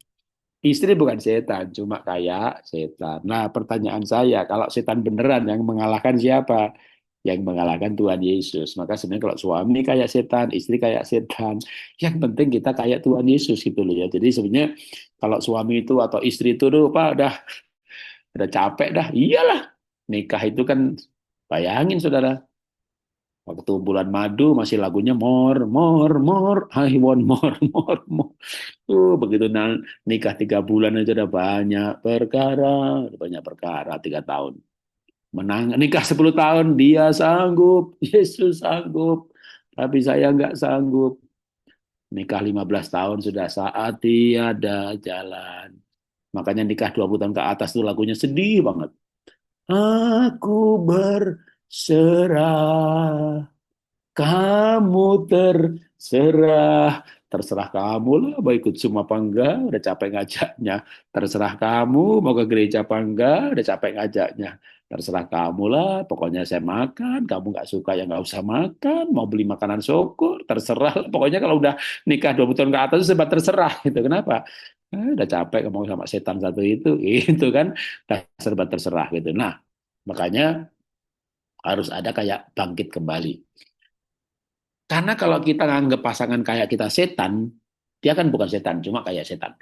Istri bukan setan, cuma kayak setan. Nah, pertanyaan saya, kalau setan beneran yang mengalahkan siapa? Yang mengalahkan Tuhan Yesus. Maka sebenarnya kalau suami kayak setan, istri kayak setan, yang penting kita kayak Tuhan Yesus gitu loh ya. Jadi sebenarnya kalau suami itu atau istri itu tuh, Pak, udah capek dah. Iyalah, nikah itu kan bayangin saudara. Waktu bulan madu masih lagunya more, more, more, I want more, more, more. Begitu nikah 3 bulan aja udah banyak perkara 3 tahun. Menang nikah 10 tahun dia sanggup, Yesus sanggup, tapi saya nggak sanggup. Nikah 15 tahun sudah saat tiada jalan. Makanya nikah 20 tahun ke atas tuh lagunya sedih banget. Aku terserah. Kamu terserah, terserah kamu lah mau ikut Zoom apa enggak, udah capek ngajaknya. Terserah kamu mau ke gereja apa enggak, udah capek ngajaknya. Terserah kamu lah, pokoknya saya makan, kamu nggak suka ya nggak usah makan, mau beli makanan syukur, terserah lah. Pokoknya kalau udah nikah 20 tahun ke atas itu serba terserah gitu. Kenapa? Udah capek ngomong sama setan satu itu, gitu kan, udah serba terserah gitu. Nah, makanya harus ada kayak bangkit kembali. Karena kalau kita nganggap pasangan kayak kita setan, dia kan bukan setan, cuma kayak setan.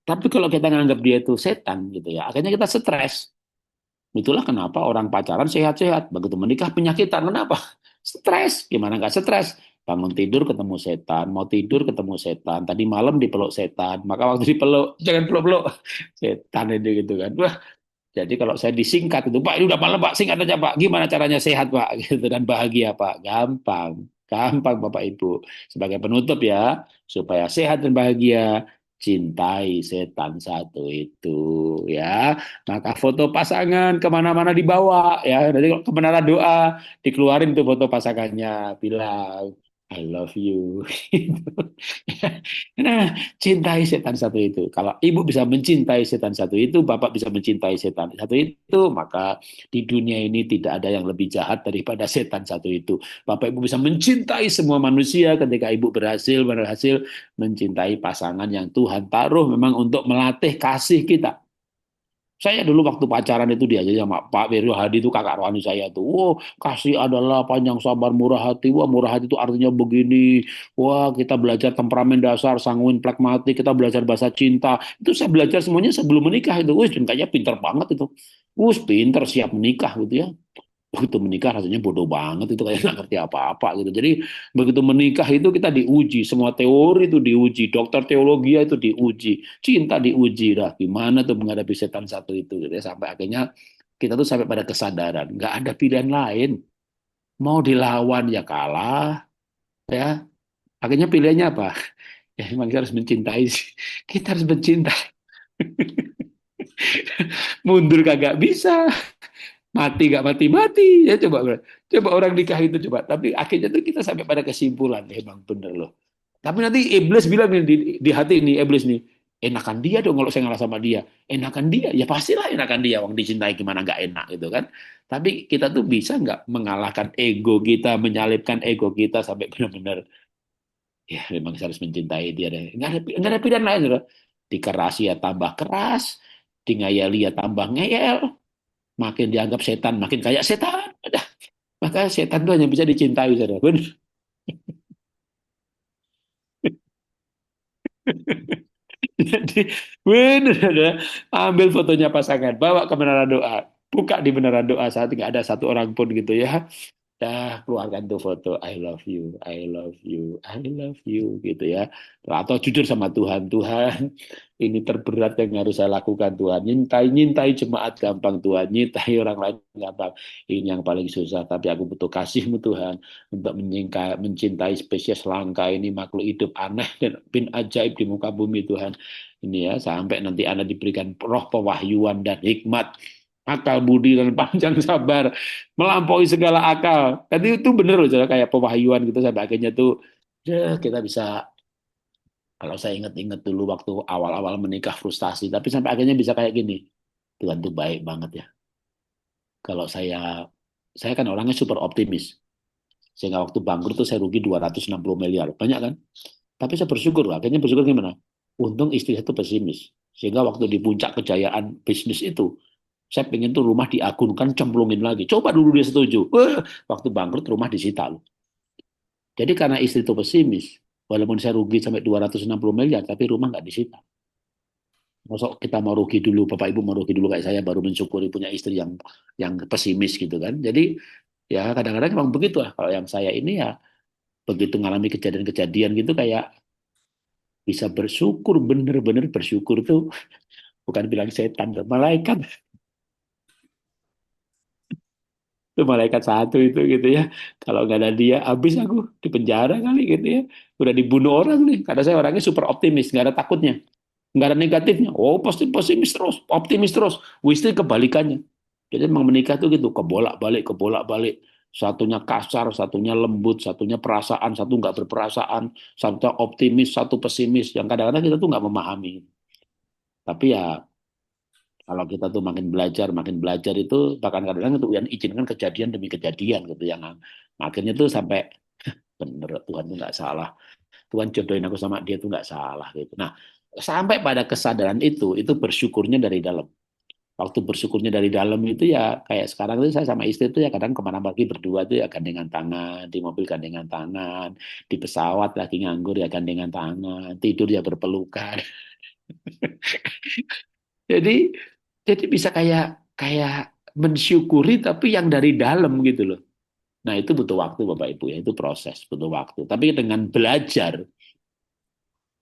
Tapi kalau kita nganggap dia itu setan gitu ya, akhirnya kita stres. Itulah kenapa orang pacaran sehat-sehat, begitu menikah penyakitan. Kenapa? Stres. Gimana nggak stres? Bangun tidur ketemu setan, mau tidur ketemu setan. Tadi malam dipeluk setan, maka waktu dipeluk jangan peluk-peluk setan itu gitu kan. Wah, jadi kalau saya disingkat itu, Pak, ini udah malam Pak, singkat aja Pak. Gimana caranya sehat Pak? Gitu dan bahagia Pak. Gampang. Gampang Bapak Ibu. Sebagai penutup ya, supaya sehat dan bahagia, cintai setan satu itu ya. Maka foto pasangan kemana-mana dibawa ya. Nanti kalau ke menara doa, dikeluarin tuh foto pasangannya. Bilang, I love you. Nah, cintai setan satu itu. Kalau ibu bisa mencintai setan satu itu, bapak bisa mencintai setan satu itu, maka di dunia ini tidak ada yang lebih jahat daripada setan satu itu. Bapak ibu bisa mencintai semua manusia ketika ibu berhasil mencintai pasangan yang Tuhan taruh memang untuk melatih kasih kita. Saya dulu waktu pacaran itu diajarin sama Pak Wiryo Hadi itu kakak rohani saya tuh. Wow, kasih adalah panjang sabar murah hati. Wah, murah hati itu artinya begini. Wah, kita belajar temperamen dasar, sanguin, pragmatik, kita belajar bahasa cinta. Itu saya belajar semuanya sebelum menikah itu. Wih, dan kayaknya pinter banget itu. Wih, pinter siap menikah gitu ya. Begitu menikah rasanya bodoh banget itu kayak nggak ngerti apa-apa gitu. Jadi begitu menikah itu kita diuji, semua teori itu diuji, dokter teologi itu diuji, cinta diuji, dah gimana tuh menghadapi setan satu itu gitu ya. Sampai akhirnya kita tuh sampai pada kesadaran nggak ada pilihan lain, mau dilawan ya kalah ya. Akhirnya pilihannya apa? Ya memang kita harus mencintai, kita harus mencintai. Mundur kagak bisa, mati gak mati-mati ya, coba orang nikah itu coba, tapi akhirnya tuh kita sampai pada kesimpulan emang bener loh. Tapi nanti iblis bilang nih di hati ini, iblis nih, enakan dia dong kalau saya ngalah sama dia, enakan dia ya, pastilah enakan dia, wong dicintai gimana nggak enak gitu kan. Tapi kita tuh bisa nggak mengalahkan ego kita, menyalipkan ego kita sampai benar-benar ya memang harus mencintai dia deh, nggak ada pilihan lain loh. Dikerasi ya tambah keras, dingayali ya tambah ngeyel, makin dianggap setan, makin kayak setan. Maka setan itu hanya bisa dicintai, saudara. Benar. Jadi benar, saudara. Ambil fotonya pasangan, bawa ke menara doa, buka di menara doa saat nggak ada satu orang pun gitu ya. Keluarkan tuh foto I love you, I love you, I love you gitu ya. Atau jujur sama Tuhan, Tuhan ini terberat yang harus saya lakukan Tuhan. Nyintai jemaat gampang Tuhan, nyintai orang lain gampang. Ini yang paling susah, tapi aku butuh kasih-Mu Tuhan untuk mencintai spesies langka ini, makhluk hidup aneh dan bin ajaib di muka bumi Tuhan. Ini ya, sampai nanti Anda diberikan roh pewahyuan dan hikmat, akal budi dan panjang sabar melampaui segala akal. Tadi itu bener loh, kayak pewahyuan gitu sampai akhirnya tuh ya, kita bisa, kalau saya ingat-ingat dulu waktu awal-awal menikah frustasi, tapi sampai akhirnya bisa kayak gini. Tuhan tuh baik banget ya. Kalau saya kan orangnya super optimis. Sehingga waktu bangkrut tuh saya rugi 260 miliar. Banyak kan? Tapi saya bersyukur, akhirnya bersyukur gimana? Untung istri saya tuh pesimis. Sehingga waktu di puncak kejayaan bisnis itu, saya pengen tuh rumah diagunkan, cemplungin lagi. Coba dulu dia setuju. Waktu bangkrut rumah disita loh. Jadi karena istri itu pesimis, walaupun saya rugi sampai 260 miliar, tapi rumah nggak disita. Masuk kita mau rugi dulu, Bapak Ibu mau rugi dulu kayak saya, baru mensyukuri punya istri yang pesimis gitu kan. Jadi ya kadang-kadang memang begitu lah. Kalau yang saya ini ya begitu mengalami kejadian-kejadian gitu kayak bisa bersyukur, bener-bener bersyukur tuh bukan bilang setan, malaikat. Itu malaikat satu itu gitu ya. Kalau nggak ada dia, habis aku di penjara kali gitu ya. Udah dibunuh orang nih. Karena saya orangnya super optimis, nggak ada takutnya, nggak ada negatifnya. Oh pasti pesimis terus, optimis terus. Istri kebalikannya. Jadi memang menikah tuh gitu, kebolak-balik. Satunya kasar, satunya lembut, satunya perasaan, satu nggak berperasaan, satu optimis, satu pesimis. Yang kadang-kadang kita tuh nggak memahami. Tapi ya kalau kita tuh makin belajar itu bahkan kadang-kadang itu yang izinkan kejadian demi kejadian gitu yang akhirnya tuh sampai bener Tuhan tuh nggak salah. Tuhan jodohin aku sama dia tuh nggak salah gitu. Nah, sampai pada kesadaran itu bersyukurnya dari dalam. Waktu bersyukurnya dari dalam itu ya kayak sekarang itu saya sama istri itu ya kadang kemana pergi berdua tuh ya gandengan tangan, di mobil gandengan tangan, di pesawat lagi nganggur ya gandengan tangan, tidur ya berpelukan. Jadi jadi bisa kayak kayak mensyukuri tapi yang dari dalam gitu loh. Nah, itu butuh waktu Bapak Ibu ya, itu proses, butuh waktu. Tapi dengan belajar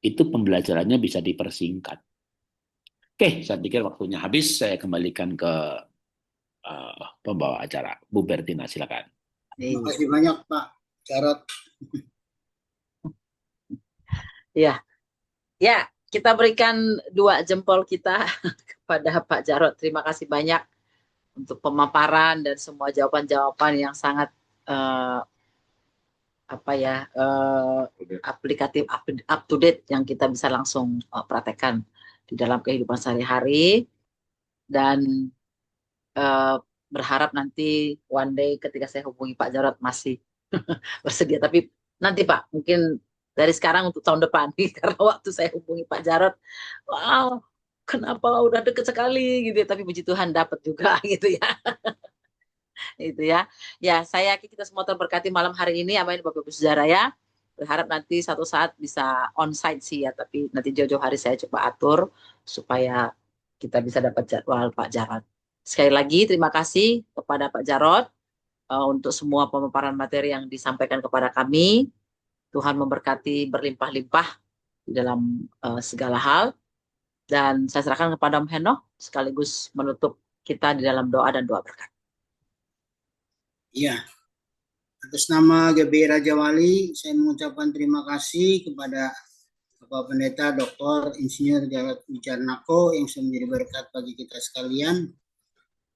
itu pembelajarannya bisa dipersingkat. Oke, saya pikir waktunya habis. Saya kembalikan ke pembawa acara, Bu Bertina, silakan. Terima kasih banyak Pak Jarot. Ya, ya, kita berikan 2 jempol kita kepada Pak Jarot. Terima kasih banyak untuk pemaparan dan semua jawaban-jawaban yang sangat aplikatif, up to date yang kita bisa langsung praktekkan di dalam kehidupan sehari-hari. Dan berharap nanti one day ketika saya hubungi Pak Jarot masih bersedia. Tapi nanti Pak, mungkin dari sekarang untuk tahun depan nih, karena waktu saya hubungi Pak Jarot, wow, kenapa udah deket sekali gitu ya, tapi puji Tuhan dapat juga gitu ya. Itu ya. Ya, saya yakin kita semua terberkati malam hari ini. Amin Bapak Ibu Saudara ya. Berharap nanti satu saat bisa onsite sih ya, tapi nanti jauh-jauh hari saya coba atur supaya kita bisa dapat jadwal Pak Jarot. Sekali lagi terima kasih kepada Pak Jarot untuk semua pemaparan materi yang disampaikan kepada kami. Tuhan memberkati berlimpah-limpah di dalam segala hal. Dan saya serahkan kepada Om Henoh sekaligus menutup kita di dalam doa dan doa berkat. Iya, atas nama GBI Raja Wali, saya mengucapkan terima kasih kepada Bapak Pendeta Dr. Insinyur Jarot Wijarnako yang sudah menjadi berkat bagi kita sekalian.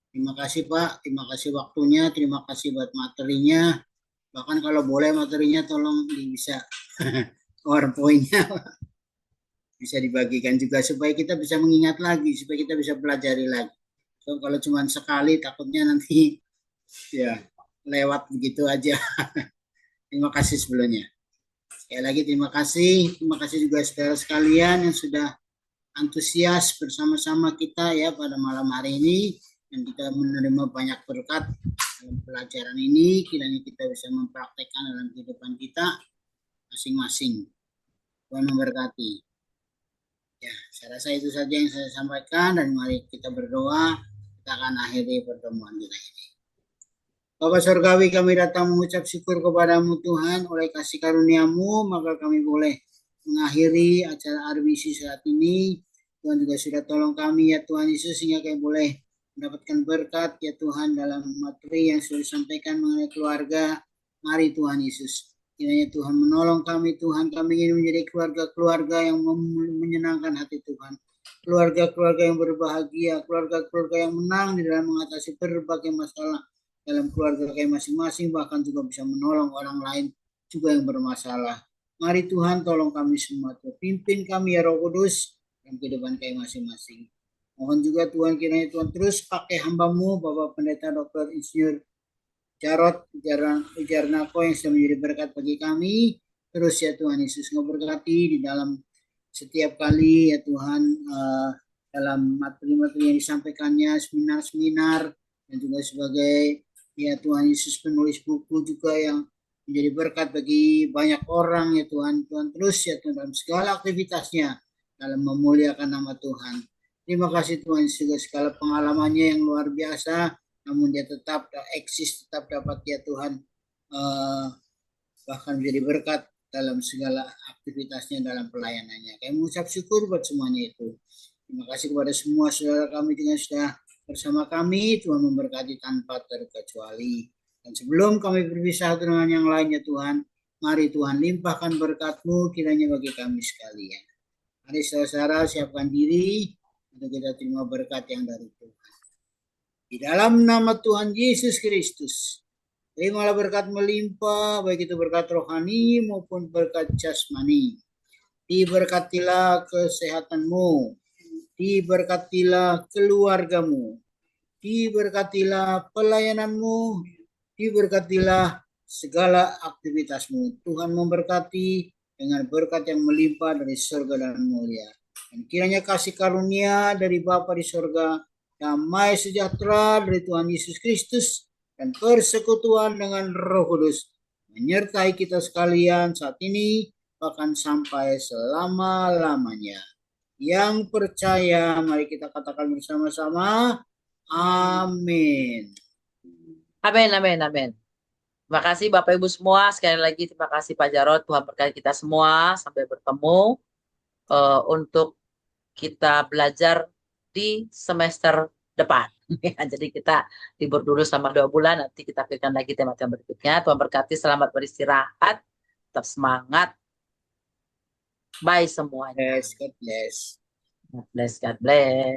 Terima kasih Pak, terima kasih waktunya, terima kasih buat materinya. Bahkan kalau boleh materinya tolong bisa PowerPoint-nya bisa dibagikan juga supaya kita bisa mengingat lagi, supaya kita bisa pelajari lagi. So, kalau cuma sekali takutnya nanti ya lewat begitu aja. Terima kasih sebelumnya. Sekali lagi terima kasih juga saudara sekalian yang sudah antusias bersama-sama kita ya pada malam hari ini. Dan kita menerima banyak berkat dalam pelajaran ini, kiranya kita bisa mempraktekkan dalam kehidupan kita masing-masing. Tuhan memberkati. Ya, saya rasa itu saja yang saya sampaikan dan mari kita berdoa. Kita akan akhiri pertemuan kita ini. Bapa Surgawi, kami datang mengucap syukur kepadamu Tuhan, oleh kasih karunia-Mu maka kami boleh mengakhiri acara RBC saat ini. Tuhan juga sudah tolong kami ya Tuhan Yesus sehingga kami boleh mendapatkan berkat ya Tuhan dalam materi yang sudah disampaikan mengenai keluarga. Mari Tuhan Yesus, kiranya Tuhan menolong kami Tuhan, kami ingin menjadi keluarga-keluarga yang menyenangkan hati Tuhan, keluarga-keluarga yang berbahagia, keluarga-keluarga yang menang di dalam mengatasi berbagai masalah dalam keluarga kami masing-masing, bahkan juga bisa menolong orang lain juga yang bermasalah. Mari Tuhan tolong kami semua, Tuhan pimpin kami ya Roh Kudus dalam kehidupan kami masing-masing. Mohon juga Tuhan kiranya Tuhan terus pakai hamba-Mu Bapak Pendeta Dr. Insinyur Jarot Wijarnako yang sudah menjadi berkat bagi kami. Terus ya Tuhan Yesus memberkati di dalam setiap kali ya Tuhan dalam materi-materi yang disampaikannya, seminar-seminar dan juga sebagai ya Tuhan Yesus penulis buku juga yang menjadi berkat bagi banyak orang ya Tuhan. Tuhan terus ya Tuhan dalam segala aktivitasnya dalam memuliakan nama Tuhan. Terima kasih Tuhan juga segala pengalamannya yang luar biasa, namun dia tetap eksis, tetap dapat ya Tuhan bahkan menjadi berkat dalam segala aktivitasnya dalam pelayanannya. Kami mengucap syukur buat semuanya itu. Terima kasih kepada semua saudara kami yang sudah bersama kami. Tuhan memberkati tanpa terkecuali. Dan sebelum kami berpisah dengan yang lainnya Tuhan, mari Tuhan limpahkan berkat-Mu kiranya bagi kami sekalian. Mari saudara siapkan diri untuk kita terima berkat yang dari Tuhan. Di dalam nama Tuhan Yesus Kristus, terimalah berkat melimpah, baik itu berkat rohani maupun berkat jasmani. Diberkatilah kesehatanmu, diberkatilah keluargamu, diberkatilah pelayananmu, diberkatilah segala aktivitasmu. Tuhan memberkati dengan berkat yang melimpah dari surga dan mulia. Dan kiranya kasih karunia dari Bapa di surga, damai sejahtera dari Tuhan Yesus Kristus, dan persekutuan dengan Roh Kudus menyertai kita sekalian saat ini, bahkan sampai selama-lamanya. Yang percaya, mari kita katakan bersama-sama, amin. Amin, amin, amin. Terima kasih Bapak Ibu semua. Sekali lagi terima kasih Pak Jarod. Tuhan berkati kita semua. Sampai bertemu untuk kita belajar di semester depan. Jadi kita libur dulu selama 2 bulan. Nanti kita pikirkan lagi tema-tema berikutnya. Tuhan berkati. Selamat beristirahat. Tetap semangat. Bye semuanya. God bless. God bless. God bless.